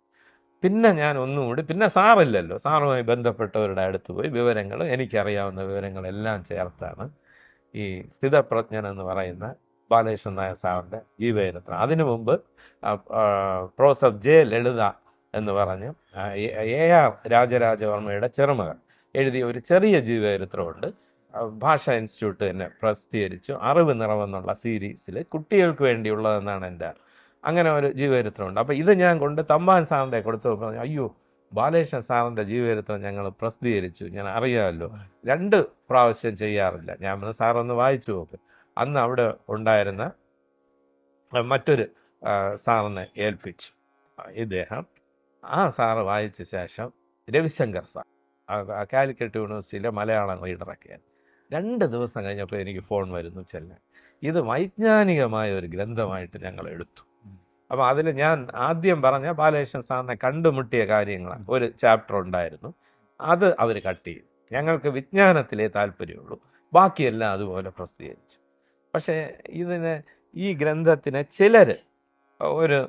പിന്നെ ഞാൻ ഒന്നുകൂടി, പിന്നെ സാറില്ലല്ലോ, സാറുമായി ബന്ധപ്പെട്ടവരുടെ അടുത്ത് പോയി വിവരങ്ങൾ, എനിക്കറിയാവുന്ന വിവരങ്ങളെല്ലാം ചേർത്താണ് ഈ സ്ഥിതപ്രജ്ഞൻ എന്ന് പറയുന്ന ബാലകൃഷ്ണൻ നായർ സാറിൻ്റെ ജീവചരിത്രം. അതിനു മുമ്പ് പ്രൊഫസർ ജെ ലളിത എന്ന് പറഞ്ഞ് AR രാജരാജവർമ്മയുടെ ചെറുമകൻ എഴുതിയ ഒരു ചെറിയ ജീവചരിത്രമുണ്ട്. ഭാഷാ ഇൻസ്റ്റിറ്റ്യൂട്ട് തന്നെ പ്രസിദ്ധീകരിച്ചു. അറിവ് നിറവെന്നുള്ള സീരീസിൽ കുട്ടികൾക്ക് വേണ്ടിയുള്ളതെന്നാണ് എൻ്റെ. അങ്ങനെ ഒരു ജീവചരിത്രമുണ്ട്. അപ്പോൾ ഇത് ഞാൻ കൊണ്ട് തമ്പാൻ സാറിൻ്റെ കൊടുത്തു പറഞ്ഞു, അയ്യോ ബാലകൃഷ്ണൻ സാറിൻ്റെ ജീവചരിത്രം ഞങ്ങൾ പ്രസിദ്ധീകരിച്ചു, ഞാൻ അറിയാമല്ലോ, 2 പ്രാവശ്യം ചെയ്യാറില്ല. ഞാൻ പറഞ്ഞു സാറൊന്ന് വായിച്ചു നോക്ക്. അന്ന് അവിടെ ഉണ്ടായിരുന്ന മറ്റൊരു സാറിനെ ഏൽപ്പിച്ചു. ഇദ്ദേഹം ആ സാറ് വായിച്ച ശേഷം രവിശങ്കർ സാർ കാലിക്കറ്റ് യൂണിവേഴ്സിറ്റിയിലെ മലയാളം റീഡറൊക്കെയാണ്. 2 ദിവസം കഴിഞ്ഞപ്പോൾ എനിക്ക് ഫോൺ വരുന്നു, ചെല്ലാൻ ഇത് വൈജ്ഞാനികമായ ഒരു ഗ്രന്ഥമായിട്ട് ഞങ്ങൾ എടുത്തു. അപ്പോൾ അതിൽ ഞാൻ ആദ്യം പറഞ്ഞ ബാലകൃഷ്ണൻ സാറിനെ കണ്ടുമുട്ടിയ കാര്യങ്ങളാണ്, ഒരു ചാപ്റ്റർ ഉണ്ടായിരുന്നു, അത് അവർ കട്ട് ചെയ്തു. ഞങ്ങൾക്ക് വിജ്ഞാനത്തിലേ താല്പര്യമുള്ളൂ, ബാക്കിയെല്ലാം അതുപോലെ പ്രസിദ്ധീകരിച്ചു. പക്ഷേ ഈ ഗ്രന്ഥത്തിനെ ചിലർ ഒരു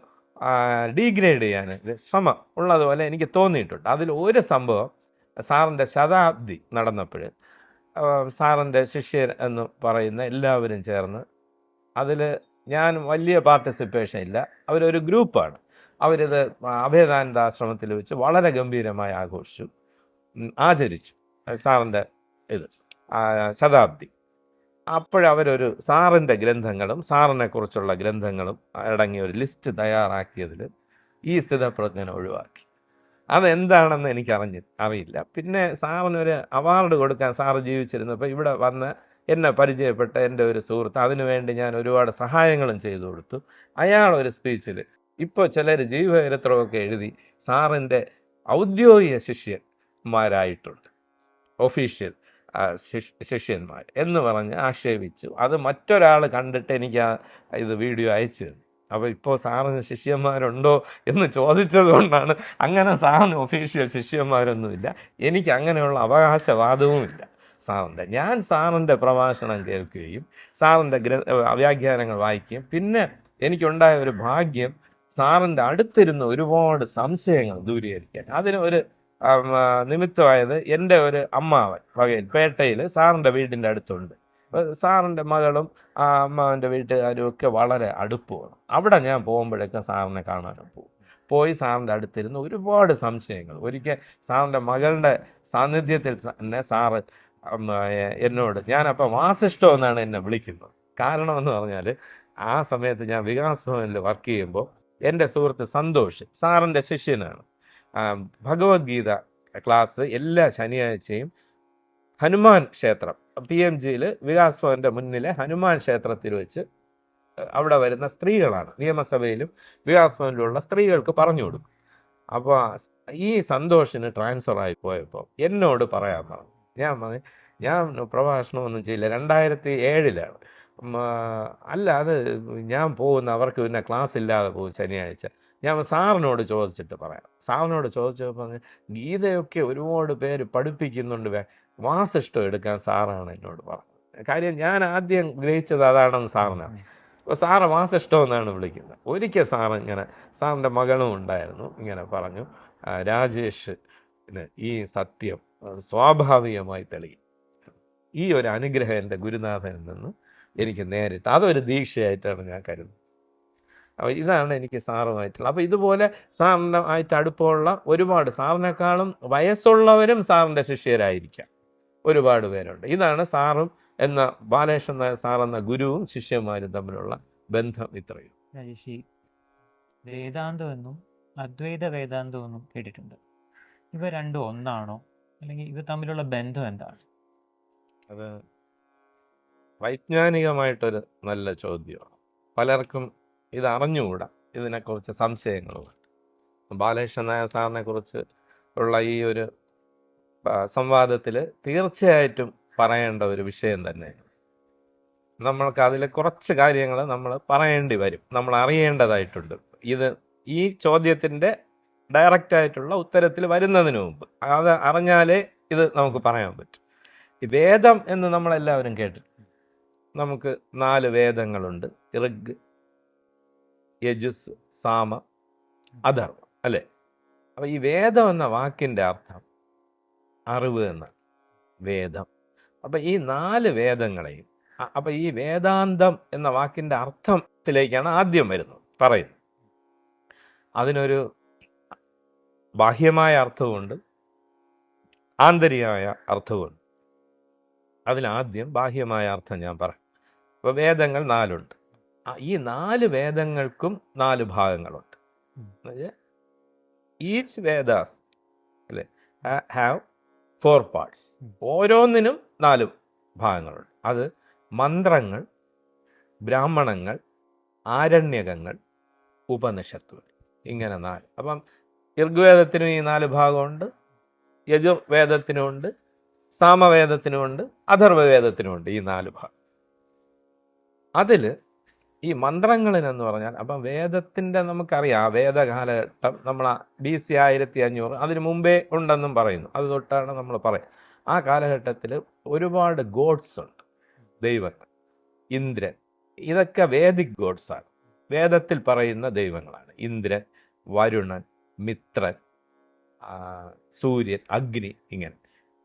ഡീഗ്രേഡ് ചെയ്യാൻ ശ്രമം ഉള്ളതുപോലെ എനിക്ക് തോന്നിയിട്ടുണ്ട്. അതിൽ ഒരു സംഭവം, സാറിൻ്റെ ശതാബ്ദി നടന്നപ്പോൾ സാറിൻ്റെ ശിഷ്യർ എന്ന് പറയുന്ന എല്ലാവരും ചേർന്ന്, അതിൽ ഞാൻ വലിയ പാർട്ടിസിപ്പേഷൻ ഇല്ല, അവരൊരു ഗ്രൂപ്പാണ്, അവരിത് അഭേദാനന്ദാശ്രമത്തിൽ വെച്ച് വളരെ ഗംഭീരമായി ആചരിച്ചു സാറിൻ്റെ ശതാബ്ദി. അപ്പോഴവരൊരു സാറിൻ്റെ ഗ്രന്ഥങ്ങളും സാറിനെക്കുറിച്ചുള്ള ഗ്രന്ഥങ്ങളും അടങ്ങിയ ഒരു ലിസ്റ്റ് തയ്യാറാക്കിയതിൽ ഈ സ്ഥിതപ്രജ്ഞനെ ഒഴിവാക്കി. അതെന്താണെന്ന് അറിയില്ല. പിന്നെ സാറിനൊരു അവാർഡ് കൊടുക്കാൻ സാറ് ജീവിച്ചിരുന്നപ്പോൾ ഇവിടെ വന്ന് എന്നെ പരിചയപ്പെട്ട എൻ്റെ ഒരു സുഹൃത്ത്, അതിനുവേണ്ടി ഞാൻ ഒരുപാട് സഹായങ്ങളും ചെയ്തു കൊടുത്തു. അയാളൊരു സ്പീച്ചിൽ, ഇപ്പോൾ ചിലർ ജീവചരിത്രമൊക്കെ എഴുതി സാറിൻ്റെ ഔദ്യോഗിക ശിഷ്യന്മാരായിട്ടുണ്ട്, ഒഫീഷ്യൽ ശിഷ്യന്മാർ എന്ന് പറഞ്ഞ് ആക്ഷേപിച്ചു. അത് മറ്റൊരാൾ കണ്ടിട്ട് എനിക്ക് ഇത് വീഡിയോ അയച്ചു തന്നു. അപ്പോൾ ഇപ്പോൾ സാറിന് ശിഷ്യന്മാരുണ്ടോ എന്ന് ചോദിച്ചത് കൊണ്ടാണ്. അങ്ങനെ സാറിന് ഒഫീഷ്യൽ ശിഷ്യന്മാരൊന്നുമില്ല, എനിക്ക് അങ്ങനെയുള്ള അവകാശവാദവുമില്ല സാറിൻ്റെ. ഞാൻ സാറിൻ്റെ പ്രഭാഷണം കേൾക്കുകയും സാറിൻ്റെ വ്യാഖ്യാനങ്ങൾ വായിക്കുകയും, പിന്നെ എനിക്കുണ്ടായ ഒരു ഭാഗ്യം സാറിൻ്റെ അടുത്തിരുന്ന ഒരുപാട് സംശയങ്ങൾ ദൂരീകരിക്കാൻ. അതിന് ഒരു നിമിത്തമായത് എൻ്റെ ഒരു അമ്മാവൻ വകയിൽ പേട്ടയിൽ സാറിൻ്റെ വീടിൻ്റെ അടുത്തുണ്ട്. സാറിൻ്റെ മകളും ആ അമ്മാവൻ്റെ വീട്ടുകാരും ഒക്കെ വളരെ അടുപ്പമാണ്. അവിടെ ഞാൻ പോകുമ്പോഴൊക്കെ സാറിനെ കാണാനും പോയി സാറിൻ്റെ അടുത്തിരുന്ന് ഒരുപാട് സംശയങ്ങൾ. ഒരിക്കൽ സാറിൻ്റെ മകളുടെ സാന്നിധ്യത്തിൽ തന്നെ സാറ് എന്നോട്, ഞാനപ്പോൾ വാസിഷ്ടം എന്നാണ് എന്നെ വിളിക്കുന്നത്. കാരണമെന്ന് പറഞ്ഞാൽ ആ സമയത്ത് ഞാൻ വികാസ് ഭവനിൽ വർക്ക് ചെയ്യുമ്പോൾ എൻ്റെ സുഹൃത്ത് സന്തോഷ് സാറിൻ്റെ ശിഷ്യനാണ്. ഭഗവത്ഗീത ക്ലാസ് എല്ലാ ശനിയാഴ്ചയും ഹനുമാൻ ക്ഷേത്രം PMGയിൽ വികാസ് ഭവൻ്റെ മുന്നിലെ ഹനുമാൻ ക്ഷേത്രത്തിൽ വെച്ച് അവിടെ വരുന്ന സ്ത്രീകളാണ്, നിയമസഭയിലും വികാസ് ഭവനിലുള്ള സ്ത്രീകൾക്ക് പറഞ്ഞു കൊടുക്കും. അപ്പോൾ ഈ സന്തോഷിന് ട്രാൻസ്ഫർ ആയി പോയപ്പോൾ എന്നോട് പറയാൻ പറഞ്ഞു. ഞാൻ പ്രഭാഷണമൊന്നും ചെയ്യില്ല, 2007 അല്ല അത് ഞാൻ പോകുന്ന അവർക്ക് പിന്നെ ക്ലാസ് ഇല്ലാതെ പോകും ശനിയാഴ്ച. ഞാൻ സാറിനോട് ചോദിച്ചിട്ട് പറയാം. സാറിനോട് ചോദിച്ചപ്പോൾ പറഞ്ഞു, ഗീതയൊക്കെ ഒരുപാട് പേര് പഠിപ്പിക്കുന്നുണ്ട്, വാസിഷ്ടം എടുക്കാൻ സാറാണ് എന്നോട് പറഞ്ഞത്. കാര്യം ഞാൻ ആദ്യം ഗ്രഹിച്ചത് അതാണെന്ന് സാറിനാണ്. അപ്പോൾ സാറ് വാസിഷ്ടം എന്നാണ് വിളിക്കുന്നത്. ഒരിക്കൽ സാറ് ഇങ്ങനെ, സാറിൻ്റെ മകളും ഉണ്ടായിരുന്നു, ഇങ്ങനെ പറഞ്ഞു, രാജേഷിന് ഈ സത്യം സ്വാഭാവികമായി തെളിയും. ഈ ഒരു അനുഗ്രഹം എൻ്റെ ഗുരുനാഥനിൽ നിന്ന് എനിക്ക് നേരിട്ട്, അതൊരു ദീക്ഷയായിട്ടാണ് ഞാൻ കരുതുന്നത്. അപ്പോൾ ഇതാണ് എനിക്ക് സാറുമായിട്ടുള്ള. അപ്പോൾ ഇതുപോലെ സാറിൻ്റെ ആയിട്ട് അടുപ്പമുള്ള ഒരുപാട്, സാറിനേക്കാളും വയസ്സുള്ളവരും സാറിൻ്റെ ശിഷ്യരായിരിക്കാം ഒരുപാട് പേരുണ്ട്. ഇതാണ് സാറും എന്ന ബാലകൃഷ്ണൻ നായർ സാർ എന്ന ഗുരുവും ശിഷ്യന്മാരും തമ്മിലുള്ള ബന്ധം. ഇത്രയും. രാജേഷ്, വേദാന്തം എന്നും അദ്വൈത വേദാന്തം എന്നും കേട്ടിട്ടുണ്ട്. ഇവ രണ്ടും ഒന്നാണോ, അല്ലെങ്കിൽ ഇവ തമ്മിലുള്ള ബന്ധം എന്താണ്? അത് വൈജ്ഞാനികമായിട്ടൊരു നല്ല ചോദ്യമാണ്. പലർക്കും ഇത് അറിഞ്ഞുകൂടാ, ഇതിനെക്കുറിച്ച് സംശയങ്ങളുമുണ്ട്. ബാലകൃഷ്ണൻ നായർ സാറിനെ കുറിച്ച് ഉള്ള ഈ ഒരു സംവാദത്തിൽ തീർച്ചയായിട്ടും പറയേണ്ട ഒരു വിഷയം തന്നെ. നമ്മൾക്ക് അതിൽ കുറച്ച് കാര്യങ്ങൾ നമ്മൾ പറയേണ്ടി വരും, നമ്മൾ അറിയേണ്ടതായിട്ടുണ്ട്. ഇത് ഈ ചോദ്യത്തിൻ്റെ ഡയറക്റ്റായിട്ടുള്ള ഉത്തരത്തിൽ വരുന്നതിന് മുമ്പ് അത് അറിഞ്ഞാലേ ഇത് നമുക്ക് പറയാൻ പറ്റും. ഈ വേദം എന്ന് നമ്മളെല്ലാവരും കേട്ടിട്ടുണ്ട്. നമുക്ക് 4 വേദങ്ങളുണ്ട്: ഋഗ്, യജുസ്, സാമ, അഥർവം, അല്ലേ? അപ്പോൾ ഈ വേദം എന്ന വാക്കിൻ്റെ അർത്ഥം അറിവ് എന്നാണ്, വേദം. അപ്പം ഈ 4 വേദങ്ങളെയും, അപ്പം ഈ വേദാന്തം എന്ന വാക്കിൻ്റെ അർത്ഥത്തിലേക്കാണ് ആദ്യം വരുന്നത്, പറയുന്നത്. അതിനൊരു ബാഹ്യമായ അർത്ഥവുമുണ്ട്, ആന്തരികമായ അർത്ഥവുമുണ്ട്. അതിലാദ്യം ബാഹ്യമായ അർത്ഥം ഞാൻ പറയാം. അപ്പോൾ വേദങ്ങൾ 4 ഉണ്ട്. ഈ 4 വേദങ്ങൾക്കും 4 ഭാഗങ്ങളുണ്ട്. ഈച്ച് വേദാസ്, അല്ലേ, ഹാവ് 4 പാർട്സ്. ഓരോന്നിനും 4 ഭാഗങ്ങളുണ്ട്. അത് മന്ത്രങ്ങൾ, ബ്രാഹ്മണങ്ങൾ, ആരണ്യകങ്ങൾ, ഉപനിഷത്തുകൾ, ഇങ്ങനെ 4. അപ്പം ഋഗ്വേദത്തിനും ഈ 4 ഭാഗമുണ്ട്, യജുർവേദത്തിനുമുണ്ട്, സാമവേദത്തിനുമുണ്ട്, അഥർവവേദത്തിനുമുണ്ട് ഈ 4 ഭാഗം. അതിൽ ഈ മന്ത്രങ്ങളിനെന്ന് പറഞ്ഞാൽ, അപ്പം വേദത്തിൻ്റെ നമുക്കറിയാം, വേദകാലഘട്ടം നമ്മൾ BC 1500 അതിന് മുമ്പേ ഉണ്ടെന്നും പറയുന്നു. അത് തൊട്ടാണ് നമ്മൾ പറയുന്നത്. ആ കാലഘട്ടത്തിൽ ഒരുപാട് ഗോഡ്സ് ഉണ്ട്, ദൈവങ്ങൾ. ഇന്ദ്രൻ, ഇതൊക്കെ വേദിക് ഗോഡ്സാണ്, വേദത്തിൽ പറയുന്ന ദൈവങ്ങളാണ്. ഇന്ദ്രൻ, വരുണൻ, മിത്രൻ, സൂര്യൻ, അഗ്നി, ഇങ്ങനെ.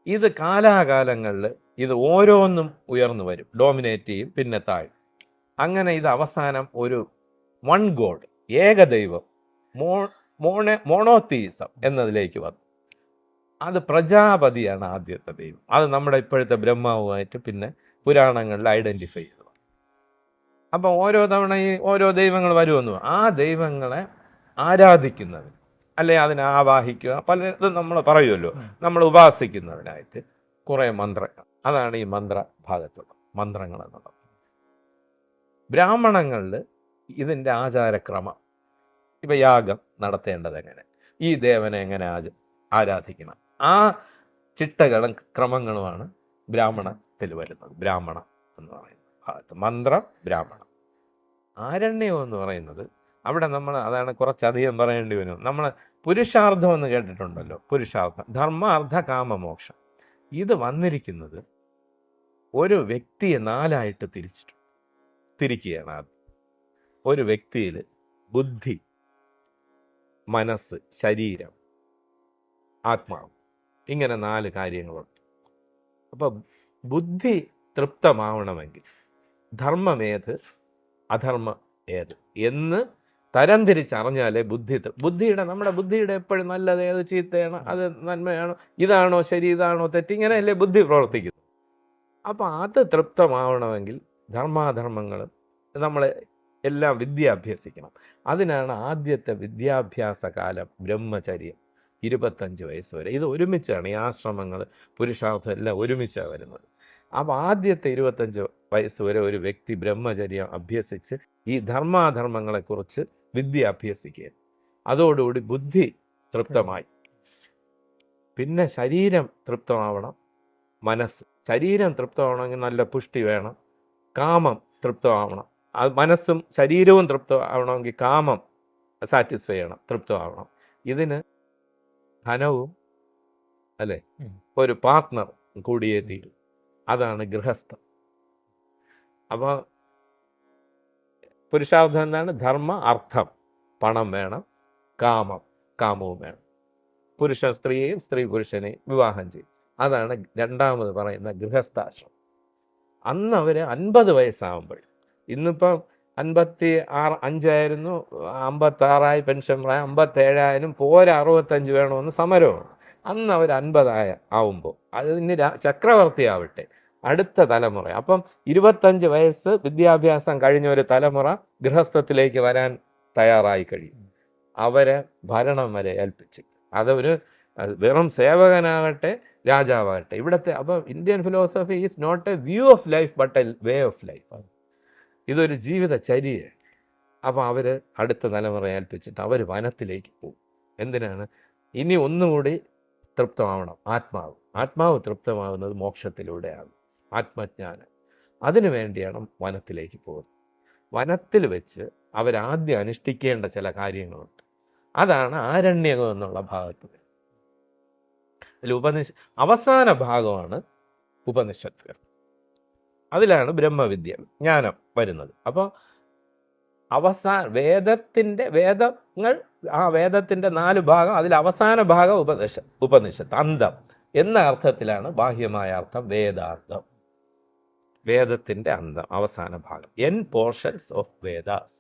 ഇത് കാലാകാലങ്ങളിൽ ഇത് ഓരോന്നും ഉയർന്നു വരും, ഡോമിനേറ്റ് ചെയ്യും, പിന്നെ താഴും. അങ്ങനെ ഇത് അവസാനം ഒരു വൺ ഗോഡ്, ഏകദൈവം, മോണോത്തീസം എന്നതിലേക്ക് വന്നു. അത് പ്രജാപതിയാണ് ആദ്യത്തെ ദൈവം. അത് നമ്മുടെ ഇപ്പോഴത്തെ ബ്രഹ്മാവുമായിട്ട് പിന്നെ പുരാണങ്ങളിൽ ഐഡൻറ്റിഫൈ ചെയ്തു. അപ്പം ഓരോ തവണ ഈ ഓരോ ദൈവങ്ങൾ വരുമെന്നു, ആ ദൈവങ്ങളെ ആരാധിക്കുന്നതിന്, അല്ലെ അതിനെ ആവാഹിക്കുക, പലതും നമ്മൾ പറയുമല്ലോ, നമ്മൾ ഉപാസിക്കുന്നതിനായിട്ട് കുറേ മന്ത്രങ്ങൾ. അതാണ് ഈ മന്ത്രഭാഗത്തുള്ളത്, മന്ത്രങ്ങൾ എന്നുള്ളത്. ബ്രാഹ്മണങ്ങളിൽ ഇതിൻ്റെ ആചാരക്രമം, ഇപ്പം യാഗം നടത്തേണ്ടത് എങ്ങനെ, ഈ ദേവനെ എങ്ങനെ ആരാധിക്കണം, ആ ചിട്ടകളും ക്രമങ്ങളുമാണ് ബ്രാഹ്മണത്തിൽ വരുന്നത്. ബ്രാഹ്മണം എന്ന് പറയുന്ന ഭാഗത്ത് മന്ത്രം, ബ്രാഹ്മണം. ആരണ്യം എന്ന് പറയുന്നത്, അവിടെ നമ്മൾ, അതാണ് കുറച്ചധികം പറയേണ്ടി വരും. നമ്മൾ പുരുഷാർത്ഥം എന്ന് കേട്ടിട്ടുണ്ടല്ലോ, പുരുഷാർത്ഥം, ധർമ്മ, അർത്ഥ, കാമ, മോക്ഷം. ഇത് വന്നിരിക്കുന്നത് ഒരു വ്യക്തിയെ 4ആയിട്ട് തിരിക്കുകയാണ്. ആദ്യം ഒരു വ്യക്തിയിൽ ബുദ്ധി, മനസ്സ്, ശരീരം, ആത്മാവ്, ഇങ്ങനെ 4 കാര്യങ്ങളുണ്ട്. അപ്പം ബുദ്ധി തൃപ്തമാവണമെങ്കിൽ ധർമ്മമേത്, അധർമ്മ ഏത് എന്ന് തരംതിരിച്ചറിഞ്ഞാലേ ബുദ്ധിയുടെ, നമ്മുടെ ബുദ്ധിയുടെ എപ്പോഴും നല്ലത് ഏത്, ചീത്തയാണ്, അത് നന്മയാണോ, ഇതാണോ ശരി, ഇതാണോ തെറ്റ്, ഇങ്ങനെയല്ലേ ബുദ്ധി പ്രവർത്തിക്കുന്നത്. അപ്പം അത് തൃപ്തമാവണമെങ്കിൽ ധർമാധർമ്മങ്ങൾ നമ്മൾ എല്ലാം വിദ്യ അഭ്യസിക്കണം. അതിനാണ് ആദ്യത്തെ വിദ്യാഭ്യാസ കാലം ബ്രഹ്മചര്യം, 25 വയസ്സ് വരെ. ഇത് ഒരുമിച്ചാണ്, ഈ ആശ്രമങ്ങൾ, പുരുഷാർത്ഥം എല്ലാം ഒരുമിച്ചാണ് വരുന്നത്. അപ്പോൾ ആദ്യത്തെ 25 വയസ്സ് വരെ ഒരു വ്യക്തി ബ്രഹ്മചര്യം അഭ്യസിച്ച് ഈ ധർമാധർമ്മങ്ങളെക്കുറിച്ച് വിദ്യ അഭ്യസിക്കുക. അതോടുകൂടി ബുദ്ധി തൃപ്തമായി. പിന്നെ ശരീരം തൃപ്തമാവണം, മനസ്സ്. ശരീരം തൃപ്തമാവണമെങ്കിൽ നല്ല പുഷ്ടി വേണം, കാമം തൃപ്തമാവണം. അത് മനസ്സും ശരീരവും തൃപ്തമാവണമെങ്കിൽ കാമം സാറ്റിസ്ഫൈ ചെയ്യണം, തൃപ്തമാവണം. ഇതിന് ധനവും അല്ലേ ഉം. ഒരു പാർട്ട്ണർ കൂടിയേ തീരും. അതാണ് ഗൃഹസ്ഥം. അപ്പോൾ പുരുഷാർത്ഥം എന്താണ്? ധർമ്മ, അർത്ഥം, പണം വേണം, കാമവും വേണം. പുരുഷൻ സ്ത്രീയെയും സ്ത്രീ പുരുഷനെയും വിവാഹം ചെയ്യും. അതാണ് രണ്ടാമത് പറയുന്ന ഗൃഹസ്ഥാശ്രമം. അന്ന് അവർ 50 വയസ്സാകുമ്പോൾ, ഇന്നിപ്പം 55 56 പെൻഷൻ പ്രായം, 57 പോരാ 65 വേണമെന്ന് സമരമാണ്. അന്ന് അവർ 50 ആവുമ്പോൾ അതിന് ചക്രവർത്തി ആവട്ടെ, അടുത്ത തലമുറ. അപ്പം 25 വയസ്സ് വിദ്യാഭ്യാസം കഴിഞ്ഞ ഒരു തലമുറ ഗൃഹസ്ഥത്തിലേക്ക് വരാൻ തയ്യാറായി കഴിയും. അവരെ ഭരണം വരെ ഏൽപ്പിച്ച്, അതൊരു വെറും സേവകനാകട്ടെ രാജാവാകട്ടെ. ഇവിടുത്തെ അപ്പം Indian philosophy is not a view of life but a way of life. ഇതൊരു ജീവിതചര്യയാണ്. അപ്പം അവർ അടുത്ത തലമുറ ഏൽപ്പിച്ചിട്ട് അവർ വനത്തിലേക്ക് പോകും. എന്തിനാണ്? ഇനി ഒന്നുകൂടി തൃപ്തമാവണം ആത്മാവ് തൃപ്തമാവുന്നത് മോക്ഷത്തിലൂടെയാണ്, ആത്മജ്ഞാനം. അതിനു വേണ്ടിയാണ് വനത്തിലേക്ക് പോകുന്നത്. വനത്തിൽ വെച്ച് അവരാദ്യം അനുഷ്ഠിക്കേണ്ട ചില കാര്യങ്ങളുണ്ട്. അതാണ് ആരണ്യകം എന്നുള്ള ഭാഗത്ത്. അതിൽ അവസാന ഭാഗമാണ് ഉപനിഷത്തുകൾ. അതിലാണ് ബ്രഹ്മവിദ്യ, ജ്ഞാനം വരുന്നത്. അപ്പോൾ വേദങ്ങൾ, ആ വേദത്തിൻ്റെ 4 ഭാഗം, അതിൽ അവസാന ഭാഗം ഉപനിഷത്ത്, അന്തം എന്ന അർത്ഥത്തിലാണ് ബാഹ്യമായ അർത്ഥം വേദാന്തം. വേദത്തിൻ്റെ അന്തം, അവസാന ഭാഗം, പോർഷൻസ് ഓഫ് വേദാസ്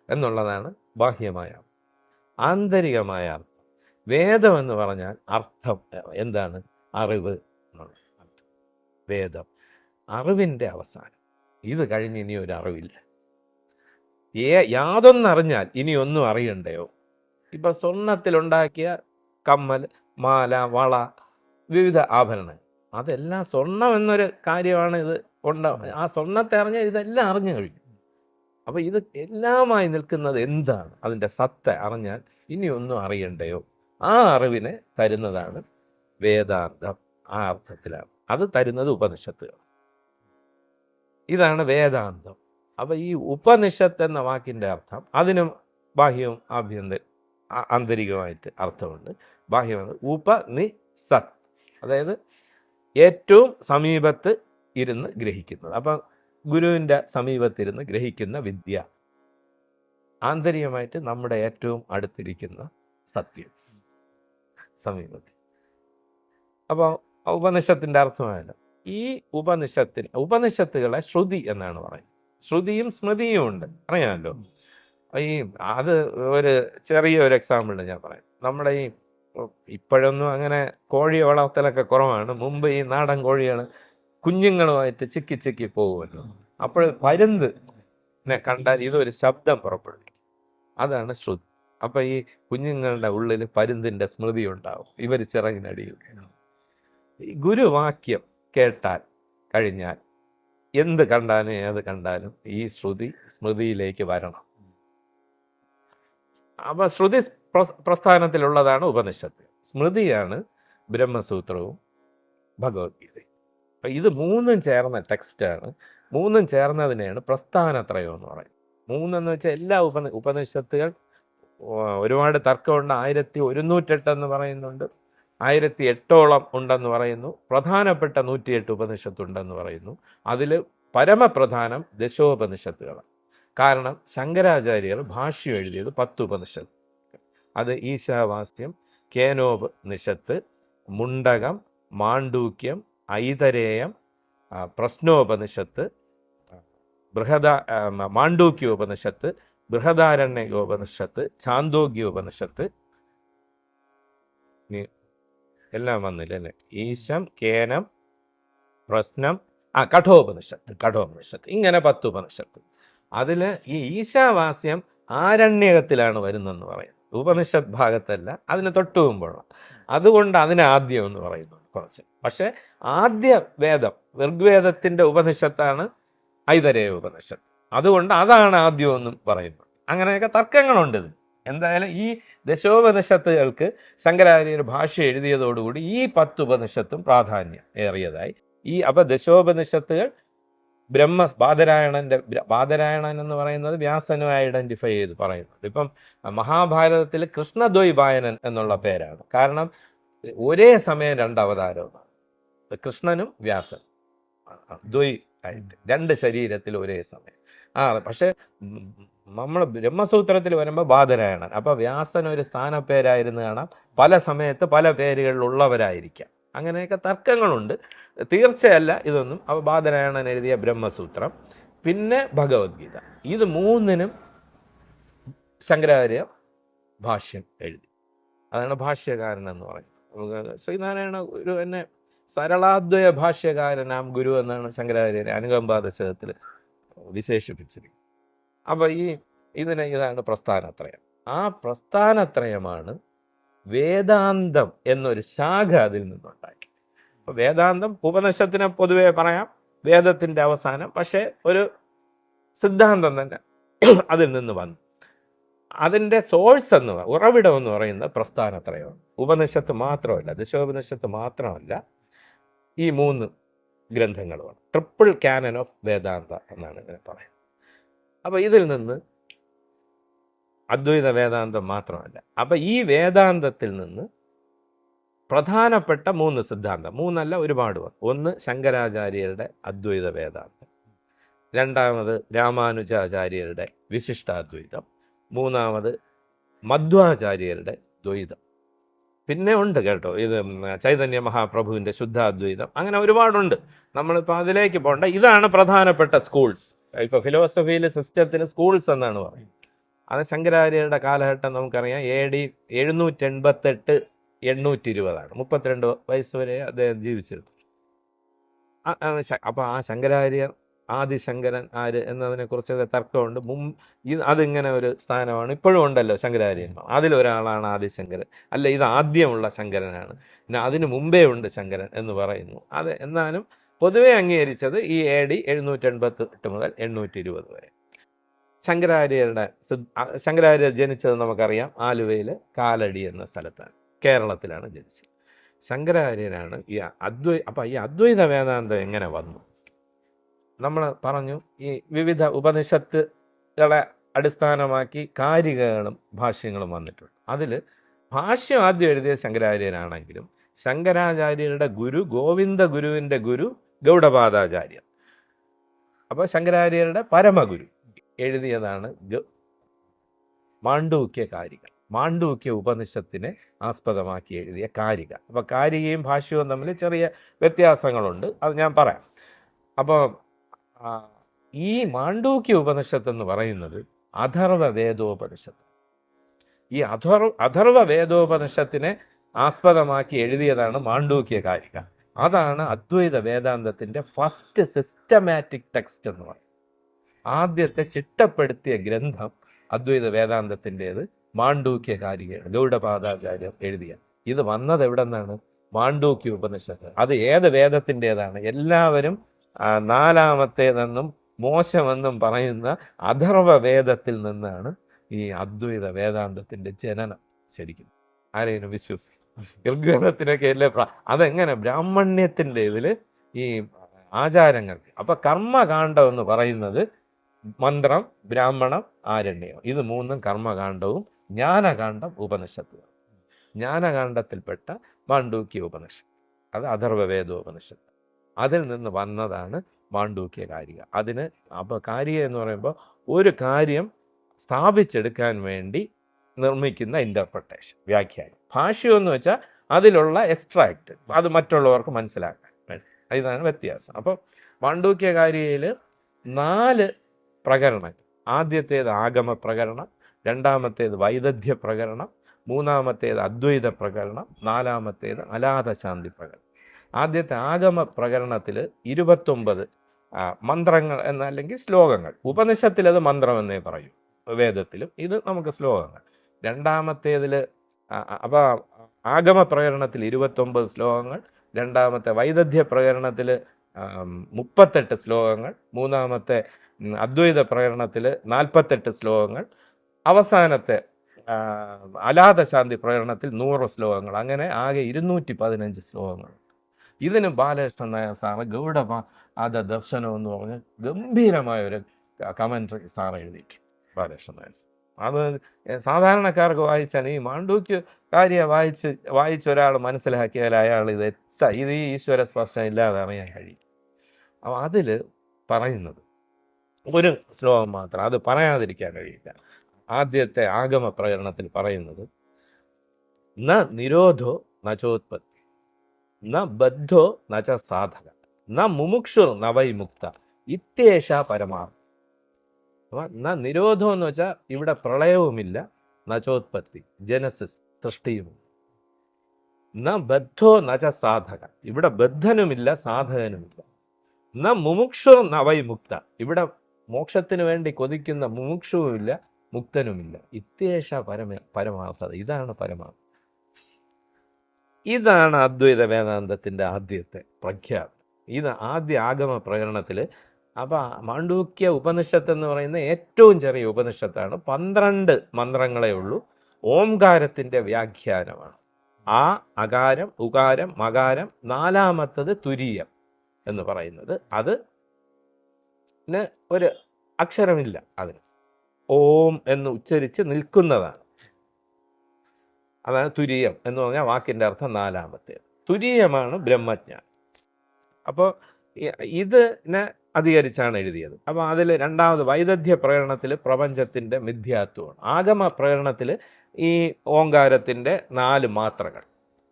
എന്നുള്ളതാണ് ബാഹ്യമായ അർത്ഥം. ആന്തരികമായ അർത്ഥം, വേദം എന്ന് പറഞ്ഞാൽ അർത്ഥം എന്താണ്? അറിവ് എന്നുള്ള അർത്ഥം. വേദം അറിവിൻ്റെ അവസാനം. ഇത് കഴിഞ്ഞ് ഇനി ഒരു അറിവില്ല. യാതൊന്നറിഞ്ഞാൽ ഇനി ഒന്നും അറിയണ്ടയോ? ഇപ്പം സ്വർണത്തിലുണ്ടാക്കിയ കമ്മൽ, മാല, വള, വിവിധ ആഭരണങ്ങൾ, അതെല്ലാം സ്വർണം എന്നൊരു കാര്യമാണ്. ഇത് ആ സ്വർണത്തെ അറിഞ്ഞാൽ ഇതെല്ലാം അറിഞ്ഞു കഴിഞ്ഞു. അപ്പോൾ ഇത് എല്ലാമായി നിൽക്കുന്നത് എന്താണ്? അതിൻ്റെ സത്ത അറിഞ്ഞാൽ ഇനി ഒന്നും അറിയണ്ടയോ? ആ അറിവിനെ തരുന്നതാണ് വേദാന്തം. ആ അർത്ഥത്തിലാണ് അത് തരുന്നത് ഉപനിഷത്തുകൾ. ഇതാണ് വേദാന്തം. അപ്പോൾ ഈ ഉപനിഷത്ത് എന്ന വാക്കിൻ്റെ അർത്ഥം, അതിനും ബാഹ്യവും ആന്തരികമായിട്ട് അർത്ഥമുണ്ട്. ബാഹ്യമാണ് ഉപനിഷത്ത്, അതായത് ഏറ്റവും സമീപത്ത് ഇരുന്ന് ഗ്രഹിക്കുന്നത്. അപ്പം ഗുരുവിൻ്റെ സമീപത്തിരുന്ന് ഗ്രഹിക്കുന്ന വിദ്യ. ആന്തരികമായിട്ട് നമ്മുടെ ഏറ്റവും അടുത്തിരിക്കുന്ന സത്യം സമീപത്തിൽ. അപ്പോൾ ഉപനിഷത്തിൻ്റെ അർത്ഥമായല്ലോ. ഈ ഉപനിഷത്തുകളെ ശ്രുതി എന്നാണ് പറയുന്നത്. ശ്രുതിയും സ്മൃതിയും ഉണ്ട്, അറിയാമല്ലോ. അത് ഒരു ചെറിയൊരു എക്സാമ്പിൾ ഞാൻ പറയാം. നമ്മുടെ ഇപ്പോഴൊന്നും അങ്ങനെ കോഴി വളർത്തലൊക്കെ കുറവാണ്. മുമ്പ് ഈ നാടൻ കോഴികൾ കുഞ്ഞുങ്ങളുമായിട്ട് ചിക്കി പോകുമല്ലോ. അപ്പോൾ പരുന്തിനെ കണ്ടാൽ ഇതൊരു ശബ്ദം പുറപ്പെടുവിക്കും. അതാണ് ശ്രുതി. അപ്പം ഈ കുഞ്ഞുങ്ങളുടെ ഉള്ളിൽ പരുന്തിൻ്റെ സ്മൃതി ഉണ്ടാവും. ഇവർ ചിറകിനടിയിൽ. ഈ ഗുരുവാക്യം കേട്ടാൽ കഴിഞ്ഞാൽ എന്ത് കണ്ടാലും ഏത് കണ്ടാലും ഈ സ്മൃതിയിലേക്ക് വരണം. അപ്പം ശ്രുതി പ്രസ്ഥാനത്തിലുള്ളതാണ് ഉപനിഷത്ത്. സ്മൃതിയാണ് ബ്രഹ്മസൂത്രവും ഭഗവത്ഗീതയും. അപ്പം ഇത് മൂന്നും ചേർന്ന ടെക്സ്റ്റാണ്. മൂന്നും ചേർന്നതിനെയാണ് പ്രസ്ഥാനത്രയം എന്ന് പറയുന്നത്. മൂന്നെന്ന് വെച്ചാൽ എല്ലാ ഉപനിഷത്തുകൾ ഒരുപാട് തർക്കമുണ്ട്. 1108 എന്ന് പറയുന്നുണ്ട്, 1008ഓളം ഉണ്ടെന്ന് പറയുന്നു. പ്രധാനപ്പെട്ട 108 ഉപനിഷത്തുണ്ടെന്ന് പറയുന്നു. അതിൽ പരമപ്രധാനം ദശോപനിഷത്തുകളാണ്. കാരണം ശങ്കരാചാര്യർ ഭാഷ്യം എഴുതിയത് 10 ഉപനിഷത്ത്. അത് ഈശാവാസ്യം, കേനോപനിഷത്ത്, മുണ്ടകം, മാണ്ഡൂക്യം, ഐതരേയം, പ്രശ്നോപനിഷത്ത്, മാണ്ഡൂക്യോപനിഷത്ത്, ബൃഹദാരണ്യകോപനിഷത്ത്, ഛാന്തോഗ്യോപനിഷത്ത്, എല്ലാം വന്നില്ലല്ലേ? ഈശം, കേനം, പ്രശ്നം, കഠോപനിഷത്ത്, ഇങ്ങനെ 10 ഉപനിഷത്ത്. അതിൽ ഈ ഈശാവാസ്യം ആരണ്യകത്തിലാണ് വരുന്നതെന്ന് പറയുന്നത്. ഉപനിഷത്ത് ഭാഗത്തല്ല, അതിന് തൊട്ടു മുമ്പുള്ള. അതുകൊണ്ട് അതിന് ആദ്യം എന്ന് പറയുന്നു കുറച്ച്. പക്ഷെ ആദ്യ വേദം ഋഗ്വേദത്തിൻ്റെ ഉപനിഷത്താണ് ഐതരേയ ഉപനിഷത്ത്. അതുകൊണ്ട് അതാണ് ആദ്യമെന്നും പറയുന്നു. അങ്ങനെയൊക്കെ തർക്കങ്ങളുണ്ട് ഇതിൽ. എന്തായാലും ഈ ദശോപനിഷത്തുകൾക്ക് ശങ്കരാചാര്യർ ഭാഷ്യം എഴുതിയതോടുകൂടി ഈ 10 ഉപനിഷത്തും പ്രാധാന്യം ഏറിയതായി. അപ്പം ദശോപനിഷത്തുകൾ ബാദരായണൻ എന്ന് പറയുന്നത് വ്യാസനുമായി ഐഡന്റിഫൈ ചെയ്ത് പറയുന്നത്. ഇപ്പം മഹാഭാരതത്തിൽ കൃഷ്ണദ്വൈപായനൻ എന്നുള്ള പേരാണ്. കാരണം ഒരേ സമയം 2 അവതാരവുമാണ്, കൃഷ്ണനും വ്യാസൻ ദ്വൈ ആയിട്ട് 2 ശരീരത്തിൽ ഒരേ സമയം. പക്ഷെ നമ്മൾ ബ്രഹ്മസൂത്രത്തിൽ വരുമ്പോൾ ബാദരായണൻ. അപ്പൊ വ്യാസൻ ഒരു സ്ഥാനപ്പേരായിരുന്നു കാണാം, പല സമയത്ത് പല പേരുകളിലുള്ളവരായിരിക്കാം, അങ്ങനെയൊക്കെ തർക്കങ്ങളുണ്ട്, തീർച്ചയല്ല ഇതൊന്നും. അപ്പോൾ ബാദരായണൻ എഴുതിയ ബ്രഹ്മസൂത്രം, പിന്നെ ഭഗവത്ഗീത, ഇത് 3നും ശങ്കരാചാര്യ ഭാഷ്യം എഴുതി. അതാണ് ഭാഷ്യകാരൻ എന്ന് പറയുന്നത്. ശ്രീനാരായണ ഗുരു എന്നെ സരളാദ്വയ ഭാഷ്യകാരനാം ഗുരു എന്നാണ് ശങ്കരാചാര്യ അനുകമ്പാദശകത്തിൽ വിശേഷിപ്പിച്ചിരിക്കുന്നത്. അപ്പോൾ ഇതാണ് പ്രസ്ഥാനത്രയം. ആ പ്രസ്ഥാനത്രയമാണ് വേദാന്തം എന്നൊരു ശാഖ അതിൽ നിന്നുണ്ടാക്കി. അപ്പോൾ വേദാന്തം ഉപനിഷത്തിനെ പൊതുവെ പറയാം വേദത്തിൻ്റെ അവസാനം, പക്ഷേ ഒരു സിദ്ധാന്തം തന്നെ അതിൽ നിന്ന് വന്നു. അതിൻ്റെ സോഴ്സ് ഉറവിടം എന്ന് പറയുന്നത് പ്രസ്ഥാനത്രയമാണ്. ഉപനിഷത്ത് മാത്രമല്ല, ദശോപനിഷത്ത് മാത്രമല്ല, ഈ 3 ഗ്രന്ഥങ്ങളുമാണ്. ട്രിപ്പിൾ കാനൻ ഓഫ് വേദാന്ത എന്നാണ് ഇതിനെ പറയുന്നത്. അപ്പോൾ ഇതിൽ നിന്ന് അദ്വൈത വേദാന്തം മാത്രമല്ല, അപ്പം ഈ വേദാന്തത്തിൽ നിന്ന് പ്രധാനപ്പെട്ട 3 സിദ്ധാന്തം, 3 അല്ല ഒരുപാട്. ഒന്ന് ശങ്കരാചാര്യരുടെ അദ്വൈത വേദാന്തം, രണ്ടാമത് രാമാനുജാചാര്യരുടെ വിശിഷ്ടാദ്വൈതം, മൂന്നാമത് മധ്വാചാര്യരുടെ ദ്വൈതം. പിന്നെ ഉണ്ട് കേട്ടോ, ഇത് ചൈതന്യ മഹാപ്രഭുവിൻ്റെ ശുദ്ധാദ്വൈതം, അങ്ങനെ ഒരുപാടുണ്ട്. നമ്മളിപ്പോൾ അതിലേക്ക് പോകണ്ട. ഇതാണ് പ്രധാനപ്പെട്ട സ്കൂൾസ്. ഇപ്പോൾ ഫിലോസഫിയിൽ സിസ്റ്റത്തിൽ സ്കൂൾസ് എന്നാണ് പറയുന്നത്. അത് ശങ്കരാചാര്യരുടെ കാലഘട്ടം നമുക്കറിയാം, AD 788 820 32 വയസ്സ് വരെ അദ്ദേഹം ജീവിച്ചിരുന്നു. അപ്പോൾ ആ ശങ്കരാചാര്യർ ആദിശങ്കരൻ ആര് എന്നതിനെക്കുറിച്ചൊക്കെ തർക്കമുണ്ട്. അതിങ്ങനെ ഒരു സ്ഥാനമാണ് ഇപ്പോഴും ഉണ്ടല്ലോ ശങ്കരാചാര്യന്മാർ, അതിലൊരാളാണ് ആദിശങ്കരൻ. അല്ല, ഇത് ആദ്യമുള്ള ശങ്കരനാണ്, പിന്നെ അതിനു മുമ്പേ ഉണ്ട് ശങ്കരൻ എന്ന് പറയുന്നു. എന്നാലും പൊതുവെ അംഗീകരിച്ചത് ഈ AD 788 മുതൽ 820 വരെ. ശങ്കരാചാര്യർ ജനിച്ചത് നമുക്കറിയാം ആലുവയിൽ കാലടി എന്ന സ്ഥലത്താണ്, കേരളത്തിലാണ് ജനിച്ചത്. ശങ്കരാചാര്യരാണ് അപ്പം ഈ അദ്വൈത വേദാന്തം എങ്ങനെ വന്നു? നമ്മൾ പറഞ്ഞു, ഈ വിവിധ ഉപനിഷത്തുകളെ അടിസ്ഥാനമാക്കി കാരികകളും ഭാഷ്യങ്ങളും വന്നിട്ടുണ്ട്. അതിൽ ഭാഷ്യം ആദ്യം എഴുതിയ ശങ്കരാചാര്യനാണെങ്കിലും ശങ്കരാചാര്യരുടെ ഗുരു ഗോവിന്ദ ഗുരുവിൻ്റെ ഗുരു ഗൗഡപാദാചാര്യർ, അപ്പോൾ ശങ്കരാചാര്യരുടെ പരമഗുരു എഴുതിയതാണ് മാണ്ഡൂക്യ കാരിക. മാണ്ഡൂക്യ ഉപനിഷത്തിനെ ആസ്പദമാക്കി എഴുതിയ കാരിക. അപ്പോൾ കാരികയും ഭാഷ്യവും തമ്മിൽ ചെറിയ വ്യത്യാസങ്ങളുണ്ട്, അത് ഞാൻ പറയാം. അപ്പോൾ ഈ മാണ്ഡൂക്യ ഉപനിഷത്ത് എന്ന് പറയുന്നത് അഥർവ വേദോപനിഷത്ത്. ഈ അഥർവ വേദോപനിഷത്തിനെ ആസ്പദമാക്കി എഴുതിയതാണ് മാണ്ഡൂക്യ കാരിക. അതാണ് അദ്വൈത വേദാന്തത്തിൻ്റെ ഫസ്റ്റ് സിസ്റ്റമാറ്റിക് ടെക്സ്റ്റ് എന്ന് പറയും. ആദ്യത്തെ ചിട്ടപ്പെടുത്തിയ ഗ്രന്ഥം അദ്വൈത വേദാന്തത്തിൻ്റേത് മാണ്ഡൂക്യ കാരികയാണ്, ഗൗഡപാദാചാര്യർ എഴുതിയ. ഇത് വന്നത് എവിടെ നിന്നാണ്? മാണ്ഡൂക്യ ഉപനിഷത്ത്. അത് ഏത് വേദത്തിൻ്റേതാണ്? എല്ലാവരും 4ാമത്തേതെന്നും മോശമെന്നും പറയുന്ന അഥർവ വേദത്തിൽ നിന്നാണ് ഈ അദ്വൈത വേദാന്തത്തിൻ്റെ ജനനം. ശരിക്കും ആരെയും വിശ്വസിക്കും? ഋഗ്വേദത്തിനൊക്കെ അല്ലേ അതെങ്ങനെ ബ്രാഹ്മണ്യത്തിൻ്റെ ഇതിൽ ഈ ആചാരങ്ങൾക്ക്. അപ്പം കർമ്മകാന്ഡം എന്ന് പറയുന്നത് മന്ത്രം, ബ്രാഹ്മണം, ആരണ്യം, ഇത് 3ഉം കർമ്മകാന്ഡവും. ജ്ഞാനകാന്ഡം ഉപനിഷത്തുകൾ. ജ്ഞാനകാന്ഡത്തിൽപ്പെട്ട മാണ്ഡൂക്യ ഉപനിഷത്ത്, അത് അഥർവ വേദോപനിഷത്ത്. അതിൽ നിന്ന് വന്നതാണ് മാണ്ഡൂക്യ കാരിക. അപ്പോൾ കാരിക എന്ന് പറയുമ്പോൾ ഒരു കാര്യം സ്ഥാപിച്ചെടുക്കാൻ വേണ്ടി നിർമ്മിക്കുന്ന ഇൻ്റർപ്രിട്ടേഷൻ, വ്യാഖ്യാനം. ഭാഷ്യം എന്ന് വെച്ചാൽ അതിലുള്ള എക്സ്ട്രാക്റ്റ്, അത് മറ്റുള്ളവർക്ക് മനസ്സിലാക്കാൻ വേണ്ടി. ഇതാണ് വ്യത്യാസം. അപ്പോൾ മാണ്ഡൂക്യ കാരികയിൽ 4 പ്രകരണങ്ങൾ. ആദ്യത്തേത് ആഗമ പ്രകരണം, രണ്ടാമത്തേത് വൈദഗ്ധ്യ പ്രകരണം, മൂന്നാമത്തേത് അദ്വൈത പ്രകരണം, 4ാമത്തേത് അലാതശാന്തി പ്രകരണം. ആദ്യത്തെ ആഗമ പ്രകരണത്തിൽ 29 മന്ത്രങ്ങൾ എന്നല്ലെങ്കിൽ ശ്ലോകങ്ങൾ. ഉപനിഷത്തിലത് മന്ത്രം എന്നേ പറയൂ, വേദത്തിലും ഇത് നമുക്ക് ശ്ലോകങ്ങൾ. രണ്ടാമത്തേതിൽ അപ്പോൾ ആഗമ പ്രകരണത്തിൽ 29 ശ്ലോകങ്ങൾ, രണ്ടാമത്തെ വൈദഗ്ധ്യ പ്രകരണത്തിൽ 38 ശ്ലോകങ്ങൾ, മൂന്നാമത്തെ അദ്വൈത പ്രകരണത്തിൽ 48 ശ്ലോകങ്ങൾ, അവസാനത്തെ അലാതശാന്തി പ്രകരണത്തിൽ 100 ശ്ലോകങ്ങൾ. അങ്ങനെ ആകെ 215 ശ്ലോകങ്ങൾ. ഇതിന് ബാലകൃഷ്ണൻ നായർ സാറ് ഗൗഡപാദ ദർശനം എന്ന് പറഞ്ഞ് ഗംഭീരമായ ഒരു കമൻട്രി സാർ എഴുതിയിട്ടുണ്ട് ബാലകൃഷ്ണൻ നായർ സാർ. അത് സാധാരണക്കാർക്ക് വായിച്ചാൽ ഈ മാണ്ഡൂക്യ കാര്യം വായിച്ച ഒരാൾ മനസ്സിലാക്കിയാൽ അയാൾ ഇത് ഈ ഈശ്വര സ്പർശം ഇല്ലാതെ അറിയാൻ കഴിയും. അപ്പോൾ അതിൽ പറയുന്നത് ഒരു ശ്ലോകം മാത്രം, അത് പറയാതിരിക്കാൻ കഴിയില്ല. ആദ്യത്തെ ആഗമ പ്രകരണത്തിൽ പറയുന്നത് ന നിരോധോ നചോത്പത്തി ന ബദ്ധോ നച സാധക ന മുമുക്ഷുർ നവൈമുക്ത ഇത്യേഷ പരമാർത്ഥം. അപ്പം ന നിരോധം എന്ന് വെച്ചാൽ ഇവിടെ പ്രളയവുമില്ല, നചോത്പത്തി ജനസിസ് സൃഷ്ടിയുമില്ല. ന ബദ്ധോ നച സാധക ഇവിടെ ബദ്ധനുമില്ല സാധകനുമില്ല. ന മുമുക്ഷുർ നവൈമുക്ത ഇവിടെ മോക്ഷത്തിന് വേണ്ടി കൊതിക്കുന്ന മുമുക്ഷുവുമില്ല മുക്തനുമില്ല. ഇത്യേഷ പരമാർത്ഥത, ഇതാണ് പരമാർത്ഥം. ഇതാണ് അദ്വൈത വേദാന്തത്തിൻ്റെ ആദ്യത്തെ പ്രഖ്യാപനം. ഇത് ആദ്യ ആഗമ പ്രകരണത്തിൽ. അപ്പം മാണ്ഡൂക്യ ഉപനിഷത്ത് എന്ന് പറയുന്ന ഏറ്റവും ചെറിയ ഉപനിഷത്താണ്. 12 മന്ത്രങ്ങളേ ഉള്ളൂ. ഓംകാരത്തിൻ്റെ വ്യാഖ്യാനമാണ്. ആ, അകാരം, ഉകാരം, മകാരം, 4-മത്തത് തുരീയം എന്ന് പറയുന്നത്. അത് ഒരു അക്ഷരമില്ല, അതിന് ഓം എന്ന് ഉച്ചരിച്ച് നിൽക്കുന്നതാണ്. അതാണ് തുരീയം എന്ന് പറഞ്ഞാൽ വാക്കിൻ്റെ അർത്ഥം 4-മത്തേത്. തുരീയമാണ് ബ്രഹ്മജ്ഞാനം. അപ്പോൾ ഇതിനെ അധികരിച്ചാണ് എഴുതിയത്. അപ്പോൾ അതിൽ രണ്ടാമത് വൈദഗ്ധ്യ പ്രകരണത്തിൽ പ്രപഞ്ചത്തിൻ്റെ മിഥ്യാത്വമാണ്. ആഗമ പ്രകരണത്തിൽ ഈ ഓങ്കാരത്തിൻ്റെ 4 മാത്രകൾ,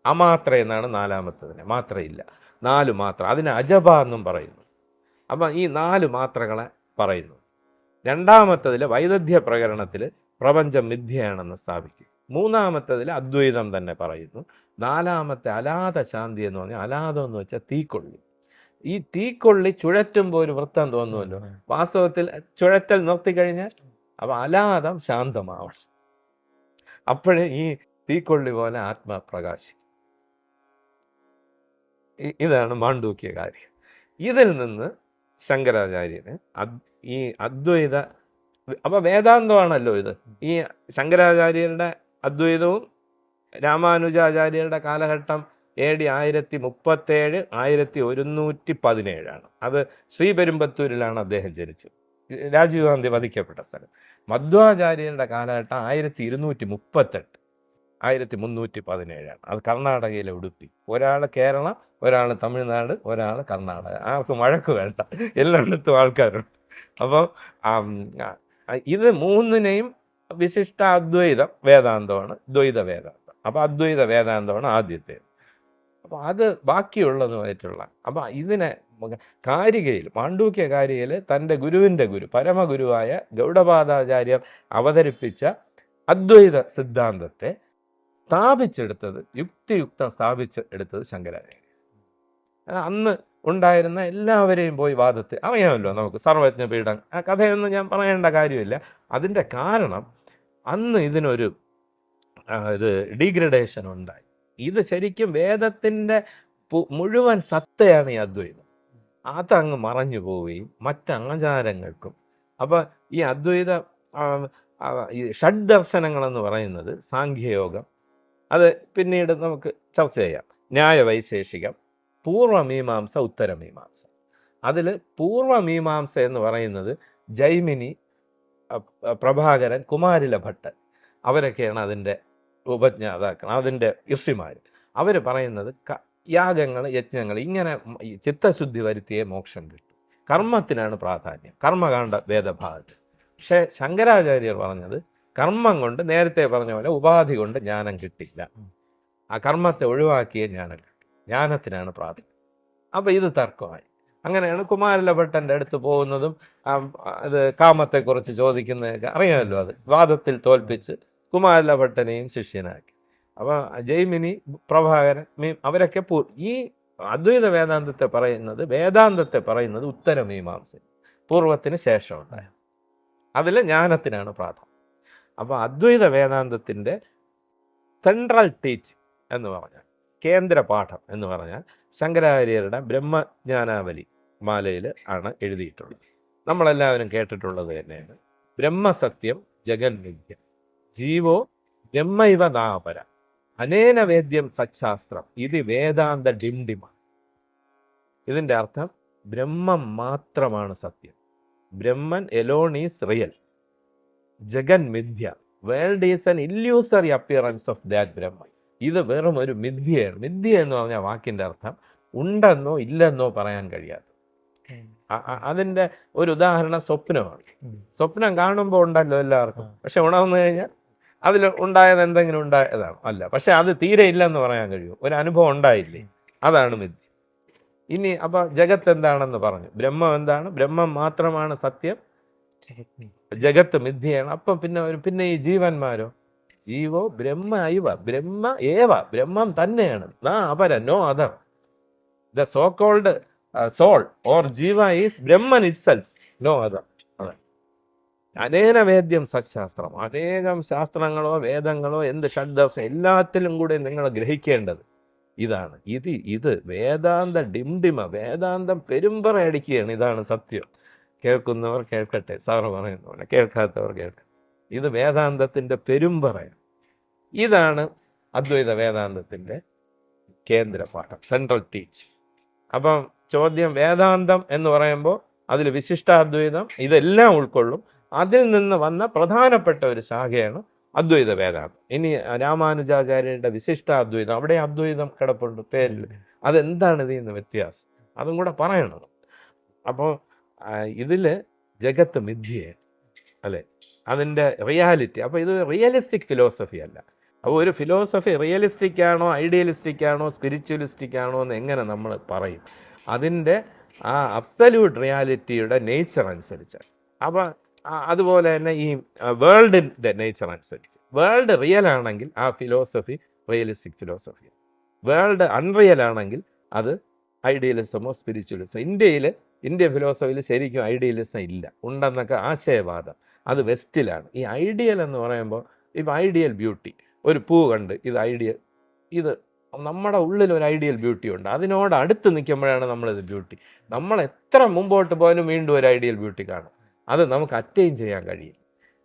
അമാത്ര എന്നാണ് 4-മത്തതിന്, മാത്രയില്ല, 4 മാത്ര, അതിന് അജബ എന്നും പറയുന്നു. അപ്പം ഈ 4 മാത്രകളെ പറയുന്നു. രണ്ടാമത്തതിൽ വൈദഗ്ധ്യ പ്രകരണത്തിൽ പ്രപഞ്ചം മിഥ്യയാണെന്ന് സ്ഥാപിക്കും. 3-മത്തതിൽ അദ്വൈതം തന്നെ പറയുന്നു. 4-മത്തെ അലാത ശാന്തി എന്ന് പറഞ്ഞാൽ, അലാതം എന്ന് വെച്ചാൽ തീക്കൊള്ളി. ഈ തീക്കൊള്ളി ചുഴറ്റുമ്പോൾ ഒരു വൃത്തം തോന്നുമല്ലോ, വാസ്തവത്തിൽ ചുഴറ്റൽ നിർത്തിക്കഴിഞ്ഞാൽ അപ്പം അലാതം ശാന്തമാവണം. അപ്പോഴേ ഈ തീക്കൊള്ളി പോലെ ആത്മപ്രകാശിക്കും. ഇതാണ് മാണ്ഡൂക്യ കാര്യം. ഇതിൽ നിന്ന് ശങ്കരാചാര്യന് ഈ അദ്വൈത, അപ്പം വേദാന്തമാണല്ലോ ഇത്. ഈ ശങ്കരാചാര്യരുടെ അദ്വൈതവും രാമാനുജാചാര്യരുടെ കാലഘട്ടം AD 1037 1117 അത് ശ്രീപെരുമ്പത്തൂരിലാണ് അദ്ദേഹം ജനിച്ചത്, രാജീവ് ഗാന്ധി വധിക്കപ്പെട്ട സ്ഥലം. മധ്വാചാര്യരുടെ കാലഘട്ടം 1238 1317 അത് കർണാടകയിലെ ഉടുപ്പി. ഒരാൾ കേരളം, ഒരാൾ തമിഴ്നാട്, ഒരാൾ കർണാടക. ആർക്ക് വഴക്ക് വേണ്ട, എല്ലായിടത്തും ആൾക്കാരുണ്ട്. അപ്പം ഇത് 3നെയും വിശിഷ്ട അദ്വൈതം വേദാന്തമാണ്, ദ്വൈത വേദാന്തം. അപ്പം അദ്വൈത വേദാന്തമാണ് ആദ്യത്തേത്. അപ്പോൾ അത് ബാക്കിയുള്ളതുമായിട്ടുള്ള, അപ്പം ഇതിനെ കാരികയിൽ, മാണ്ഡൂക്യ കാരികയിൽ തൻ്റെ ഗുരുവിൻ്റെ ഗുരു, പരമഗുരുവായ ഗൗഡപാദാചാര്യർ അവതരിപ്പിച്ച അദ്വൈത സിദ്ധാന്തത്തെ സ്ഥാപിച്ചെടുത്തത്, യുക്തിയുക്തം സ്ഥാപിച്ചെടുത്തത് ശങ്കരാചാര്യൻ. അന്ന് ഉണ്ടായിരുന്ന എല്ലാവരെയും പോയി വാദത്തിൽ അറിയാമല്ലോ നമുക്ക്, സർവജ്ഞപീഠം, ആ കഥയൊന്നും ഞാൻ പറയേണ്ട കാര്യമില്ല. അതിൻ്റെ കാരണം അന്ന് ഇതിനൊരു ഡീഗ്രഡേഷൻ ഉണ്ടായി. ഇത് ശരിക്കും വേദത്തിൻ്റെ മുഴുവൻ സത്തയാണ് ഈ അദ്വൈതം. അതങ്ങ് മറഞ്ഞു പോവുകയും മറ്റാചാരങ്ങൾക്കും. അപ്പോൾ ഈ അദ്വൈത ഈ ഷഡ്ദർശനങ്ങളെന്ന് പറയുന്നത് സാഖ്യയോഗം, അത് പിന്നീട് നമുക്ക് ചർച്ച ചെയ്യാം. ന്യായവൈശേഷികം, പൂർവമീമാംസ, ഉത്തരമീമാംസ. അതിൽ പൂർവമീമാംസ എന്ന് പറയുന്നത് ജൈമിനി, പ്രഭാകരൻ, കുമാരില ഭട്ടൻ, അവരൊക്കെയാണ് അതിൻ്റെ ഉപജ്ഞാതാക്കൾ, അതിൻ്റെ ഋഷിമാർ. അവർ പറയുന്നത് യാഗങ്ങൾ, യജ്ഞങ്ങൾ, ഇങ്ങനെ ചിത്തശുദ്ധി വരുത്തിയേ മോക്ഷം കിട്ടും. കർമ്മത്തിനാണ് പ്രാധാന്യം, കർമ്മകാണ്ഡ വേദഭാഗത്ത്. പക്ഷേ ശങ്കരാചാര്യർ പറഞ്ഞത് കർമ്മം കൊണ്ട്, നേരത്തെ പറഞ്ഞ പോലെ ഉപാധി കൊണ്ട് ജ്ഞാനം കിട്ടില്ല, ആ കർമ്മത്തെ ഒഴിവാക്കിയ ജ്ഞാനം കിട്ടും, ജ്ഞാനത്തിനാണ് പ്രാധാന്യം. അപ്പോൾ ഇത് തർക്കമായി. അങ്ങനെയാണ് കുമാരില ഭട്ടൻ്റെ അടുത്ത് പോകുന്നതും അത് കാമത്തെക്കുറിച്ച് ചോദിക്കുന്നതൊക്കെ അറിയാമല്ലോ. അത് വാദത്തിൽ തോൽപ്പിച്ച് കുമാരില ഭട്ടനെയും ശിഷ്യനാക്കി. അപ്പോൾ ജൈമിനി, പ്രഭാകരൻ, അവരൊക്കെ ഈ അദ്വൈത വേദാന്തത്തെ പറയുന്നത് ഉത്തരമീമാംസ, പൂർവത്തിന് ശേഷം ഉണ്ടായ, അതിൽ ജ്ഞാനത്തിനാണ് പ്രാധാന്യം. അപ്പോൾ അദ്വൈത വേദാന്തത്തിൻ്റെ സെൻട്രൽ ടീച്ച് എന്ന് പറഞ്ഞാൽ, കേന്ദ്ര പാഠം എന്ന് പറഞ്ഞാൽ ശങ്കരാചാര്യരുടെ ബ്രഹ്മജ്ഞാനാവലി മാലയിൽ ആണ് എഴുതിയിട്ടുള്ളത്. നമ്മളെല്ലാവരും കേട്ടിട്ടുള്ളത് തന്നെയാണ്. ബ്രഹ്മസത്യം ജഗന്മിഥ്യം, ജീവോ ബ്രഹ്മൈവ നാപര, അനേന വേദ്യം സച്ഛാസ്ത്രം, ഇത് വേദാന്ത ഡിംഡിമ. ഇതിൻ്റെ അർത്ഥം ബ്രഹ്മം മാത്രമാണ് സത്യം. ബ്രഹ്മൻ എലോൺ ഈസ് റിയൽ, ജഗൻ മിഥ്യ, world is an illusory appearance of that Brahman. ഇത് വെറും ഒരു മിഥ്യയാണ്. മിഥ്യ എന്ന് പറഞ്ഞ വാക്കിൻ്റെ അർത്ഥം ഉണ്ടെന്നോ ഇല്ലെന്നോ പറയാൻ കഴിയാത്ത. അതിൻ്റെ ഒരു ഉദാഹരണം സ്വപ്നമാണ്. സ്വപ്നം കാണുമ്പോൾ ഉണ്ടല്ലോ എല്ലാവർക്കും, പക്ഷെ ഉണർന്നു കഴിഞ്ഞാൽ അതിൽ ഉണ്ടായത് എന്തെങ്കിലും ഉണ്ടായതാണ് അല്ല, പക്ഷെ അത് തീരെ ഇല്ലെന്ന് പറയാൻ കഴിയും. ഒരു അനുഭവം ഉണ്ടായില്ലേ, അതാണ് മിഥ്യ. ഇനി അപ്പൊ ജഗത്ത് എന്താണെന്ന് പറഞ്ഞു. ബ്രഹ്മം എന്താണ്? ബ്രഹ്മം മാത്രമാണ് സത്യം, ജഗത്ത് മിഥ്യയാണ്. അപ്പം പിന്നെ ഈ ജീവന്മാരോ? ജീവോ ബ്രഹ്മ ഐവ, ബ്രഹ്മ ഏവ, ബ്രഹ്മം തന്നെയാണ്. അപര, no other. The so called soul or jiva is Brahman itself, no other. അതെ, അനേന വേദ്യം സത്ശാസ്ത്രം. അനേകം ശാസ്ത്രങ്ങളോ വേദങ്ങളോ എന്ത് ഷഡ്ദർശനം എല്ലാത്തിലും കൂടെ നിങ്ങൾ ഗ്രഹിക്കേണ്ടത് ഇതാണ്. ഇത് വേദാന്ത ഡിംഡിമ, വേദാന്തം പെരുമ്പറ അടിക്കുകയാണ്. ഇതാണ് സത്യം. കേൾക്കുന്നവർ കേൾക്കട്ടെ, സാറ് പറയുന്ന പോലെ, കേൾക്കാത്തവർ കേൾക്കട്ടെ. ഇത് വേദാന്തത്തിൻ്റെ പെരുമ്പറയാണ്. ഇതാണ് അദ്വൈത വേദാന്തത്തിൻ്റെ കേന്ദ്രപാഠം, സെൻട്രൽ ടീച്ചിങ്. അപ്പം ചോദ്യം, വേദാന്തം എന്ന് പറയുമ്പോൾ അതിൽ വിശിഷ്ടാദ്വൈതം ഇതെല്ലാം ഉൾക്കൊള്ളും. അതിൽ നിന്ന് വന്ന പ്രധാനപ്പെട്ട ഒരു ശാഖയാണ് അദ്വൈത വേദാന്തം. ഇനി രാമാനുജാചാര്യരുടെ വിശിഷ്ടാദ്വൈതം, അവിടെ അദ്വൈതം കിടപ്പുണ്ട് പേരിൽ. അതെന്താണ് ഇതിൽ നിന്ന് വ്യത്യാസം, അതും കൂടെ പറയണം. അപ്പോൾ ഇതിൽ ജഗത്ത് മിഥ്യയാണ് അല്ലേ, അതിൻ്റെ റിയാലിറ്റി. അപ്പോൾ ഇത് റിയലിസ്റ്റിക് ഫിലോസഫി അല്ല. അപ്പോൾ ഒരു ഫിലോസഫി റിയലിസ്റ്റിക് ആണോ ഐഡിയലിസ്റ്റിക് ആണോ സ്പിരിച്വലിസ്റ്റിക് ആണോ എന്ന് എങ്ങനെ നമ്മൾ പറയും? അതിൻ്റെ ആ അബ്സല്യൂട്ട് റിയാലിറ്റിയുടെ നേച്ചർ അനുസരിച്ച്. അപ്പോൾ അതുപോലെ തന്നെ ഈ വേൾഡിൻ്റെ നേച്ചർ അനുസരിച്ച്. വേൾഡ് റിയൽ ആണെങ്കിൽ ആ philosophy realistic philosophy. World unreal ആണെങ്കിൽ അത് ഐഡിയലിസമോ സ്പിരിച്വലിസമോ. ഇന്ത്യൻ ഫിലോസഫിയിൽ ശരിക്കും ഐഡിയലിസം ഇല്ല, ഉണ്ടെന്നൊക്കെ ആശയവാദം. അത് വെസ്റ്റിലാണ്. ഈ ഐഡിയൽ എന്ന് പറയുമ്പോൾ ഇപ്പോൾ ഐഡിയൽ ബ്യൂട്ടി, ഒരു പൂ കണ്ട് ഇത് ഐഡിയൽ, ഇത് നമ്മുടെ ഉള്ളിൽ ഒരു ഐഡിയൽ ബ്യൂട്ടി ഉണ്ട്. അതിനോട് അടുത്ത് നിൽക്കുമ്പോഴാണ് നമ്മളിത് ബ്യൂട്ടി. നമ്മൾ എത്ര മുമ്പോട്ട് പോയാലും വീണ്ടും ഒരു ഐഡിയൽ ബ്യൂട്ടി കാണും. അത് നമുക്ക് അറ്റൈൻ ചെയ്യാൻ കഴിയും.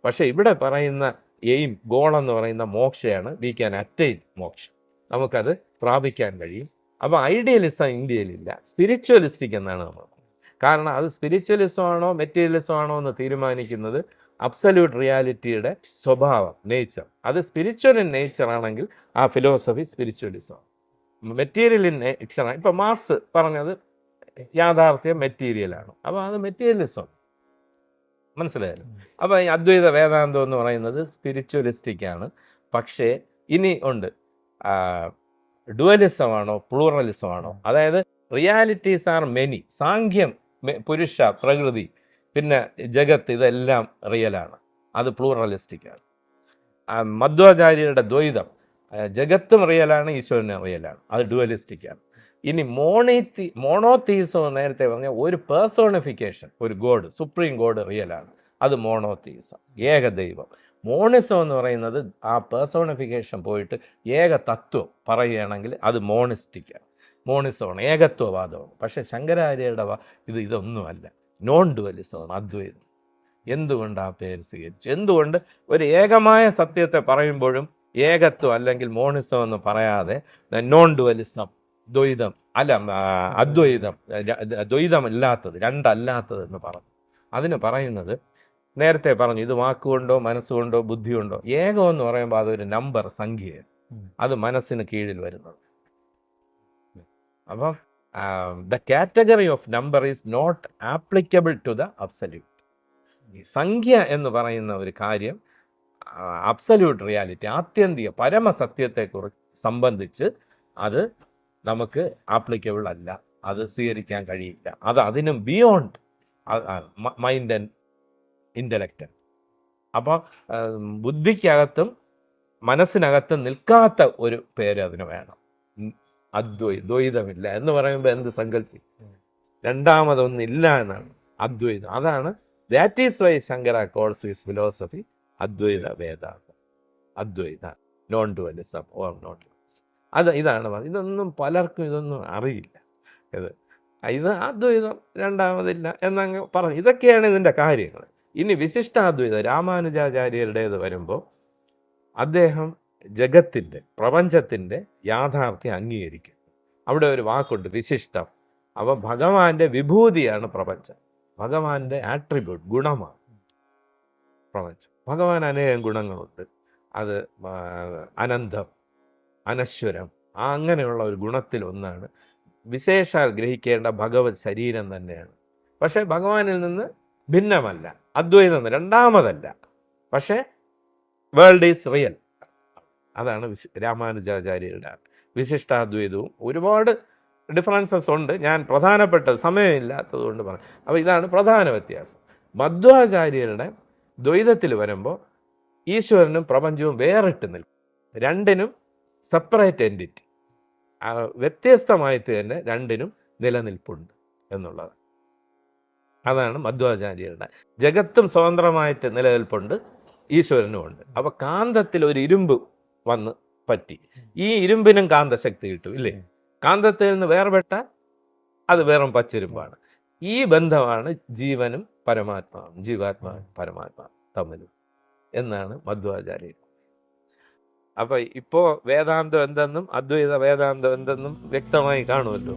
പക്ഷേ ഇവിടെ പറയുന്ന എയിം, ഗോൾ എന്ന് പറയുന്ന മോക്ഷയാണ്. വി ക്യാൻ അറ്റൈൻ മോക്ഷം, നമുക്കത് പ്രാപിക്കാൻ കഴിയും. അപ്പോൾ ഐഡിയലിസം ഇന്ത്യയിലില്ല, സ്പിരിച്വലിസ്റ്റിക് എന്നാണ് നമ്മൾ. കാരണം അത് സ്പിരിച്വലിസം ആണോ മെറ്റീരിയലിസം ആണോ എന്ന് തീരുമാനിക്കുന്നത് അബ്സല്യൂട്ട് റിയാലിറ്റിയുടെ സ്വഭാവം, നേച്ചർ. അത് സ്പിരിച്വൽ ഇൻ നേച്ചർ ആണെങ്കിൽ ആ philosophy spiritualism. Material in nature, ഇപ്പം മാർക്സ് പറഞ്ഞത് യാഥാർത്ഥ്യം മെറ്റീരിയലാണ്, അപ്പോൾ അത് മെറ്റീരിയലിസം. മനസ്സിലായല്ലോ? അപ്പോൾ ഈ അദ്വൈത വേദാന്തം എന്ന് പറയുന്നത് സ്പിരിച്വലിസ്റ്റിക് ആണ്. പക്ഷേ ഇനി ഉണ്ട്, ഡുവലിസം ആണോ പ്ലൂറലിസം ആണോ? അതായത് റിയാലിറ്റീസ് ആർ മെനി. സാങ്ക്യം, പുരുഷ, പ്രകൃതി, പിന്നെ ജഗത്ത്, ഇതെല്ലാം റിയലാണ്, അത് പ്ലൂറലിസ്റ്റിക്കാണ്. മധ്വാചാര്യരുടെ ദ്വൈതം, ജഗത്തും റിയലാണ് ഈശ്വരനും റിയലാണ്, അത് ഡുവലിസ്റ്റിക്കാണ്. ഇനി മോണോത്തീസം നേരത്തെ പറഞ്ഞ ഒരു പേഴ്സോണിഫിക്കേഷൻ, ഒരു ഗോഡ്, സുപ്രീം ഗോഡ് റിയലാണ്, അത് മോണോത്തീസം, ഏകദൈവം. മോണിസം എന്ന് പറയുന്നത് ആ പേഴ്സോണിഫിക്കേഷൻ പോയിട്ട് ഏക തത്വം പറയുകയാണെങ്കിൽ അത് മോണിസ്റ്റിക്കാണ്, മോണിസമാണ്, ഏകത്വവാദമാണ്. പക്ഷേ ശങ്കരാചാര്യരുടെ ഇതൊന്നുമല്ല, നോൺ ഡുവലിസമാണ് അദ്വൈതം. എന്തുകൊണ്ട് ആ പേര് സ്വീകരിച്ചു? എന്തുകൊണ്ട് ഒരു ഏകമായ സത്യത്തെ പറയുമ്പോഴും ഏകത്വം അല്ലെങ്കിൽ മോണിസം എന്ന് പറയാതെ നോൺ ഡുവലിസം, ദ്വൈതം അല്ല, അദ്വൈതം, ദ്വൈതമല്ലാത്തത്, രണ്ടല്ലാത്തത് എന്ന് പറഞ്ഞു? അതിന് പറയുന്നത്, നേരത്തെ പറഞ്ഞു, ഇത് വാക്കുകൊണ്ടോ മനസ്സുകൊണ്ടോ ബുദ്ധിയുണ്ടോ. ഏകം എന്ന് പറയുമ്പോൾ അതൊരു നമ്പർ, സംഖ്യയാണ്, അത് മനസ്സിന് കീഴിൽ വരുന്നത്. അപ്പം the category of number is not applicable to the absolute. ഈ സംഖ്യ എന്ന് പറയുന്ന ഒരു കാര്യം അബ്സല്യൂട്ട് റിയാലിറ്റി, ആത്യന്തിക പരമസത്യത്തെക്കുറിച്ച് സംബന്ധിച്ച് അത് നമുക്ക് ആപ്ലിക്കബിൾ അല്ല, അത് സ്വീകരിക്കാൻ കഴിയില്ല. അത് അതിനും ബിയോണ്ട് മൈൻഡ് ആൻഡ് ഇൻ്റലക്റ്റ്. അപ്പോൾ ബുദ്ധിക്കകത്തും മനസ്സിനകത്തും നിൽക്കാത്ത ഒരു പേര് അതിന് വേണം. ദ്വൈതമില്ല എന്ന് പറയുമ്പോൾ എന്ത് സങ്കല്പിക്കും? രണ്ടാമതൊന്നില്ല എന്നാണ് അദ്വൈതം. അതാണ് that is why Shankara calls his philosophy Advaita Vedantam, Advaita, non dualism or non dualism. ഇതാണ് ഇതൊന്നും പലർക്കും ഇതൊന്നും അറിയില്ല. ഇത് അദ്വൈതം രണ്ടാമതില്ല എന്നങ്ങ് പറഞ്ഞു. ഇതൊക്കെയാണ് ഇതിൻ്റെ കാര്യങ്ങൾ. ഇനി വിശിഷ്ടാദ്വൈതം രാമാനുജാചാര്യരുടേത് വരുമ്പോൾ അദ്ദേഹം ജഗത്തിൻ്റെ, പ്രപഞ്ചത്തിൻ്റെ യാഥാർത്ഥ്യം അംഗീകരിക്കും. അവിടെ ഒരു വാക്കുണ്ട്, വിശിഷ്ടം. അപ്പോൾ ഭഗവാന്റെ വിഭൂതിയാണ് പ്രപഞ്ചം, ഭഗവാന്റെ ആട്രിബ്യൂട്ട് ഗുണമാണ് പ്രപഞ്ചം. ഭഗവാൻ അനേകം ഗുണങ്ങളുണ്ട്. അത് അനന്തം, അനശ്വരം, അങ്ങനെയുള്ള ഒരു ഗുണത്തിൽ ഒന്നാണ്. വിശേഷാൽ ഗ്രഹിക്കേണ്ട ഭഗവത് ശരീരം തന്നെയാണ്. പക്ഷേ ഭഗവാനിൽ നിന്ന് ഭിന്നമല്ല, അദ്വൈതം രണ്ടാമതല്ല. പക്ഷേ വേൾഡ് ഈസ് റിയൽ. അതാണ് രാമാനുജാചാര്യരുടെ വിശിഷ്ടാദ്വൈതവും. ഒരുപാട് ഡിഫറൻസസ് ഉണ്ട്, ഞാൻ പ്രധാനപ്പെട്ട സമയമില്ലാത്തത് കൊണ്ട് പറഞ്ഞു. അപ്പോൾ ഇതാണ് പ്രധാന വ്യത്യാസം. മധ്വാചാര്യരുടെ ദ്വൈതത്തിൽ വരുമ്പോൾ ഈശ്വരനും പ്രപഞ്ചവും വേറിട്ട് നിൽക്കും. രണ്ടിനും സെപ്പറേറ്റ് എൻറ്റിറ്റി, വ്യത്യസ്തമായിട്ട് തന്നെ രണ്ടിനും നിലനിൽപ്പുണ്ട് എന്നുള്ളത്. അതാണ് മധ്വാചാര്യരുടെ. ജഗത്തും സ്വതന്ത്രമായിട്ട് നിലനിൽപ്പുണ്ട്, ഈശ്വരനും ഉണ്ട്. അപ്പോൾ കാന്തത്തിൽ ഒരു ഇരുമ്പ് വന്ന് പറ്റി, ഈ ഇരുമ്പിനും കാന്തശക്തി കിട്ടും ഇല്ലേ? കാന്തത്തിൽ നിന്ന് വേർപെട്ടാൽ അത് വെറും പച്ചിരുമ്പാണ്. ഈ ബന്ധമാണ് ജീവനും പരമാത്മാവും, ജീവാത്മാവും പരമാത്മാവും തമ്മിലും എന്നാണ് മധ്വാചാര്യർ. അപ്പോൾ ഇപ്പോൾ വേദാന്തം എന്തെന്നും അദ്വൈത വേദാന്തം എന്തെന്നും വ്യക്തമായി കാണുമല്ലോ.